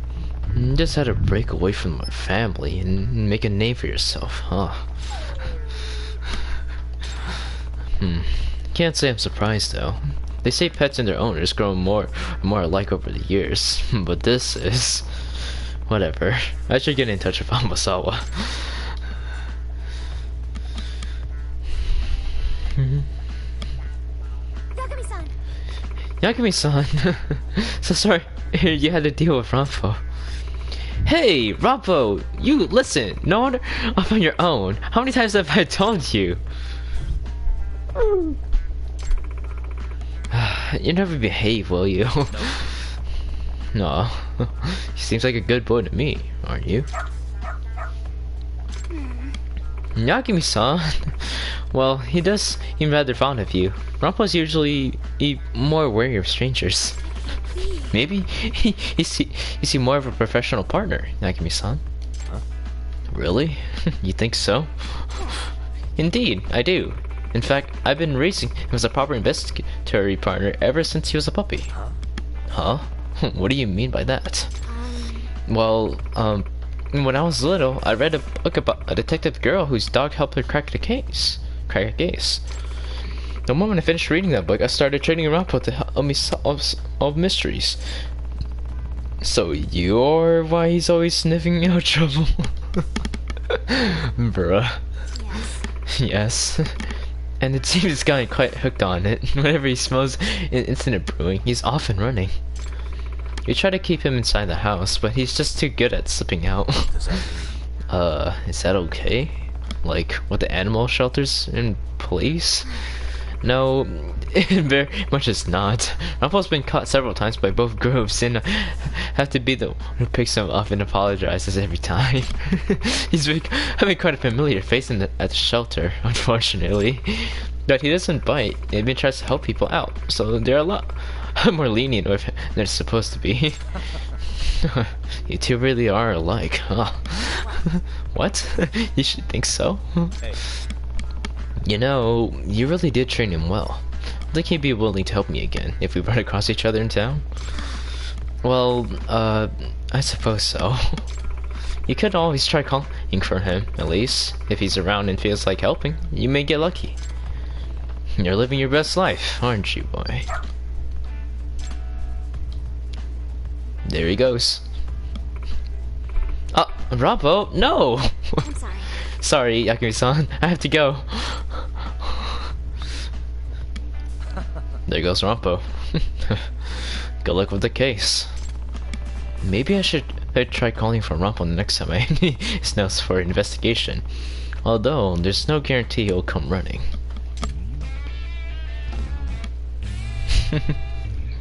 Just had to break away from my family and make a name for yourself, huh? Can't say I'm surprised though. They say pets and their owners grow more alike over the years, but this is... whatever. I should get in touch with Amasawa. Yagami-san! Yagami-san! So sorry you had to deal with Ranpo. Hey, Ranpo! You listen! No wonder up on your own. How many times have I told you? You never behave, will you? No. He seems like a good boy to me, aren't you? Yagami-san. Well, he does seem rather fond of you. Ranpo's usually more wary of strangers. Maybe you see more of a professional partner, Yagami-san. Huh? Really? You think so? Indeed, I do. In fact, I've been raising him as a proper investigatory partner ever since he was a puppy. Huh? What do you mean by that? Well, when I was little, I read a book about a detective girl whose dog helped her crack a case. The moment I finished reading that book, I started trading around with to help me solve mysteries. So you're why he's always sniffing out trouble? Bruh. Yes. And it seems he's gotten quite hooked on it. Whenever he smells an incident brewing, he's off and running. We try to keep him inside the house, but he's just too good at slipping out. Is that okay? Like, with the animal shelters in place? No, very much is not. Ranpo's been caught several times by both groups, and I have to be the one who picks him up and apologizes every time. He's having quite a familiar face at the shelter, unfortunately. But he doesn't bite, and even tries to help people out, so there are a lot more lenient with it than it's supposed to be. You two really are alike, huh? What? You should think so. Hey. You know, you really did train him well. I think he'd be willing to help me again if we run across each other in town. Well, I suppose so. You could always try calling for him, at least. If he's around and feels like helping, you may get lucky. You're living your best life, aren't you, boy? There he goes. Oh, Rampo, no! I'm sorry. Sorry, Yakumi-san, I have to go. There goes Rampo. Good luck with the case. Maybe I should try calling for Rampo the next time I snows for an investigation. Although, there's no guarantee he'll come running.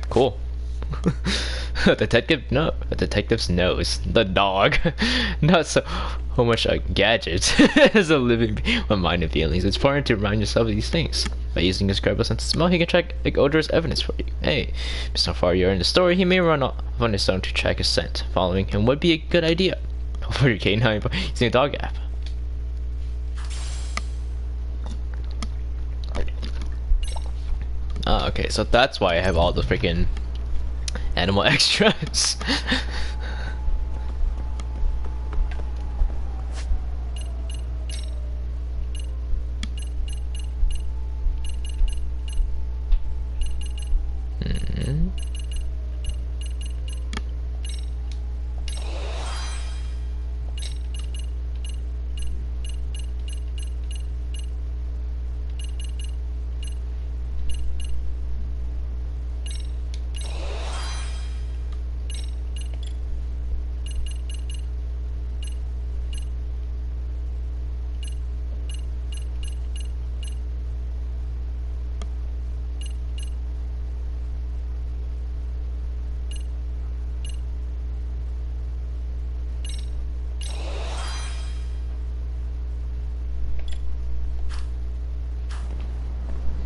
Cool. A detective's nose. The dog. Not so much a gadget as a living being with mind and feelings. It's important to remind yourself of these things. By using his incredible sense of smell, he can track odorous evidence for you. Hey, based on how far you are in the story, he may run off on his own to track his scent. Following him would be a good idea. For your canine by using a dog app. Ah, okay, so that's why I have all the freaking animal extras.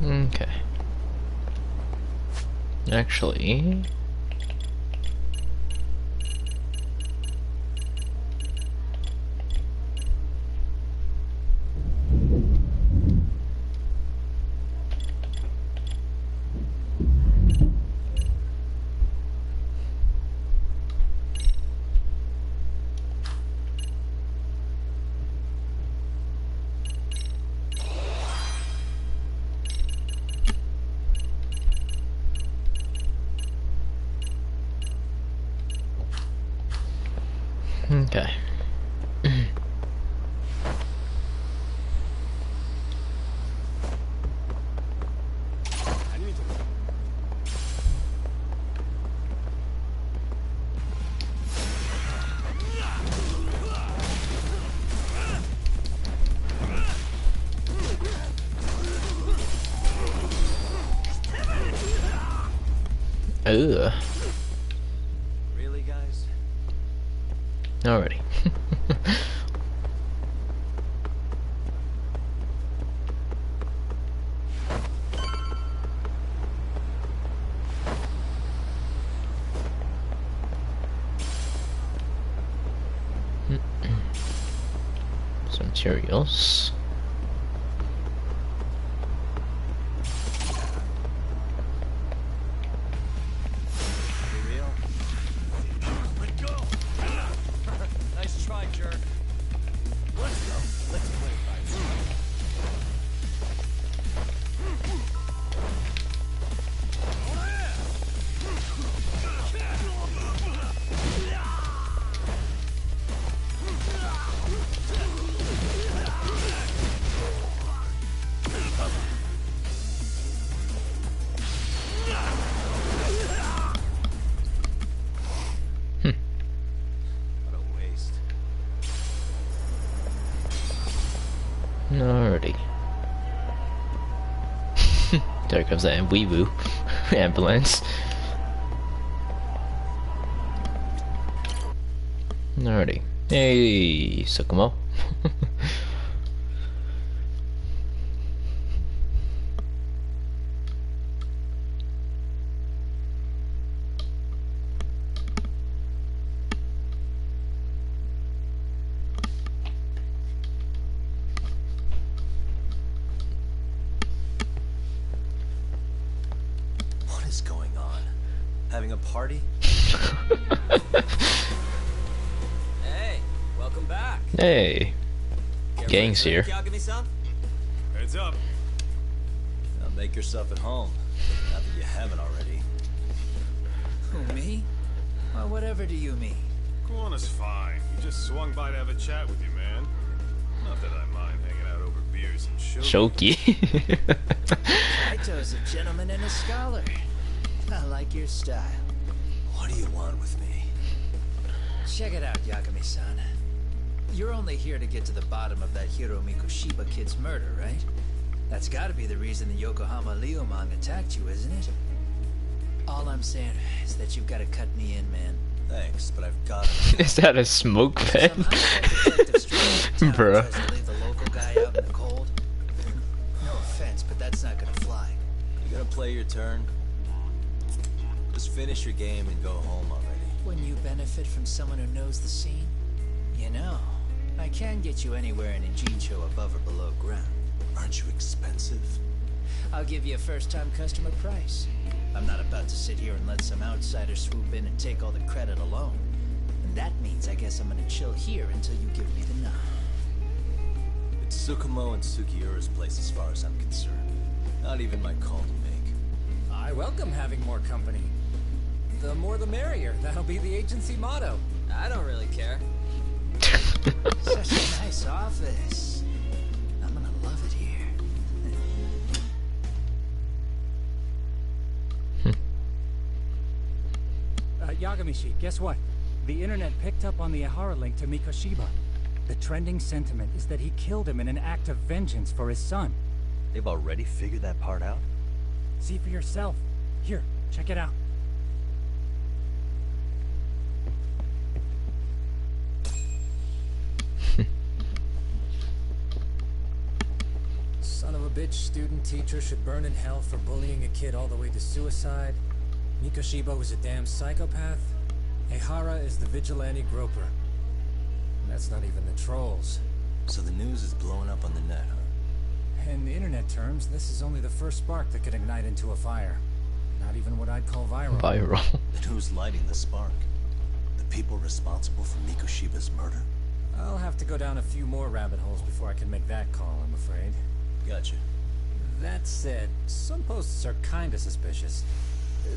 Okay. Actually... Okay. Ugh. Really, guys? Alrighty. Some materials. Nice try, jerk. Let's go. Let's play What a waste. Alrighty. There comes that wee-woo ambulance. Alrighty. Hey, Sukumo. is going on? Having a party? Hey, welcome back. Hey, gang's here. Heads up. Now make yourself at home. Not that you haven't already. Who, me? Well, whatever do you mean? Kiwanu's fine. He just swung by to have a chat with you, man. Not that I mind hanging out over beers and Shoki. Kaito's a gentleman and a scholar. I like your style. What do you want with me? Check it out, Yagami-san. You're only here to get to the bottom of that Hiro Mikoshiba kid's murder, right? That's gotta be the reason the Yokohama Liumang attacked you, isn't it? All I'm saying is that you've gotta cut me in, man. Thanks, but I've got to. Is that a smoke pen? Bruh. Leave the local guy out in the cold. No offense, but that's not gonna fly. You gonna play your turn? Just finish your game and go home already. When you benefit from someone who knows the scene, you know, I can get you anywhere in a Jincho above or below ground. Aren't you expensive? I'll give you a first-time customer price. I'm not about to sit here and let some outsider swoop in and take all the credit alone. And that means I guess I'm gonna chill here until you give me the nod. It's Tsukumo and Sugiura's place as far as I'm concerned. Not even my call to make. I welcome having more company. The more the merrier. That'll be the agency motto. I don't really care. Such a nice office. I'm gonna love it here. Yagamishi, guess what? The internet picked up on the Ihara link to Mikoshiba. The trending sentiment is that he killed him in an act of vengeance for his son. They've already figured that part out? See for yourself. Here, check it out. Son of a bitch student teacher should burn in hell for bullying a kid all the way to suicide. Mikoshiba was a damn psychopath. Ehara is the vigilante groper. And that's not even the trolls. So the news is blowing up on the net, huh? In internet terms, this is only the first spark that could ignite into a fire. Not even what I'd call viral. Viral. Then who's lighting the spark? The people responsible for Mikoshiba's murder? I'll have to go down a few more rabbit holes before I can make that call, I'm afraid. Gotcha. That said, some posts are kinda suspicious.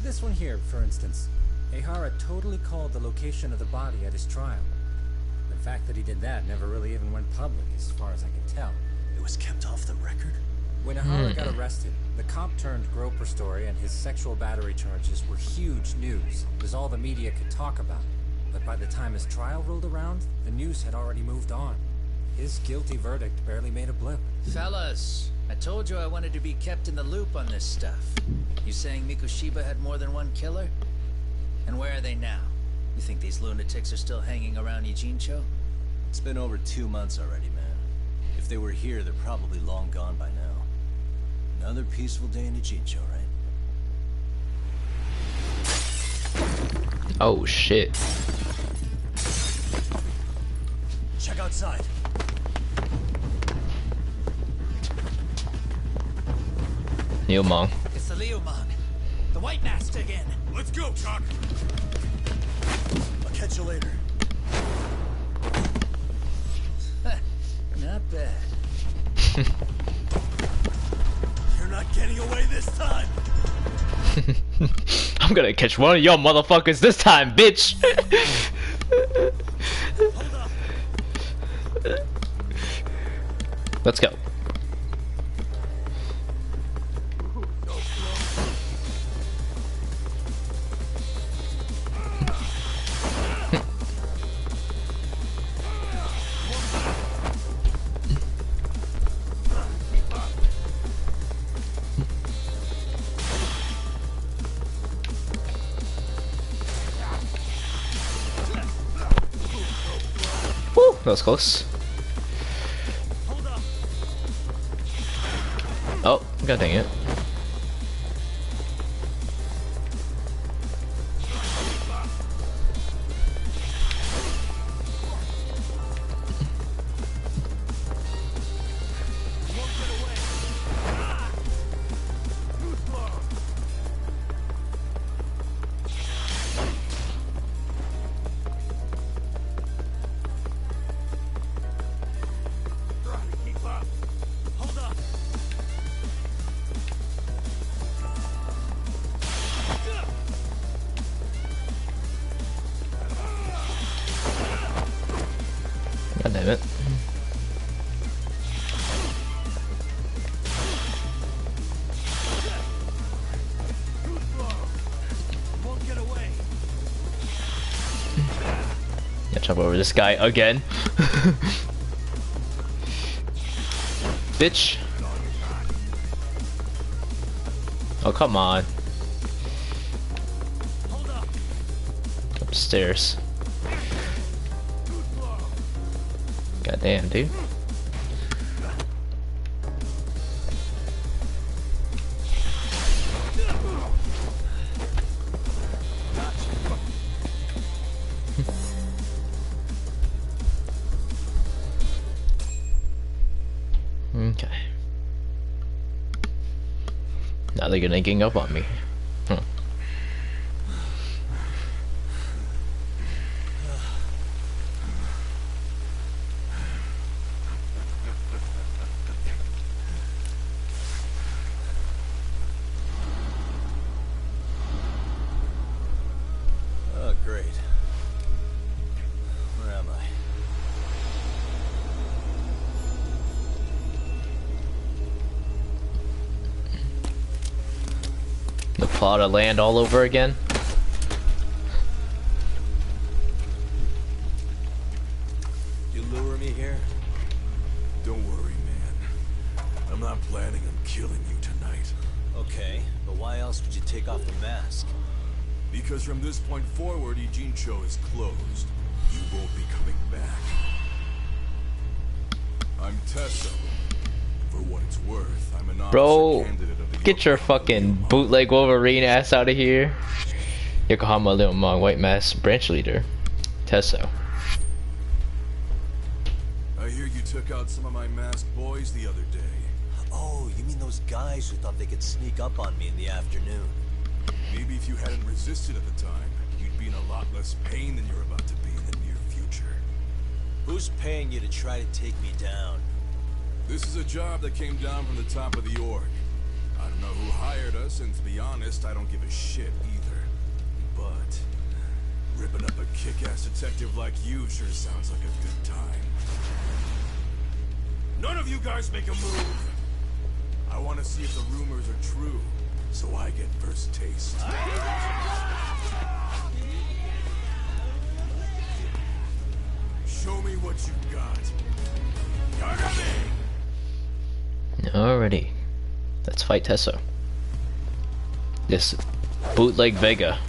This one here, for instance. Ehara totally called the location of the body at his trial. The fact that he did that never really even went public, as far as I can tell. It was kept off the record? When Ehara got arrested, the cop-turned-groper story and his sexual battery charges were huge news. It was all the media could talk about. But by the time his trial rolled around, the news had already moved on. His guilty verdict barely made a blip. Fellas, I told you I wanted to be kept in the loop on this stuff. You saying Mikoshiba had more than one killer? And where are they now? You think these lunatics are still hanging around Ijincho? It's been over 2 months already, man. If they were here, they're probably long gone by now. Another peaceful day in Ijincho, right? Oh shit. Check outside. Liumang. It's the Liumang. The White Master again. Let's go, Chuck. I'll catch you later. Not bad. You're not getting away this time. I'm gonna catch one of y'all motherfuckers this time, bitch. Let's go. Woo, that was close. Oh, god dang it. jump over this guy again. Bitch. Oh, come on. Upstairs. Goddamn, dude. Okay. Now they're gonna gang up on me. Huh. Oh, great. Where am I? The plot of land all over again. You lure me here? Don't worry, man. I'm not planning on killing you tonight. Okay, but why else would you take off the mask? Because from this point forward, Ijincho is closed. You won't be coming back. I'm Tesso. For what it's worth, I'm an Bro, officer candidate of the get your fucking bootleg Wolverine ass out of here. Yokohama Leomong White Mask branch leader, Tesso. I hear you took out some of my masked boys the other day. Oh, you mean those guys who thought they could sneak up on me in the afternoon? Maybe if you hadn't resisted at the time, you'd be in a lot less pain than you're about to be in the near future. Who's paying you to try to take me down? This is a job that came down from the top of the org. I don't know who hired us, and to be honest, I don't give a shit either. But ripping up a kick-ass detective like you sure sounds like a good time. None of you guys make a move! I want to see if the rumors are true, so I get first taste. Show me what you got. Alrighty. Let's fight Tesso. This bootleg Vega.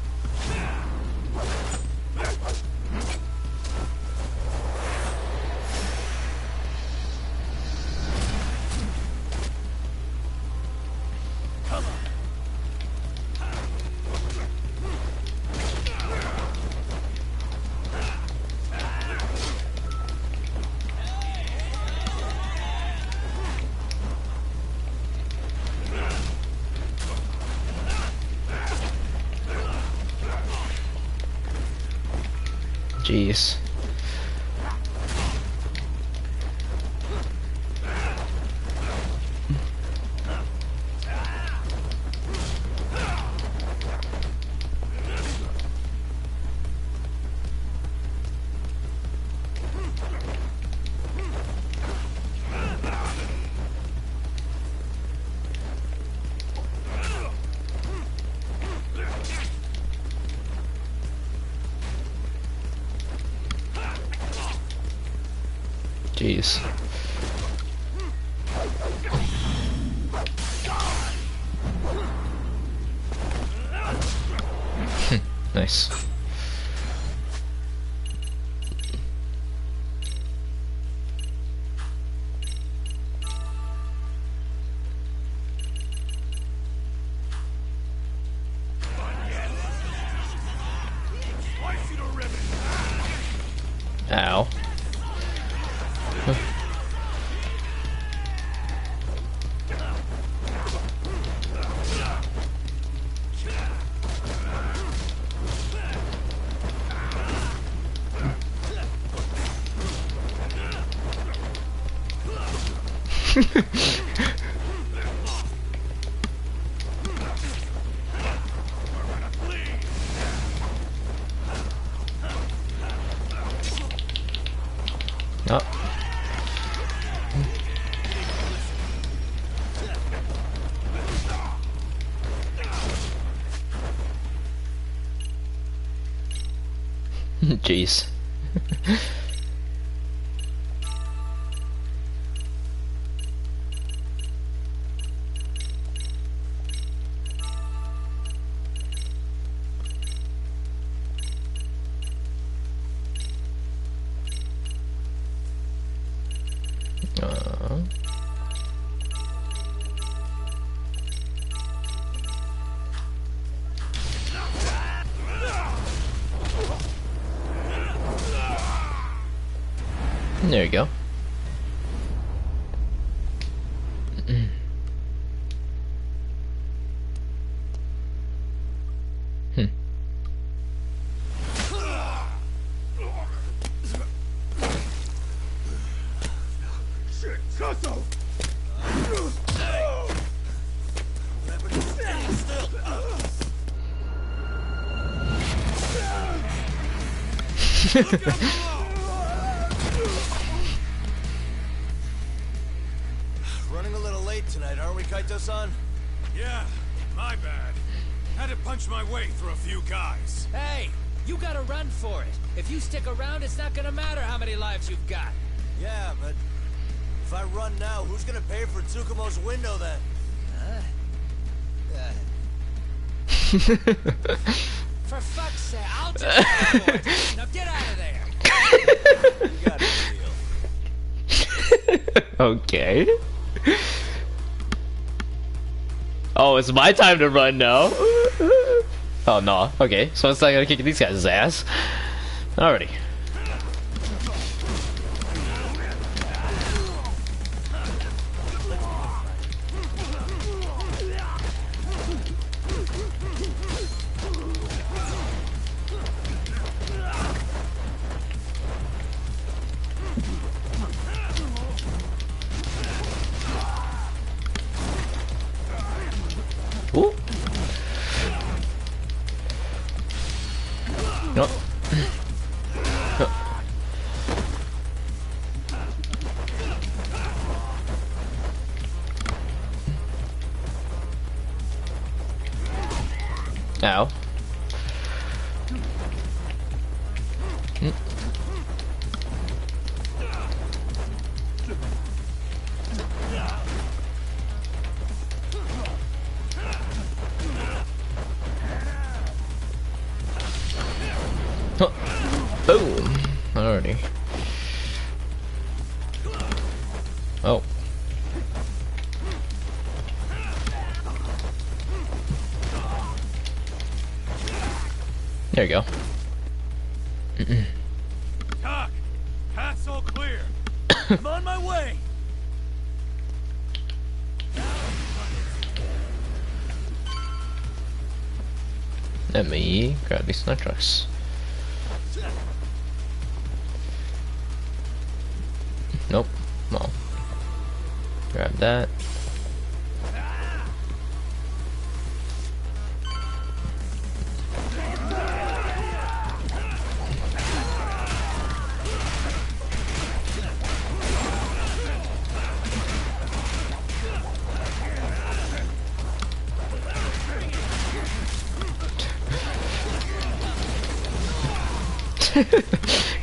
Jeez. Jeez. Nice. Ow. Oh. Jeez. There you go. Running a little late tonight, aren't we, Kaito-san? Yeah, my bad. Had to punch my way through a few guys. Hey, you gotta run for it. If you stick around, it's not gonna matter how many lives you've got. Yeah, but if I run now, who's gonna pay for Tsukumo's window then? For fuck's sake, I'll just pay for it. Now get out of there. You got a deal. Okay. Oh, it's my time to run now. Oh no. Okay, so it's not gonna kick these guys' ass. Alrighty. Ooh. No. Ow. Boom. Alrighty. Oh. There you go. Doc, path's all clear. I'm on my way. Let me grab these nitros. Nope. Well, grab that.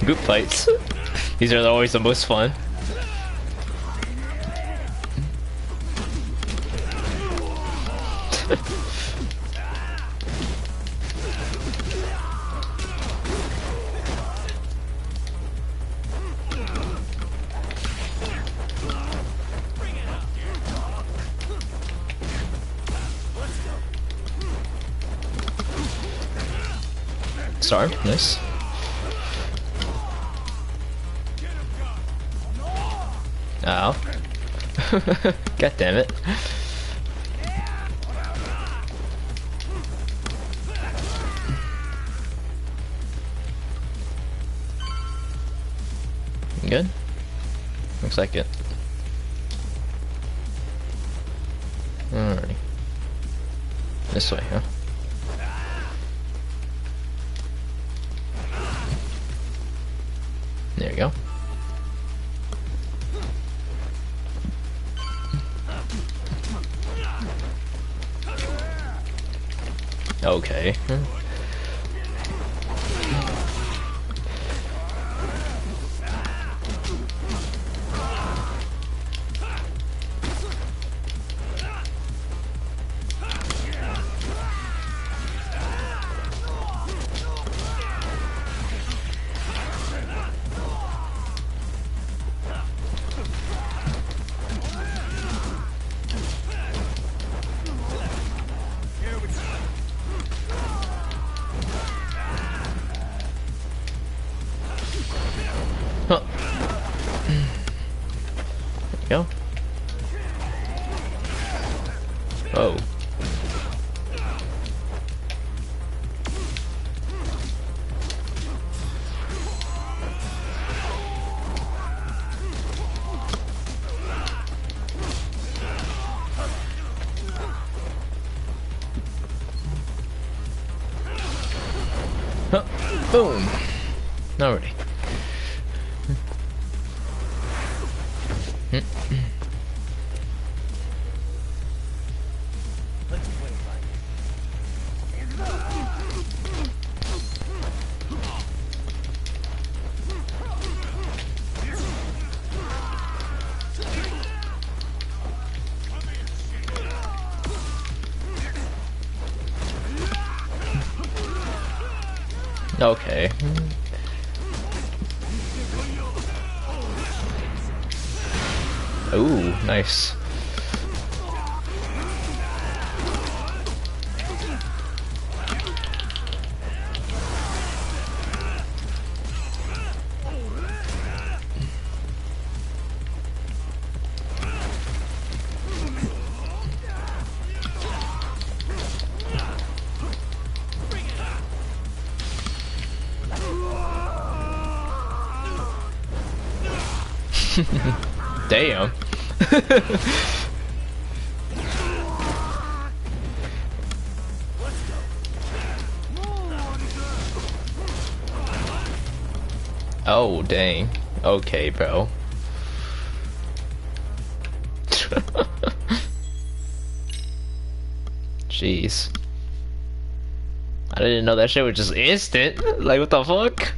Group fights. These are always the most fun. Star, nice. Ow. God damn it. Good? Looks like it. Alrighty. This way, huh? There you go. Okay. Boom. Alrighty. Okay. Ooh, nice. Damn. Oh, dang. Okay, bro. Jeez. I didn't know that shit was just instant. Like, what the fuck?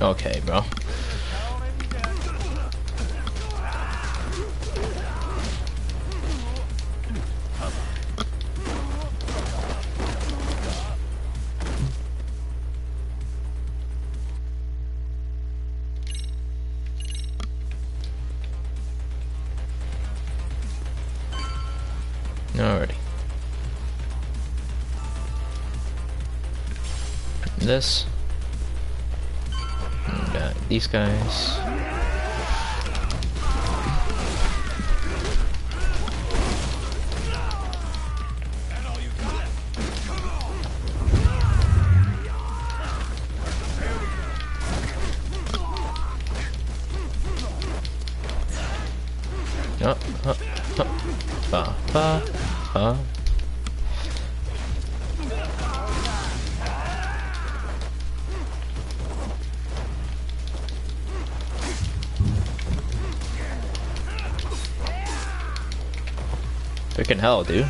Okay, bro. Alrighty. This. We got these guys. Freaking hell, dude.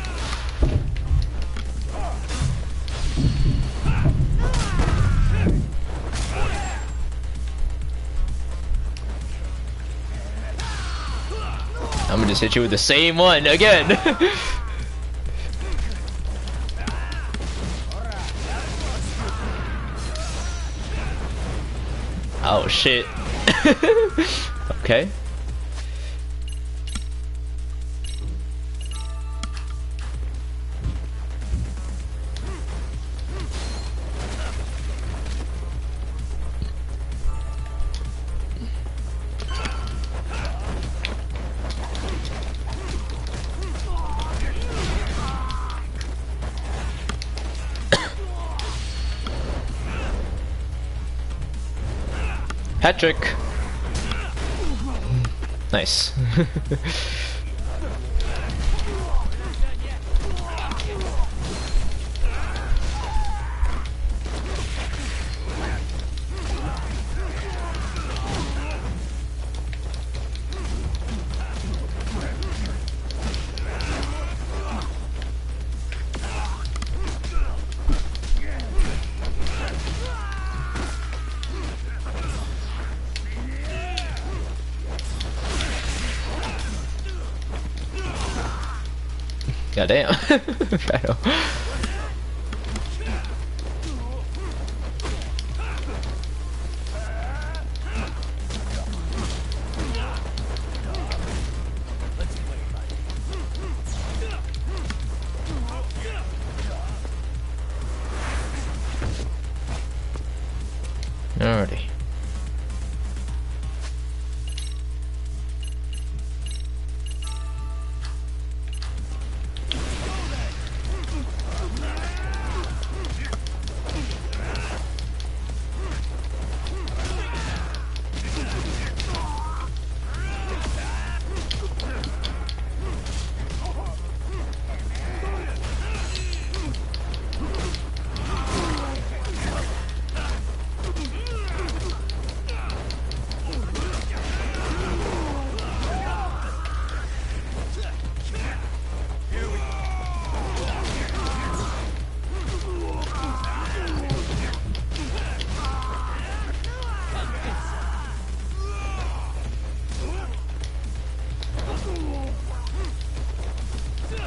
I'm gonna just hit you with the same one again. Oh shit. Okay. Hat trick. Nice. Goddamn. Alrighty.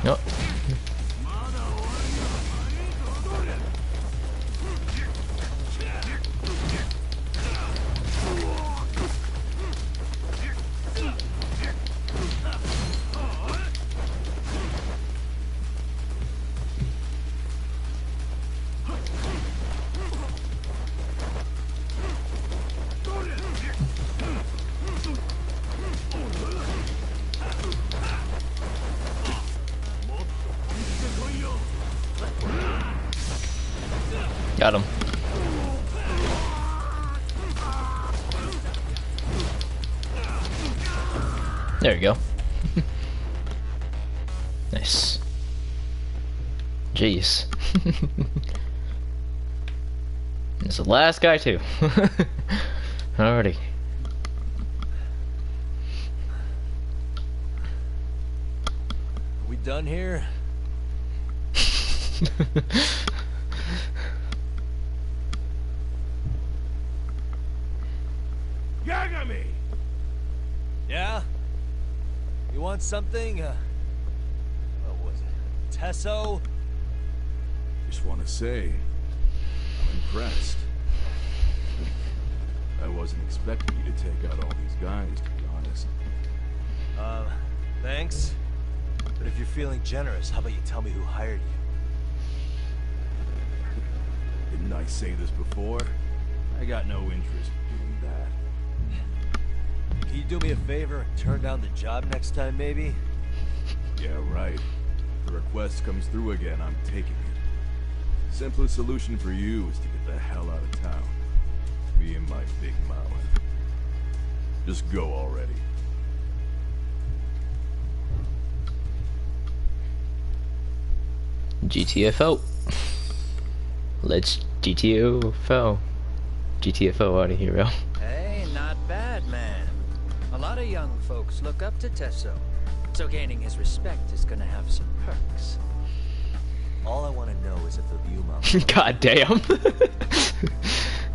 Nope. Got him. There you go. Nice. Jeez. It's the last guy too. Alrighty. We done here? Yagami! Yeah? You want something? What was it? Tesso? Just want to say, I'm impressed. I wasn't expecting you to take out all these guys, to be honest. Thanks. But if you're feeling generous, how about you tell me who hired you? Didn't I say this before? I got no interest in doing that. Can you do me a favor and turn down the job next time, maybe? Yeah, right. If the request comes through again, I'm taking it. Simplest solution for you is to get the hell out of town. Me and my big mouth. Just go already. GTFO. Let's GTFO. GTFO out of here, bro. Hey, not bad, man. A lot of young folks look up to Tesso, so gaining his respect is gonna have some perks. All I want to know is if the Ryuma... God damn.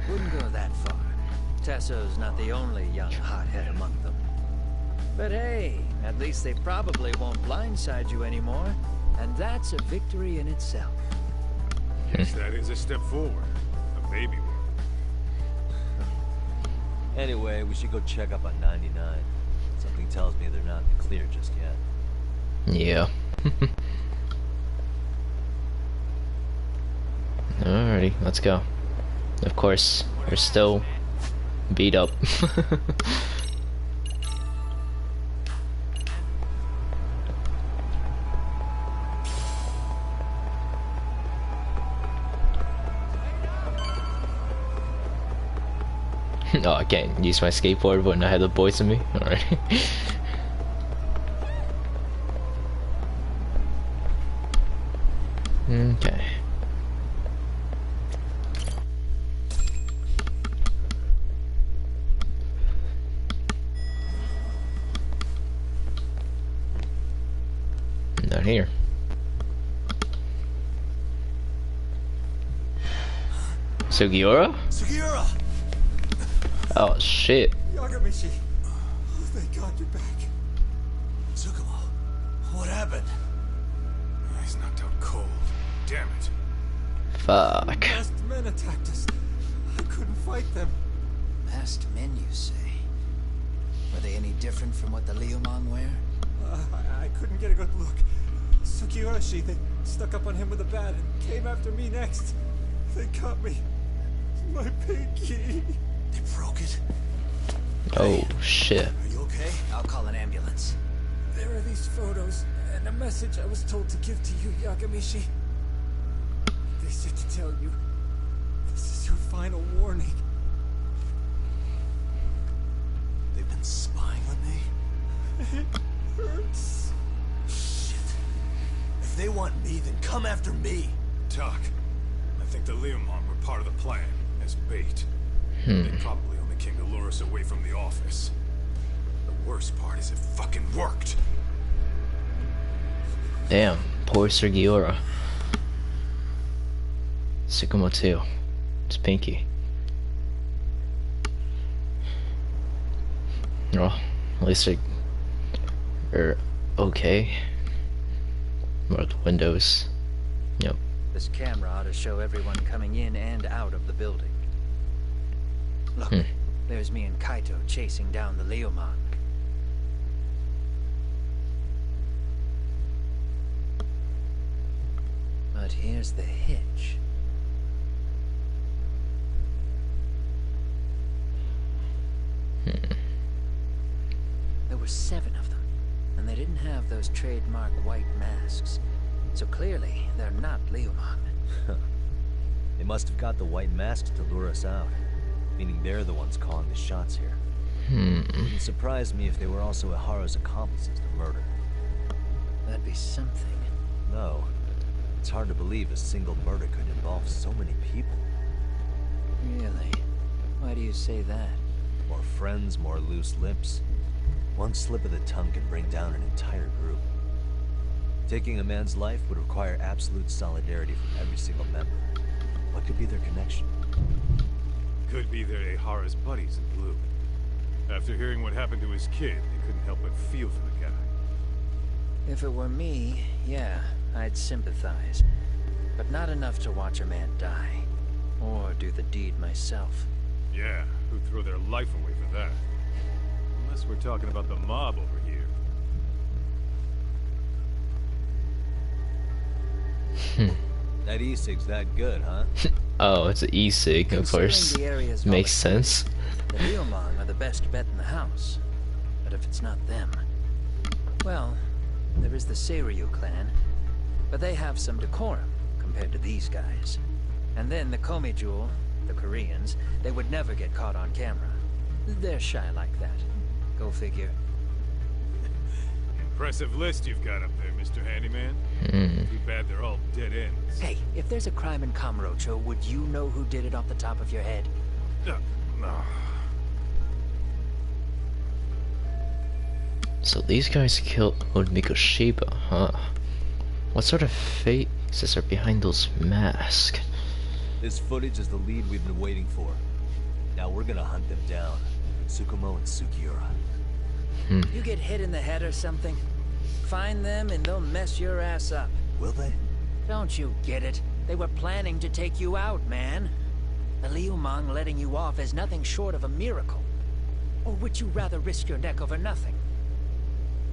Wouldn't go that far. Tesso's not the only young hothead among them. But hey, at least they probably won't blindside you anymore, and that's a victory in itself. Guess that is a step forward. A baby one. Anyway, we should go check up on 99. Something tells me they're not in the clear just yet. Yeah. Alrighty, let's go. Of course, we're still beat up. Oh, I can't use my skateboard when I have the boys in me. Alright. Okay. Down here. Sugiura? Sugiura! Oh shit. Yagamishi! Oh, thank God you're back. Tsukumo, what happened? He's knocked out cold. Damn it. Fuck. Masked men attacked us. I couldn't fight them. Masked men, you say? Were they any different from what the Liumang wear? I couldn't get a good look. Sugiurashi, they stuck up on him with a bat and came after me next. They caught me. My pinky. They broke it. Oh shit. Are you okay? I'll call an ambulance. There are these photos and a message I was told to give to you, Yagamishi. They said to tell you, this is your final warning. They've been spying on me? It hurts. Shit. If they want me, then come after me. Doc, I think the Leomon were part of the plan, as bait. They probably only came to lure us away from the office. The worst part is it fucking worked. Damn, poor Sergiora. Tsukumo too. It's Pinky. Well, at least they're okay. Marked windows. Yep. This camera ought to show everyone coming in and out of the building. Look, there's me and Kaito chasing down the Leomon. But here's the hitch. There were 7 of them, and they didn't have those trademark white masks. So clearly, they're not Leomon. They must have got the white masks to lure us out. Meaning they're the ones calling the shots here. It wouldn't surprise me if they were also Ihara's accomplices to murder. That'd be something. No. It's hard to believe a single murder could involve so many people. Really? Why do you say that? More friends, more loose lips. One slip of the tongue can bring down an entire group. Taking a man's life would require absolute solidarity from every single member. What could be their connection? Could be they're Ihara's buddies in blue. After hearing what happened to his kid, they couldn't help but feel for the guy. If it were me, yeah, I'd sympathize. But not enough to watch a man die. Or do the deed myself. Yeah, who'd throw their life away for that? Unless we're talking about the mob over here. That e-cig's that good, huh? Oh, it's an e-cig, of course. The area's Makes sense. The Leomon are the best bet in the house. But if it's not them... Well, there is the Seiryu clan. But they have some decorum compared to these guys. And then the Komijul, the Koreans, they would never get caught on camera. They're shy like that. Go figure. Impressive list you've got up there, Mr. Handyman. Too bad they're all dead ends. Hey, if there's a crime in Kamurocho, would you know who did it off the top of your head? No. So these guys killed Mikoshiba, huh? What sort of faces are behind those masks? This footage is the lead we've been waiting for. Now we're gonna hunt them down. Tsukumo and Sugiura. You get hit in the head or something? Find them and they'll mess your ass up. Will they? Don't you get it? They were planning to take you out, man. The Leomon letting you off is nothing short of a miracle. Or would you rather risk your neck over nothing?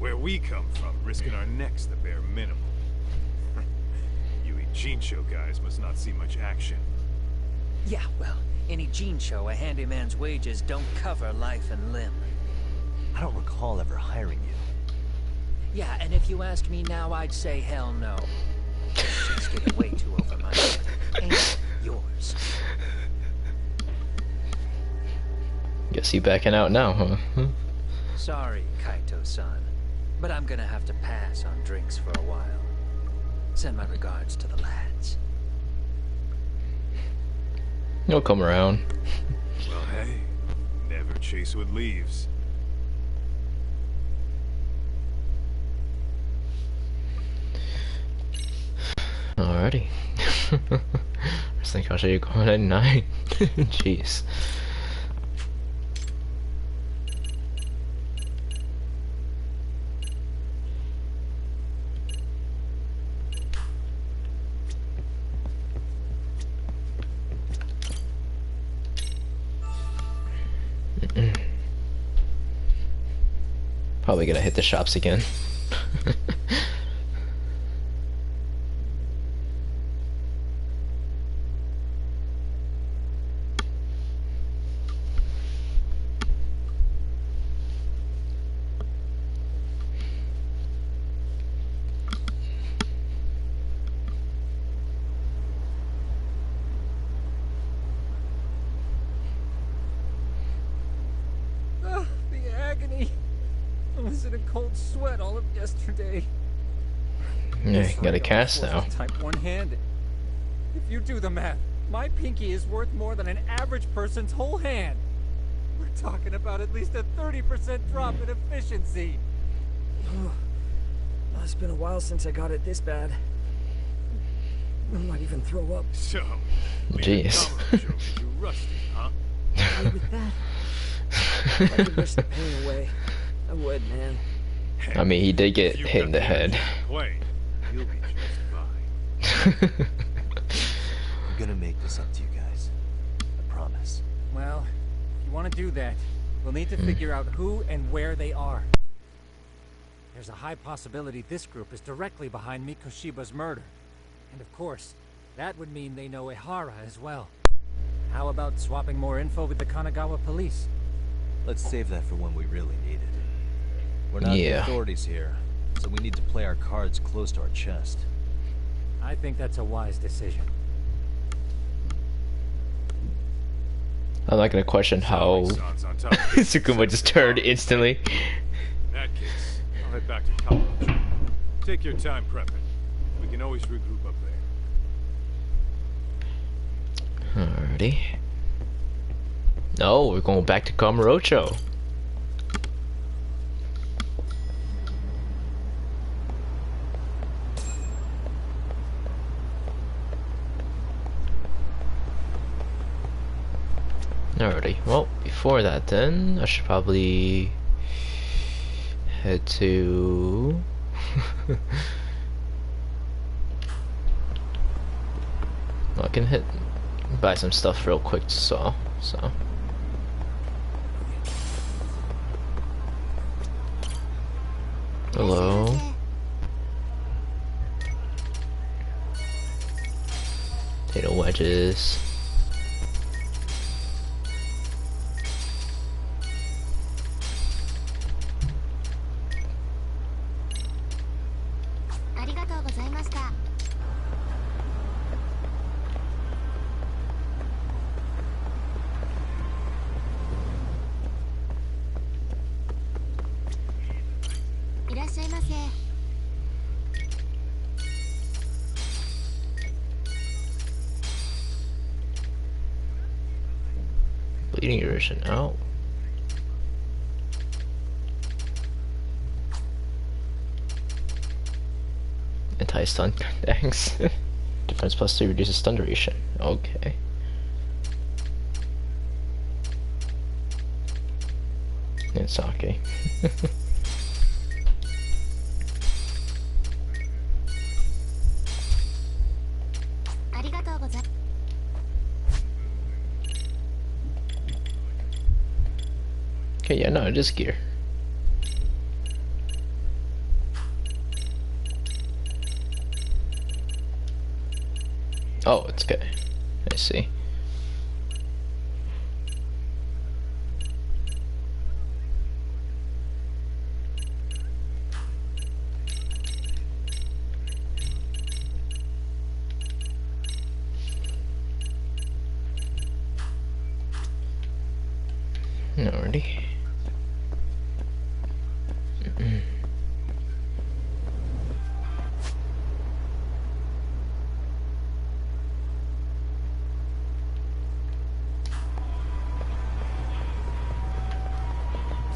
Where we come from, risking our necks the bare minimum. You Ijincho guys must not see much action. Yeah, well, in Ijincho, a handyman's wages don't cover life and limb. I don't recall ever hiring you. Yeah, and if you asked me now, I'd say hell no. Shit's getting way too over my head. Ain't yours. Guess you backing out now, huh? Sorry, Kaito-san, but I'm gonna have to pass on drinks for a while. Send my regards to the lads. You'll come around. Well, hey, never chase what leaves. Alrighty. I think I'll show you going at 9. Jeez. Probably gonna hit the shops again. in a cold sweat all of yesterday. Yeah, you got a cast now. Type one-handed. If you do the math, my pinky is worth more than an average person's whole hand. We're talking about at least a 30% drop in efficiency. It's been a while since I got it this bad. I might even throw up. So, jeez. You rusty, huh? With that, if I could wish the pain away, I would, man. I mean, he did get hit in the head. You'll be just fine. I'm gonna make this up to you guys. I promise. Well, if you want to do that, we'll need to figure out who and where they are. There's a high possibility this group is directly behind Mikoshiba's murder. And of course, that would mean they know Ehara as well. How about swapping more info with the Kanagawa police? Let's save that for when we really need it. We're not the authorities here, so we need to play our cards close to our chest. I think that's a wise decision. I'm not gonna question how Tsukuma just turned instantly. In that case, I'll head back to Kamurocho. Take your time prepping. We can always regroup up there. Alrighty. No, we're going back to Kamurocho. Alrighty, well, before that then, I should probably head to... well, I can buy some stuff real quick, so... Hello? Potato wedges. Bleeding erosion out. Anti-stun, thanks. Defense +3 reduces stun duration. Okay. It's okay. Okay, yeah, no, it is gear. Oh, it's good. I see. Alrighty.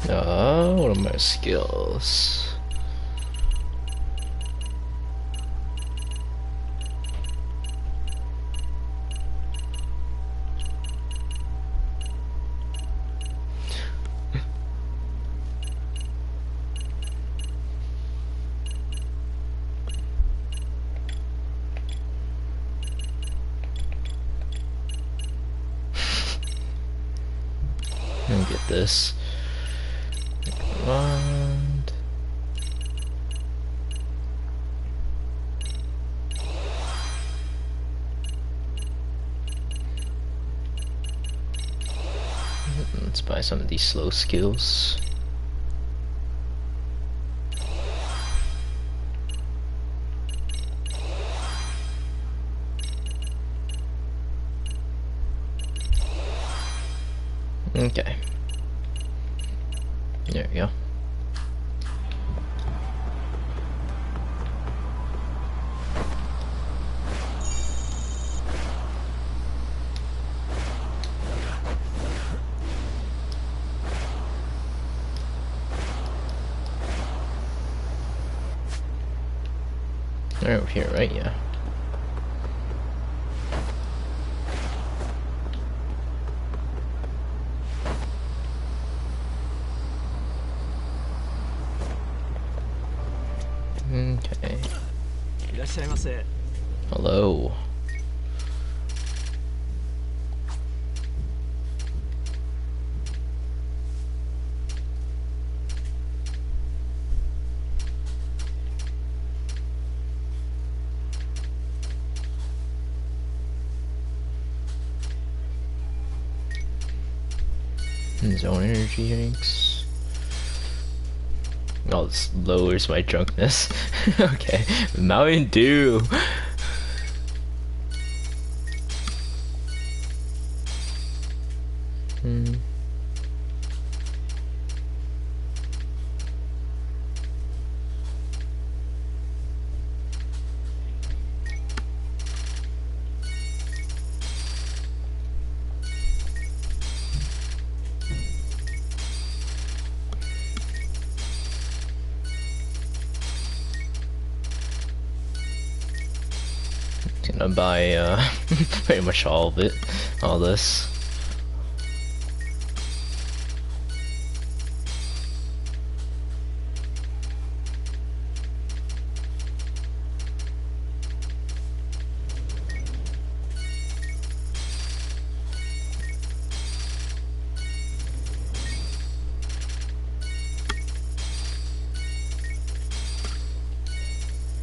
What are my skills? Let me get this. And let's buy some of these slow skills. Okay. There we go. They're over here, right? Yeah. Okay. Hello. Zone energy drinks. Oh, this lowers my drunkenness. Okay, Mountain Dew. Gonna buy pretty much all of it, all this.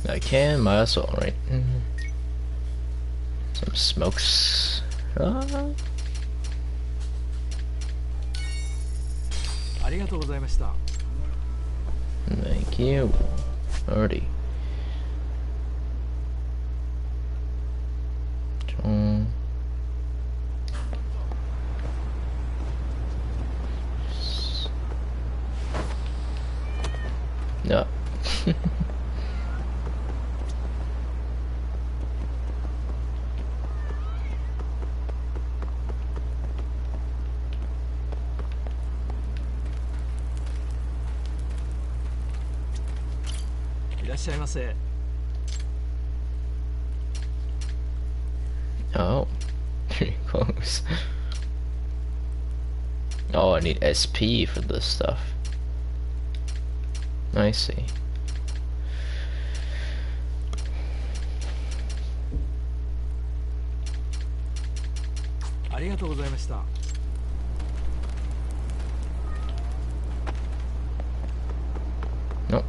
I can, might as well, right? Some smokes. Thank you. Already. No. Oh, pretty close. Oh, I need SP for this stuff. I see. Nope.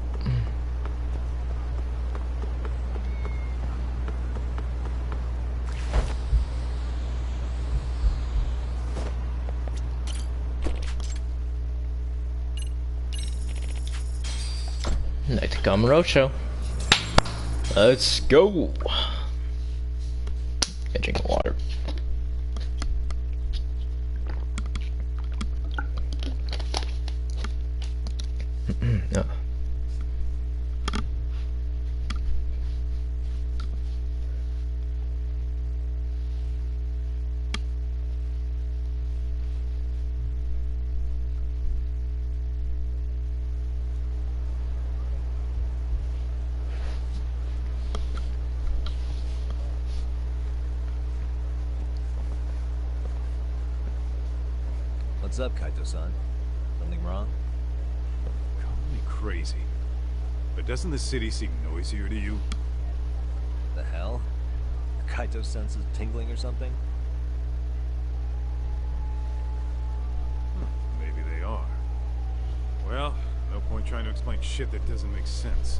Next Roadshow. Let's go. Gotta drink water. No. What's up, Kaito-san? Something wrong? Call me crazy, but doesn't the city seem noisier to you? The hell? Are Kaito's senses tingling or something? Maybe they are. Well, no point trying to explain shit that doesn't make sense.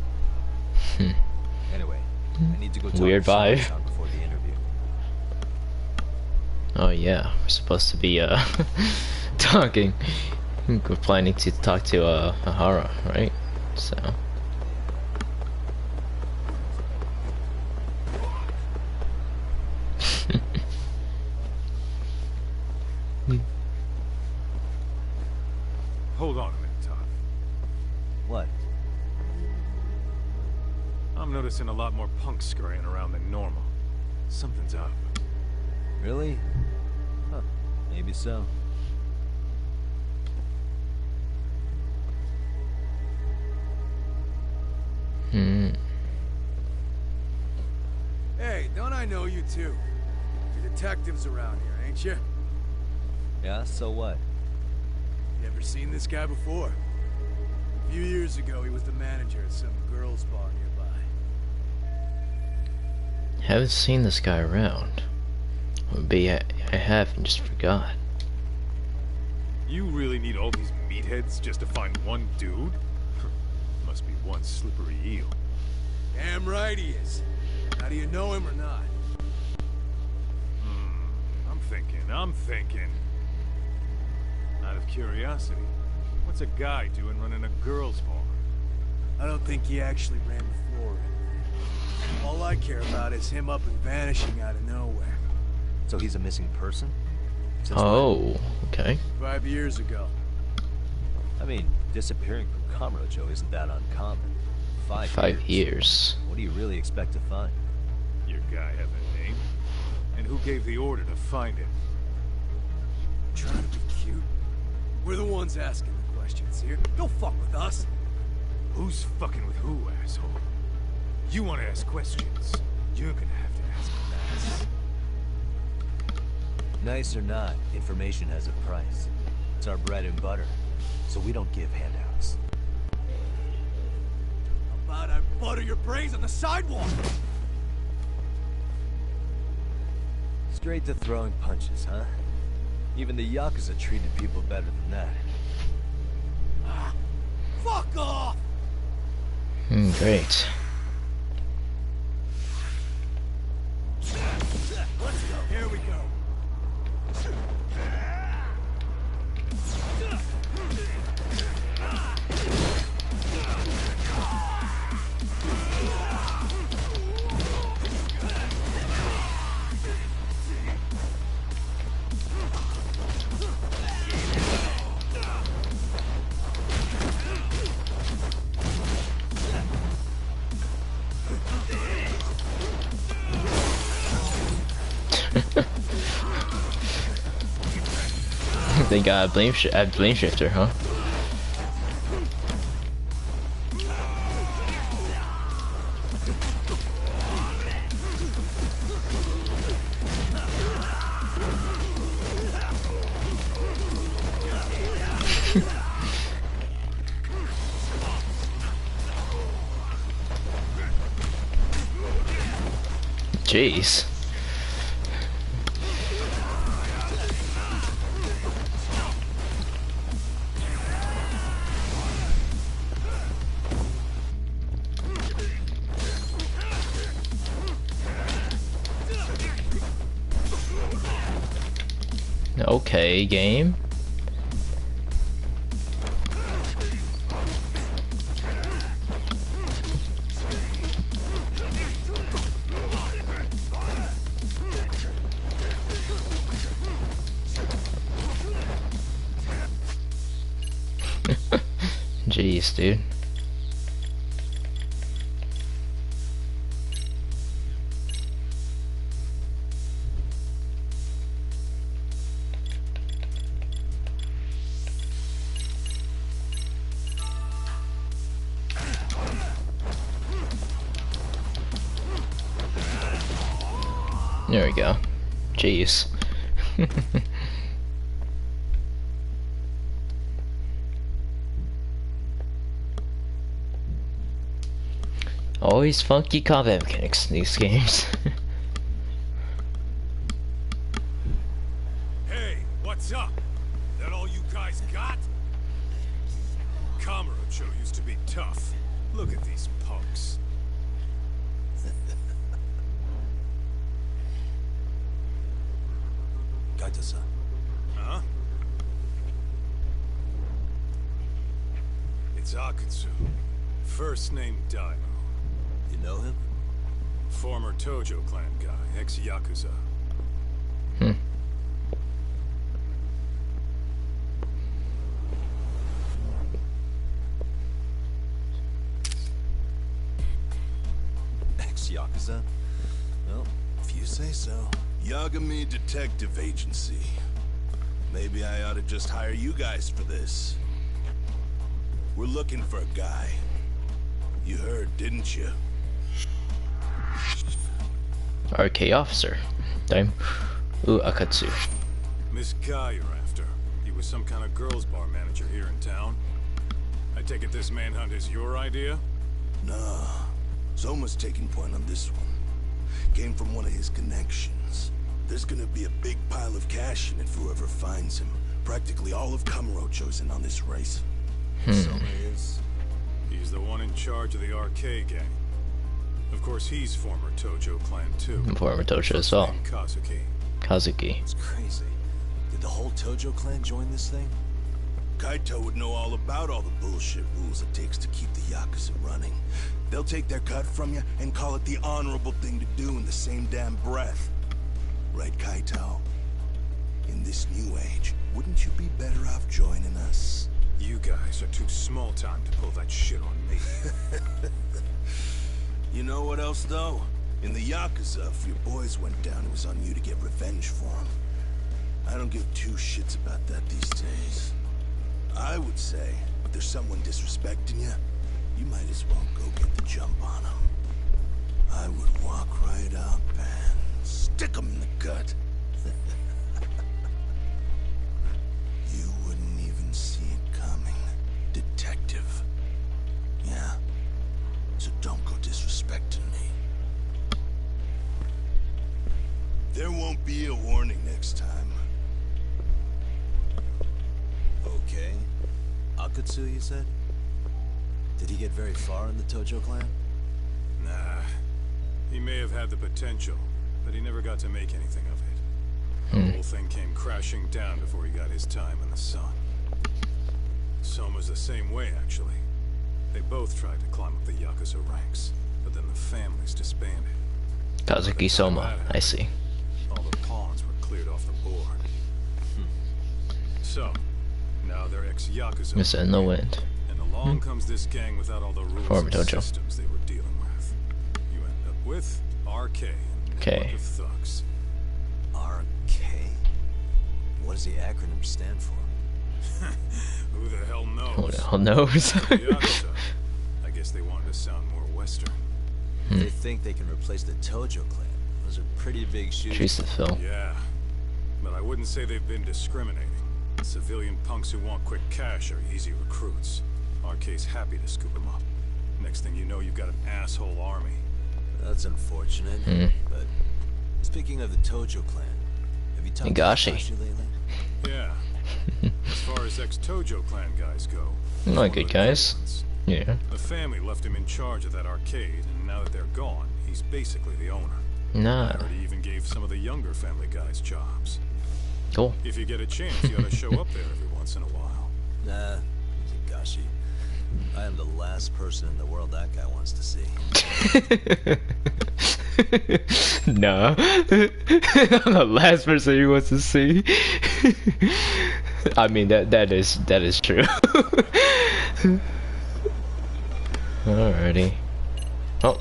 Anyway, I need to go talk Weird to vibe. Shima-san before the interview. Oh yeah, we're supposed to be talking. We're planning to talk to Ahara, right? So. Hold on a minute, Todd. What? I'm noticing a lot more punks scurrying around than normal. Something's up. Really? Huh. Maybe so. don't I know you too? You're detectives around here, ain't you? Yeah, so what? You ever seen this guy before? A few years ago, he was the manager at some girls' bar nearby. Haven't seen this guy around. Or maybe I have and just forgot. You really need all these meatheads just to find one dude? Must be one slippery eel. Damn right he is. Now do you know him or not? I'm thinking. Out of curiosity, what's a guy doing running a girls' bar? I don't think he actually ran the floor or anything. All I care about is him up and vanishing out of nowhere. So he's a missing person? Since oh, okay. 5 years ago. I mean, disappearing from Kamurocho isn't that uncommon. 5 years. What do you really expect to find? Your guy have a name? And who gave the order to find him? Trying to be cute? We're the ones asking the questions here. Don't fuck with us. Who's fucking with who, asshole? You want to ask questions? You're gonna have to ask nice. Nice or not, information has a price. It's our bread and butter, so we don't give handouts. How about I butter your brains on the sidewalk? Straight to throwing punches, huh? Even the Yakuza treated people better than that. Fuck off! Great. Let's go. Here we go. They got a blame shifter, huh? Jeez. Okay, game. Jeez, dude. There we go. Jeez. Always funky combat mechanics in these games. Hey, what's up? That all you guys got? Kamurocho used to be tough. Look at these punks. Kaito-san. Huh? It's Akutsu. First name Daimo. You know him? Former Tojo clan guy, ex-Yakuza. Ex-Yakuza? Well, if you say so. Yagami Detective Agency. Maybe I ought to just hire you guys for this. We're looking for a guy. You heard, didn't you? RK officer. Time. Akatsu. This guy you're after, he was some kind of girls' bar manager here in town. I take it this manhunt is your idea? Nah. Soma's taking point on this one. Came from one of his connections. There's gonna be a big pile of cash in it for whoever finds him. Practically all of Kamurocho's in on this race. Soma is? He's the one in charge of the RK gang. Of course, he's former Tojo clan too. Former Tojo as well. Kazuki. Kazuki. It's crazy. Did the whole Tojo clan join this thing? Kaito would know all about all the bullshit rules it takes to keep the Yakuza running. They'll take their cut from you and call it the honorable thing to do in the same damn breath. Right, Kaito? In this new age, wouldn't you be better off joining us? You guys are too small time to pull that shit on me. You know what else, though? In the Yakuza, if your boys went down, it was on you to get revenge for them. I don't give two shits about that these days. I would say, if there's someone disrespecting you, you might as well go get the jump on them. I would walk right up and stick them in the gut. You wouldn't even see it coming, detective. Yeah? So don't go disrespecting me. There won't be a warning next time. Okay. Akatsu, you said? Did he get very far in the Tojo clan? Nah. He may have had the potential, but he never got to make anything of it. The whole thing came crashing down before he got his time in the sun. Soma's the same way, actually. They both tried to climb up the Yakuza ranks, but then the families disbanded. Kazuki Soma, I see. All the pawns were cleared off the board. So, now they're ex-Yakuza. Mr. No Wind. And along comes this gang without all the rules and systems they were dealing with. You end up with RK and a bunch of thugs. RK? What does the acronym stand for? Who the hell knows? Who the hell knows? Yakuza. I guess they wanted to sound more Western. They think they can replace the Tojo clan. Those are pretty big shoes. Trees to fill. Yeah, but I wouldn't say they've been discriminating. Civilian punks who want quick cash are easy recruits. RK's happy to scoop them up. Next thing you know, you've got an asshole army. That's unfortunate. But speaking of the Tojo clan, have you talked to Higashi lately? Yeah. As far as ex-Tojo clan guys go, not good guys. Yeah. The family left him in charge of that arcade, and now that they're gone, he's basically the owner. Nah. I heard he even gave some of the younger family guys jobs. Cool. If you get a chance, you ought to show up there every once in a while. Nah, Higashi. I am the last person in the world that guy wants to see. Nah. I'm the last person he wants to see. I mean that is true. Alrighty. Oh.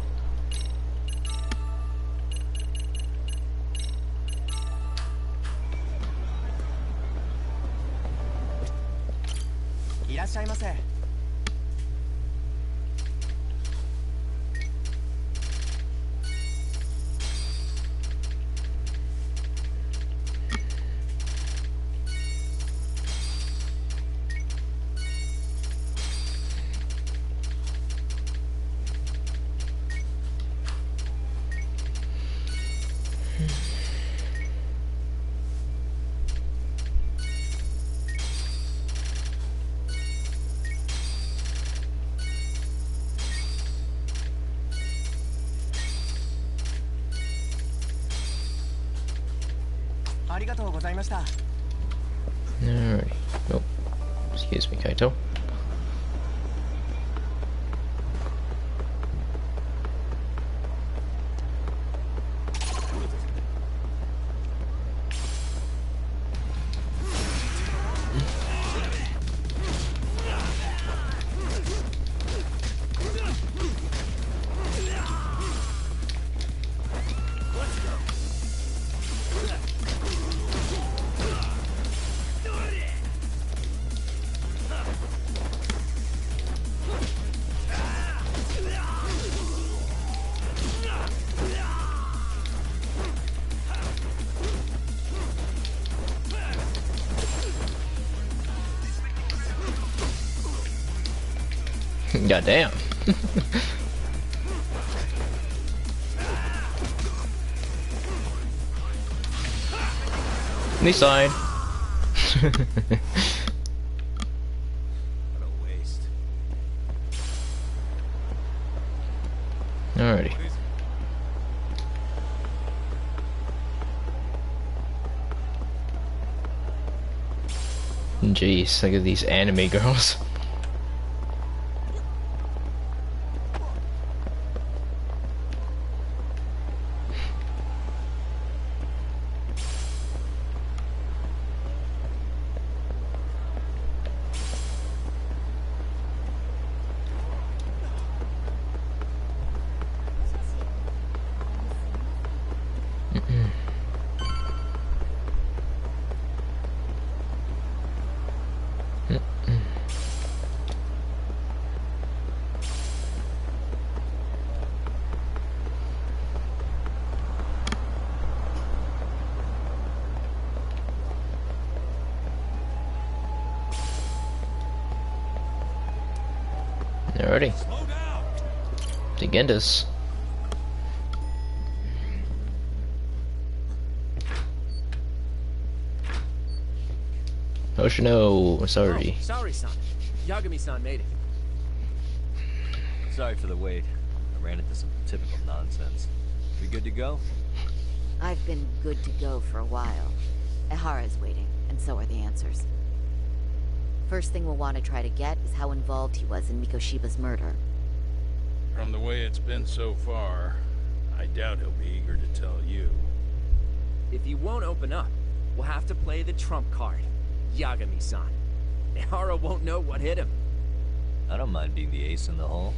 Alrighty. Oh, excuse me, Kaito. Goddamn. Knee side. What a waste. Alrighty. Jeez, look at these anime girls. Alrighty. Begin this. Hoshino, sorry. Oh, sorry, son. Yagami-san made it. Sorry for the wait. I ran into some typical nonsense. We good to go? I've been good to go for a while. Ehara's waiting, and so are the answers. First thing we'll want to try to get is how involved he was in Mikoshiba's murder. From the way it's been so far, I doubt he'll be eager to tell you. If you won't open up, we'll have to play the trump card. Yagami-san. Ehara won't know what hit him. I don't mind being the ace in the hole.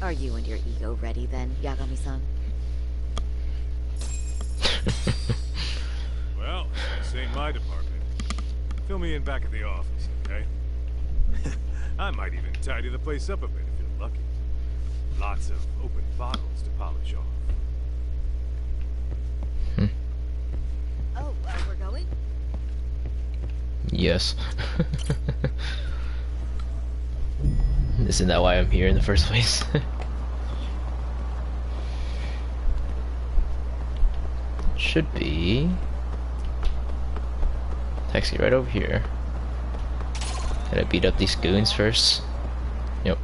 Are you and your ego ready then, Yagami-san? Well, this ain't my department. Fill me in back at the office, okay? I might even tidy the place up a bit if you're lucky. Lots of open bottles to polish off. Oh, we're going? Yes. Isn't that why I'm here in the first place? Should be taxi right over here. Gotta beat up these goons first. Yep.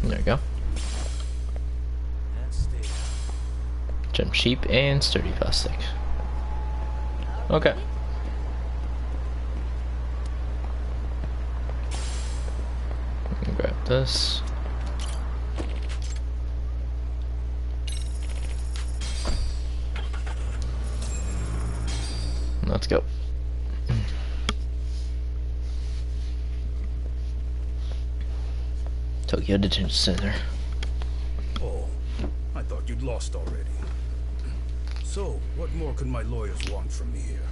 There we go. Jump cheap and sturdy plastic. Okay. Grab this. Let's go. Tokyo Detention Center. Oh, I thought you'd lost already. So, what more could my lawyers want from me here?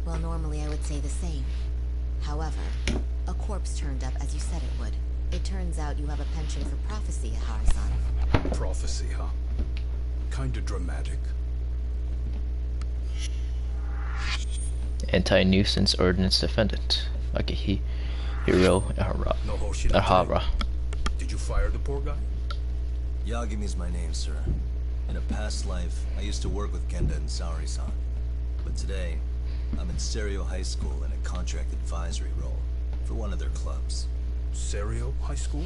Well, normally I would say the same. However, a corpse turned up as you said it would. It turns out you have a penchant for prophecy, Ehara-san. Prophecy, huh? Kinda dramatic. Anti-nuisance ordinance defendant. Akihiro No Hoshino. Ehara. Did you fire the poor guy? Yagami's my name, sir. In a past life, I used to work with Kenda and Saori-san. But today, I'm in Serio High School in a contract advisory role for one of their clubs. Serio High School?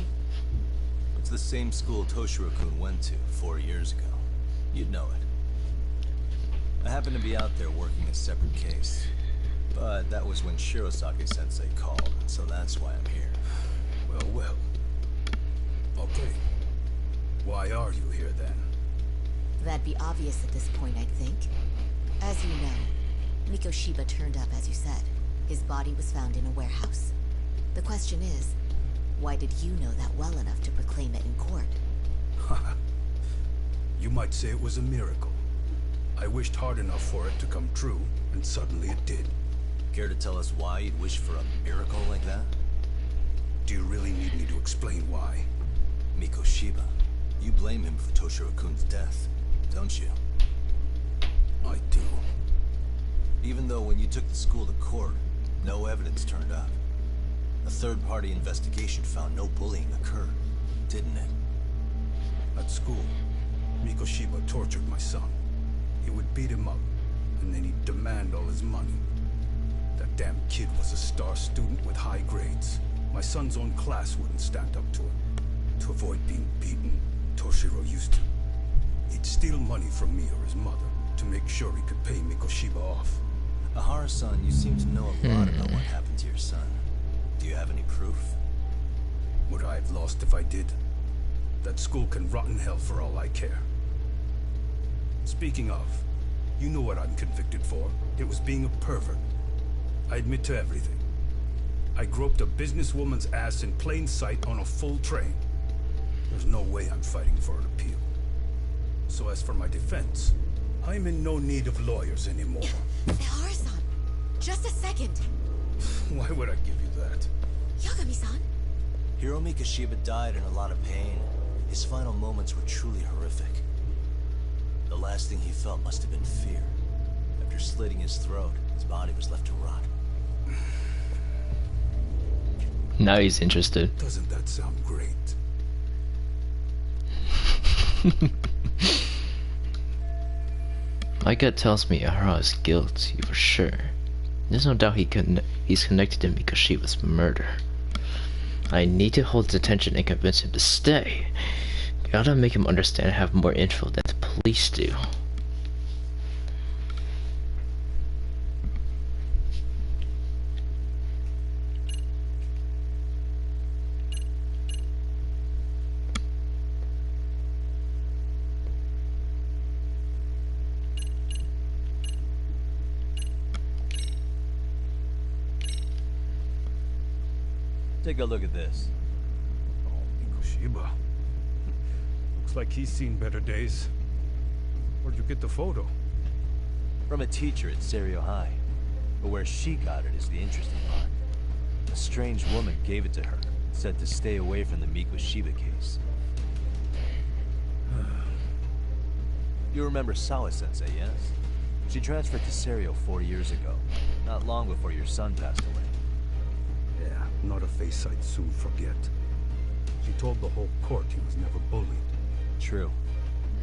It's the same school Toshiro-kun went to 4 years ago. You'd know it. I happen to be out there working a separate case. But that was when Shirosaki-sensei called, so that's why I'm here. Well, well. Okay. Why are you here then? That'd be obvious at this point, I'd think. As you know, Mikoshiba turned up as you said. His body was found in a warehouse. The question is, why did you know that well enough to proclaim it in court? You might say it was a miracle. I wished hard enough for it to come true, and suddenly it did. Care to tell us why you'd wish for a miracle like that? Do you really need me to explain why? Mikoshiba. You blame him for Toshiro-kun's death, don't you? I do. Even though when you took the school to court, no evidence turned up. A third-party investigation found no bullying occurred, didn't it? At school, Mikoshiba tortured my son. He would beat him up, and then he'd demand all his money. That damn kid was a star student with high grades. My son's own class wouldn't stand up to him. To avoid being beaten, Toshiro used to. He'd steal money from me or his mother to make sure he could pay Mikoshiba off. Ahara-san, you seem to know a lot about what happened to your son. Do you have any proof? Would I have lost if I did? That school can rot in hell for all I care. Speaking of, you know what I'm convicted for. It was being a pervert. I admit to everything. I groped a businesswoman's ass in plain sight on a full train. There's no way I'm fighting for an appeal. So as for my defense, I'm in no need of lawyers anymore. Ahara-san, just a second. Why would I give you that? Yagami-san? Hiro Mikoshiba died in a lot of pain. His final moments were truly horrific. The last thing he felt must have been fear. After slitting his throat, his body was left to rot. Now he's interested. Doesn't that sound great? My gut tells me Ahara is guilty for sure. There's no doubt he's connected to Mikoshiba's murder. I need to hold his attention and convince him to stay. Gotta make him understand and have more info than the police do. Take a look at this. Oh, Mikoshiba. Looks like he's seen better days. Where'd you get the photo? From a teacher at Serio High. But where she got it is the interesting part. A strange woman gave it to her, said to stay away from the Mikoshiba case. You remember Sawa-sensei, yes? She transferred to Serio 4 years ago, not long before your son passed away. Yeah, not a face I'd soon forget. She told the whole court he was never bullied. True.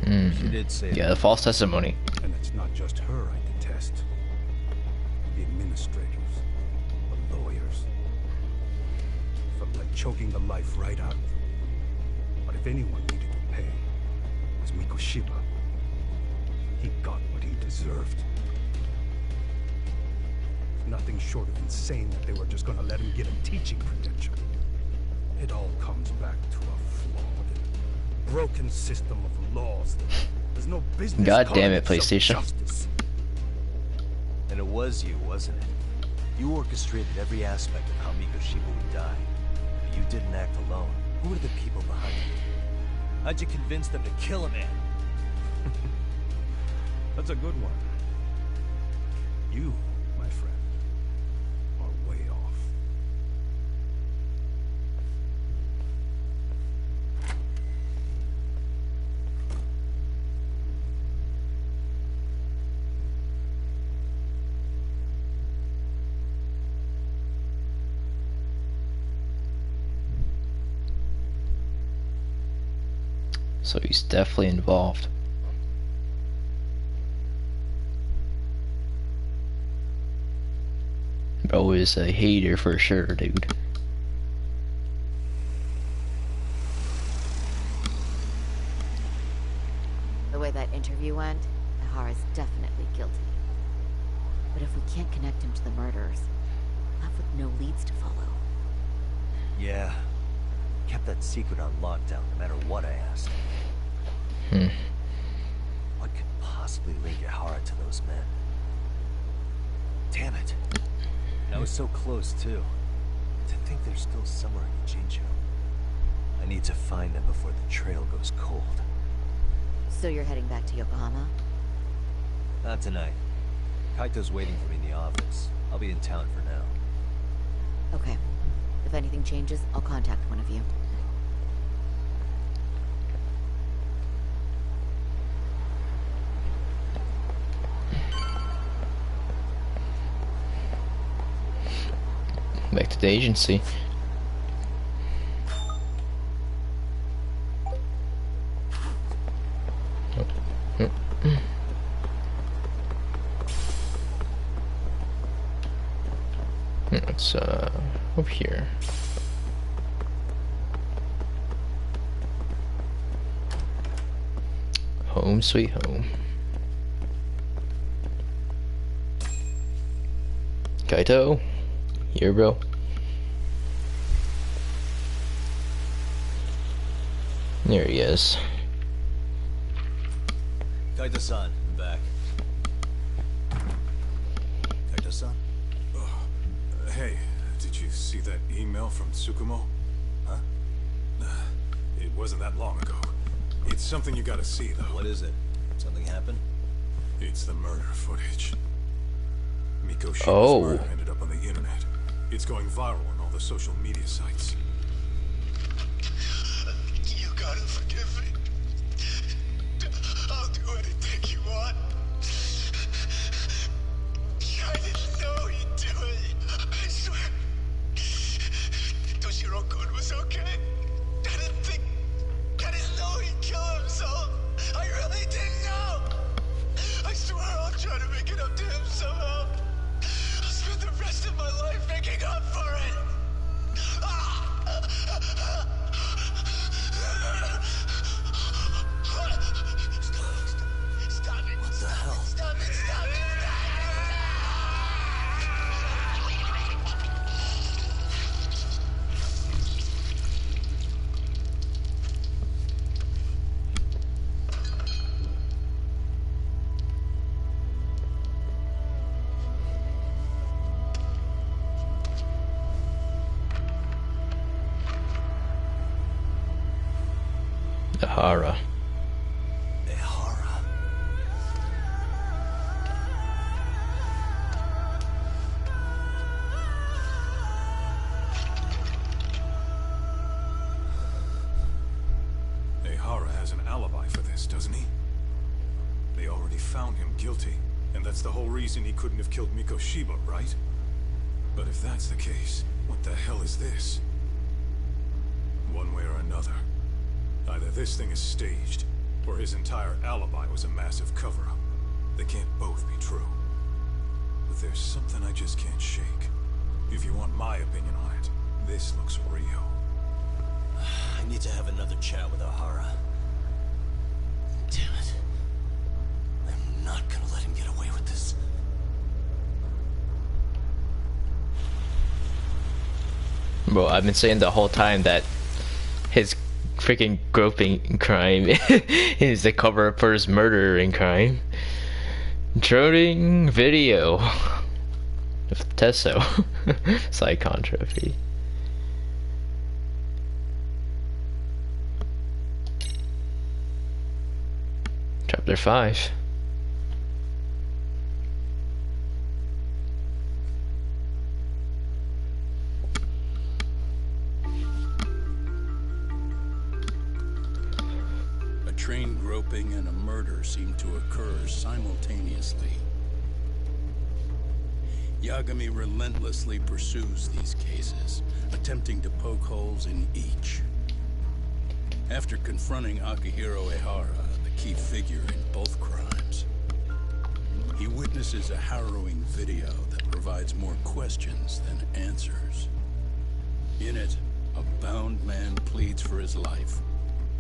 She did say yeah, that. the false testimony. And it's not just her I detest. The administrators, the lawyers. Felt like choking the life right out of them. But if anyone needed to pay, it was Mikoshiba. He got what he deserved. Nothing short of insane that they were just gonna let him get a teaching credential. It all comes back to a flawed and broken system of laws that there's no business. God damn it, calling itself PlayStation. justice. And it was you, wasn't it? You orchestrated every aspect of how Mikoshiba would die. But you didn't act alone. Who were the people behind it? How'd you convince them to kill a man? That's a good one. You, my friend, are way off. So he's definitely involved. Bro is a hater for sure, dude. The way that interview went, Ahara's definitely guilty. But if we can't connect him to the murderers, we're left with no leads to follow. Yeah. Kept that secret on lockdown no matter what I asked. What could possibly link Ahara to those men? Damn it. And I was so close, too. To think they're still somewhere in Jincho. I need to find them before the trail goes cold. So you're heading back to Yokohama? Not tonight. Kaito's waiting for me in the office. I'll be in town for now. Okay. If anything changes, I'll contact one of you. Back to the agency. It's over here. Home sweet home. Kaito, here, bro. There he is. Kaito-san, I'm back. Kaito-san? Hey, did you see that email from Tsukumo? Huh? It wasn't that long ago. It's something you gotta see, though. What is it? Something happened? It's the murder footage. Miko Shiba's murder ended up on the internet. It's going viral on all the social media sites. You gotta forgive me. I'll do anything you want. I didn't know he'd do it. I swear. Toshiro-kun was okay. I didn't know he'd kill himself. I really didn't know. I swear I'll try to make it up to him somehow. I'll spend the rest of my life making up for it. Stop it. What the hell? Stop it. Stop it. Ehara. Ehara. Ehara has an alibi for this, doesn't he? They already found him guilty, and that's the whole reason he couldn't have killed Miko Shiba, right? But if that's the case, what the hell is this? One way or another, either this thing is staged, or his entire alibi was a massive cover-up. They can't both be true. But there's something I just can't shake. If you want my opinion on it, this looks real. I need to have another chat with Ehara. Damn it. I'm not gonna let him get away with this. Bro, I've been saying the whole time that his freaking groping crime is the cover up for his murdering crime. Trolling video of Tesso. Side controversy. Chapter 5. A train groping and a murder seem to occur simultaneously. Yagami relentlessly pursues these cases, attempting to poke holes in each. After confronting Akihiro Ehara, the key figure in both crimes, he witnesses a harrowing video that provides more questions than answers. In it, a bound man pleads for his life,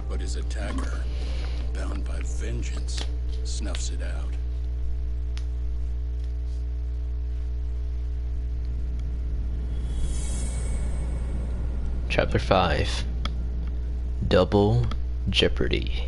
but his attacker, bound by vengeance, snuffs it out. Chapter 5. Double Jeopardy.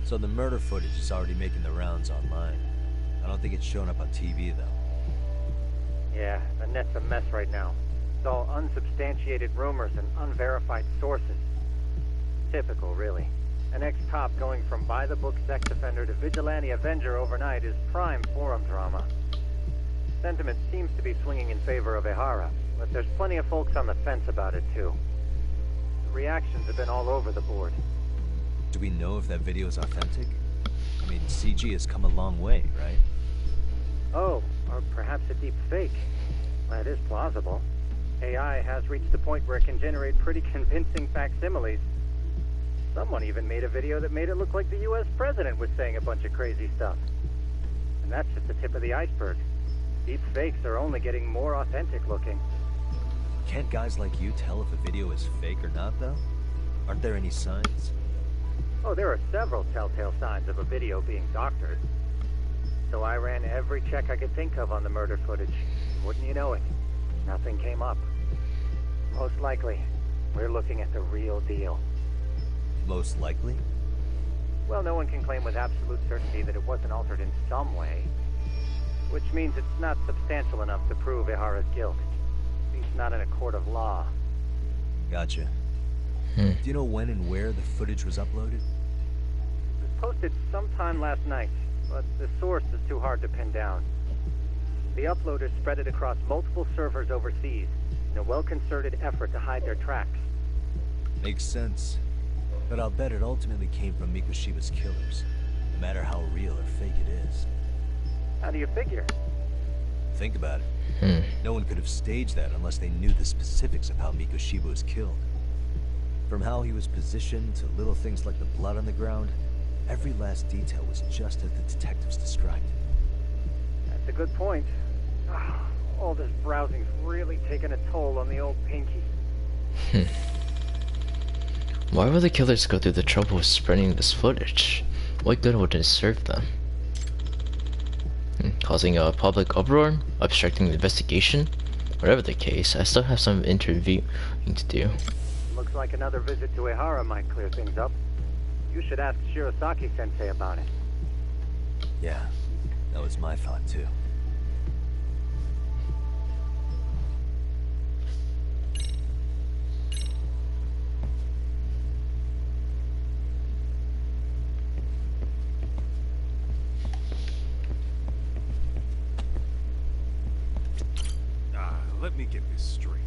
So the murder footage is already making the rounds online. I don't think it's showing up on TV, though. Yeah, the net's a mess right now. It's all unsubstantiated rumors and unverified sources. Typical, really. An ex-cop going from by-the-book sex offender to vigilante avenger overnight is prime forum drama. Sentiment seems to be swinging in favor of Ehara, but there's plenty of folks on the fence about it, too. The reactions have been all over the board. Do we know if that video is authentic? I mean, CG has come a long way, right? Oh, or perhaps a deep fake. That is plausible. AI has reached the point where it can generate pretty convincing facsimiles. Someone even made a video that made it look like the US president was saying a bunch of crazy stuff. And that's just the tip of the iceberg. Deep fakes are only getting more authentic looking. Can't guys like you tell if a video is fake or not, though? Aren't there any signs? Oh, there are several telltale signs of a video being doctored. So I ran every check I could think of on the murder footage. Wouldn't you know it? Nothing came up. Most likely, we're looking at the real deal. Most likely? Well, no one can claim with absolute certainty that it wasn't altered in some way. Which means it's not substantial enough to prove Ehara's guilt. At least not in a court of law. Gotcha. Do you know when and where the footage was uploaded? It was posted sometime last night, but the source is too hard to pin down. The uploaders spread it across multiple servers overseas in a well-concerted effort to hide their tracks. Makes sense. But I'll bet it ultimately came from Mikoshiba's killers, no matter how real or fake it is. How do you figure? Think about it. No one could have staged that unless they knew the specifics of how Mikoshiba was killed. From how he was positioned to little things like the blood on the ground, every last detail was just as the detectives described it. That's a good point. All this browsing's really taken a toll on the old pinky. Why would the killers go through the trouble of spreading this footage? What good would it serve them? Causing a public uproar? Obstructing the investigation? Whatever the case, I still have some interviewing to do. Looks like another visit to Ehara might clear things up. You should ask Shirosaki-sensei about it. Yeah, that was my thought too. Let me get this straight.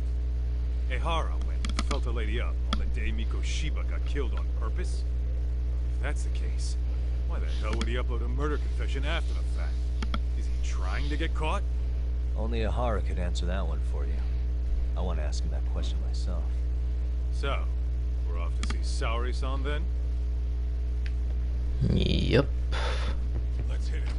Ehara went and felt a lady up on the day Mikoshiba got killed on purpose? If that's the case, why the hell would he upload a murder confession after the fact? Is he trying to get caught? Only Ehara could answer that one for you. I want to ask him that question myself. So, we're off to see Saori-san then? Yep. Let's hit it.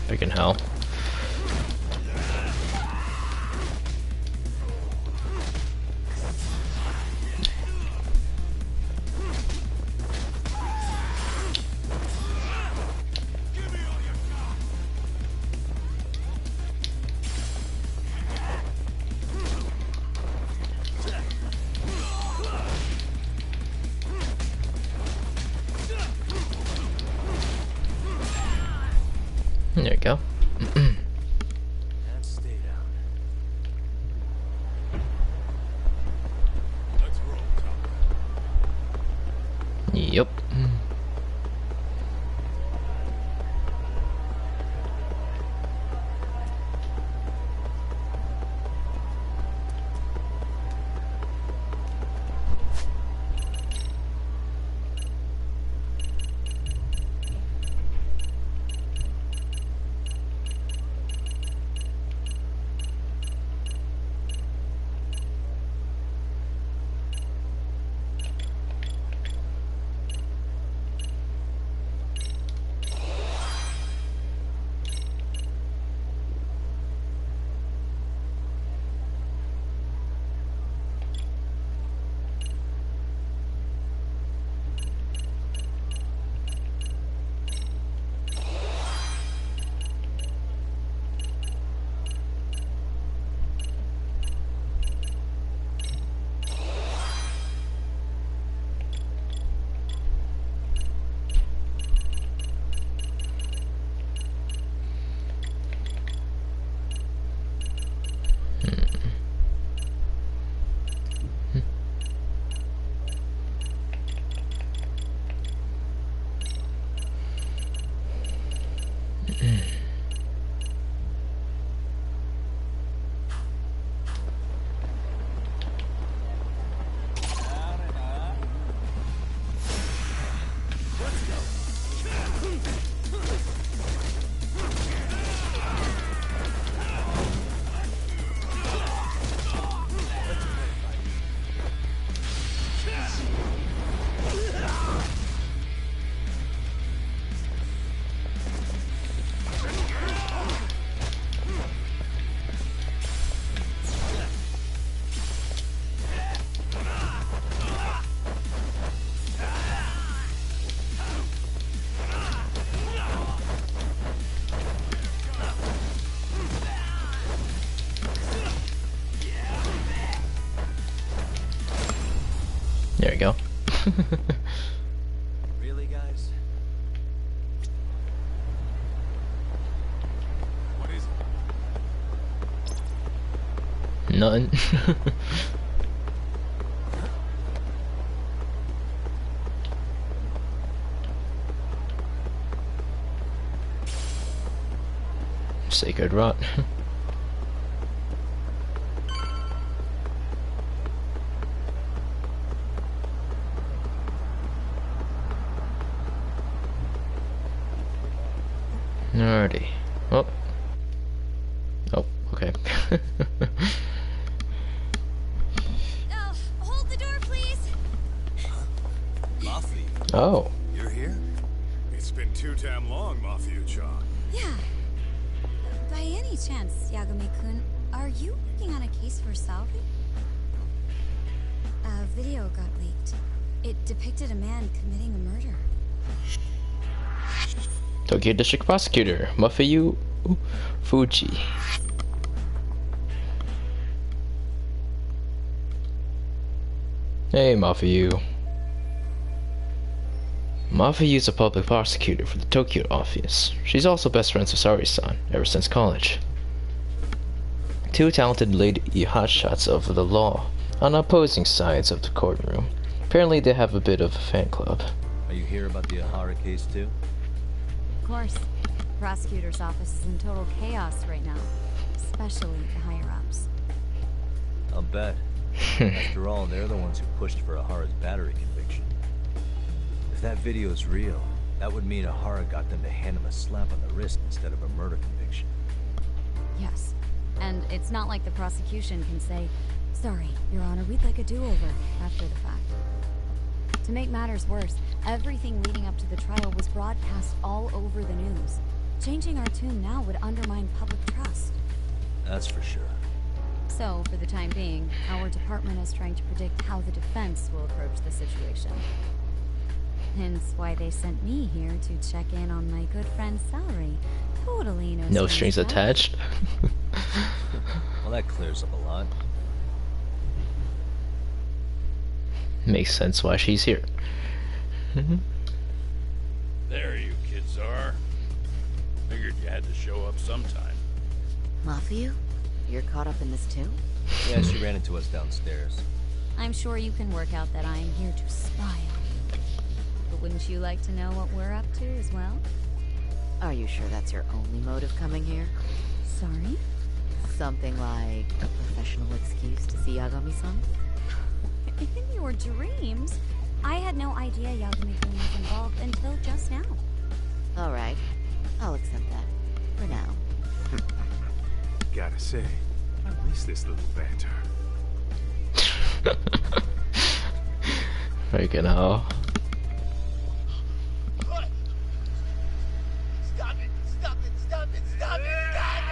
Freaking hell. There you go. Stay down. Let's roll, Tom. Yep. There you go. Really, guys? What is it? Nothing. Sacred rot. Alrighty. Oh. Oh, okay. Hold the door, please. Mafi, Oh. you're here? It's been too damn long, Mafia-chan. Yeah. By any chance, Yagami-kun, are you working on a case for Salvi? A video got leaked. It depicted a man committing a murder. Tokyo District Prosecutor Mafuyu Fuji. Hey, Mafuyu. Mafuyu's a public prosecutor for the Tokyo office. She's also best friends with Sari-san ever since college. Two talented lady hotshots of the law on opposing sides of the courtroom. Apparently they have a bit of a fan club. Are you here about the Ahara case too? Of course. The prosecutor's office is in total chaos right now, especially the higher-ups. I'll bet. After all, they're the ones who pushed for Ahara's battery conviction. If that video is real, that would mean Ahara got them to hand him a slap on the wrist instead of a murder conviction. Yes. And it's not like the prosecution can say, "Sorry, Your Honor, we'd like a do-over," after the fact. To make matters worse, everything leading up to the trial was broadcast all over the news. Changing our tune now would undermine public trust. That's for sure. So, for the time being, our department is trying to predict how the defense will approach the situation. Hence why they sent me here to check in on my good friend Salary. Totally no strings attached. Well, that clears up a lot. Makes sense why she's here. There you kids are. Figured you had to show up sometime. Mafuyu? You're caught up in this too? Yeah, she ran into us downstairs. I'm sure you can work out that I am here to spy on you. But wouldn't you like to know what we're up to as well? Are you sure that's your only motive coming here? Sorry? Something like a professional excuse to see Yagami-san? In your dreams? I had no idea Yagami-kun was involved until just now. Alright, I'll accept that. For now. Gotta say, I miss this little banter. Freaking hell. Stop it! Stop it! Stop it! Stop it! Stop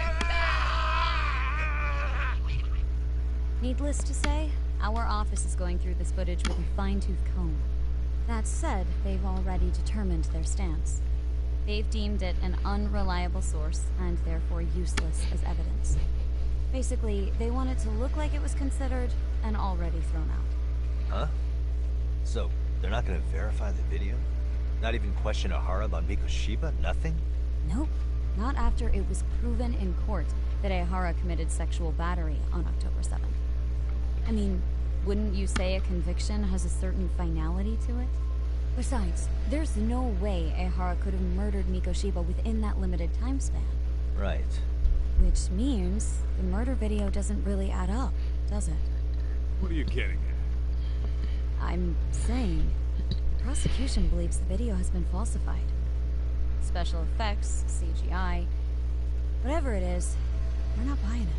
it! Needless to say, our office is going through this footage with a fine-tooth comb. That said, they've already determined their stance. They've deemed it an unreliable source, and therefore useless as evidence. Basically, they want it to look like it was considered and already thrown out. Huh? So, they're not gonna verify the video? Not even question Ahara about Mikoshiba? Nothing? Nope. Not after it was proven in court that Ahara committed sexual battery on October 7th. I mean, wouldn't you say a conviction has a certain finality to it? Besides, there's no way Ehara could have murdered Mikoshiba within that limited time span. Right. Which means the murder video doesn't really add up, does it? What are you getting at? I'm saying, the prosecution believes the video has been falsified. Special effects, CGI, whatever it is, we're not buying it.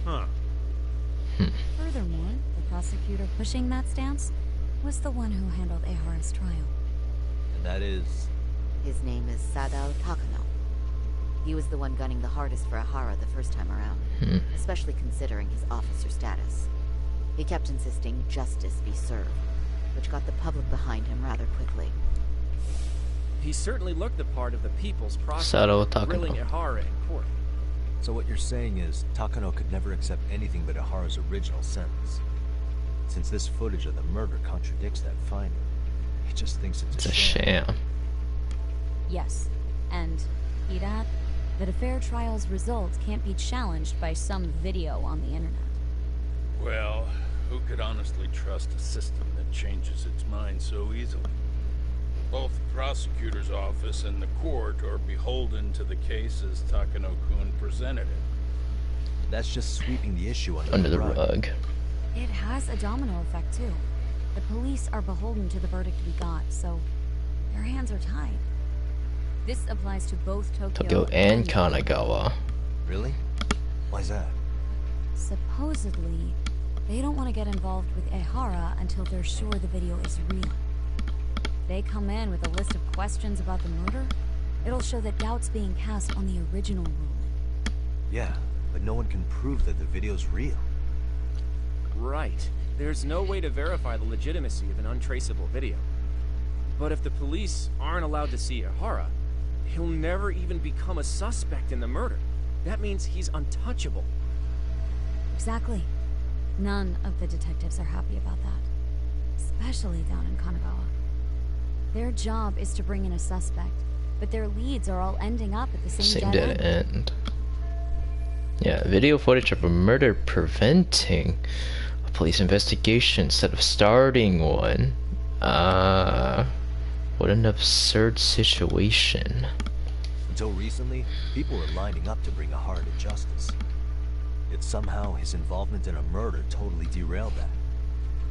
Huh. Furthermore, the prosecutor pushing that stance was the one who handled Ehara's trial. And that is... His name is Sadao Takano. He was the one gunning the hardest for Ahara the first time around, especially considering his officer status. He kept insisting justice be served, which got the public behind him rather quickly. He certainly looked the part of the people's prosecutor, grilling Ehara in court. So what you're saying is, Takano could never accept anything but Ahara's original sentence. Since this footage of the murder contradicts that finding, he just thinks It's a sham. Yes, and Irat, that a fair trial's results can't be challenged by some video on the internet. Well, who could honestly trust a system that changes its mind so easily? Both the prosecutor's office and the court are beholden to the case as Takano-kun presented it. That's just sweeping the issue under the rug. It has a domino effect, too. The police are beholden to the verdict we got, so their hands are tied. This applies to both Tokyo and Kanagawa. Really? Why's that? Supposedly, they don't want to get involved with Ehara until they're sure the video is real. They come in with a list of questions about the murder. It'll show that doubt's being cast on the original ruling. Yeah, but no one can prove that the video's real. Right. There's no way to verify the legitimacy of an untraceable video. But if the police aren't allowed to see Ehara, he'll never even become a suspect in the murder. That means he's untouchable. Exactly. None of the detectives are happy about that. Especially down in Kanagawa. Their job is to bring in a suspect, but their leads are all ending up at the same dead end. Yeah, video footage of a murder preventing a police investigation instead of starting one. What an absurd situation. Until recently, people were lining up to bring Ehara to justice. Yet somehow his involvement in a murder totally derailed that.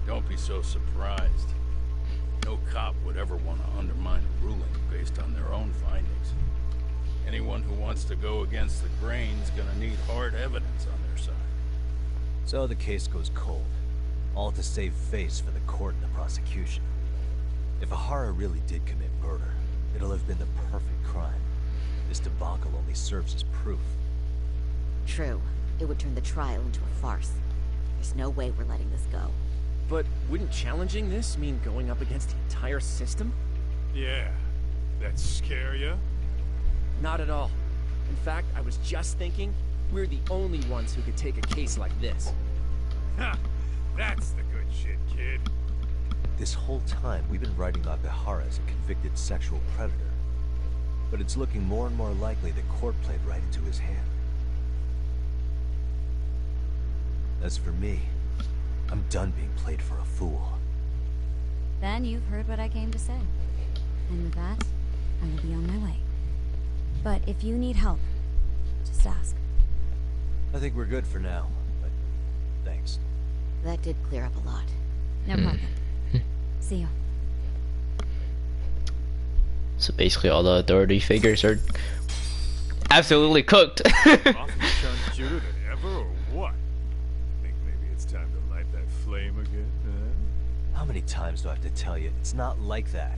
Don't be so surprised. No cop would ever want to undermine a ruling based on their own findings. Anyone who wants to go against the grain's gonna need hard evidence on their side. So the case goes cold, all to save face for the court and the prosecution. If Ehara really did commit murder, it'll have been the perfect crime. This debacle only serves as proof. True. It would turn the trial into a farce. There's no way we're letting this go. But wouldn't challenging this mean going up against the entire system? Yeah. That scare ya? Not at all. In fact, I was just thinking, we're the only ones who could take a case like this. Ha! That's the good shit, kid. This whole time, we've been writing up Ehara as a convicted sexual predator. But it's looking more and more likely the court played right into his hand. As for me, I'm done being played for a fool. Then you've heard what I came to say. And with that, I will be on my way. But if you need help, just ask. I think we're good for now, but thanks. That did clear up a lot. No problem. See you. So basically all the authority figures are absolutely cooked. Often shooter than ever, or what? Think maybe it's time to light that flame again, huh? How many times do I have to tell you? It's not like that.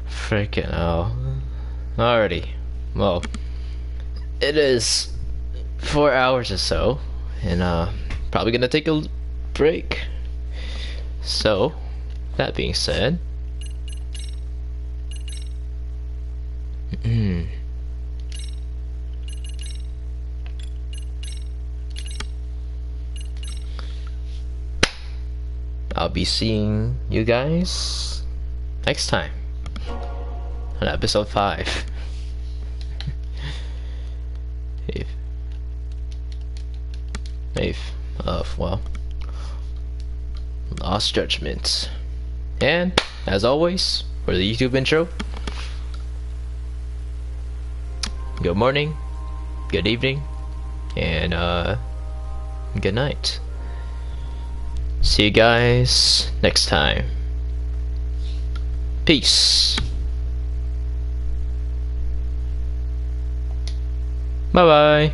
Freaking hell. Alrighty. Well, it is 4 hours or so, and probably gonna take a break. So, that being said, I'll be seeing you guys next time on episode 5. Well, Lost Judgment. And as always, for the YouTube intro, good morning, good evening, and good night. See you guys next time. Peace. Bye bye.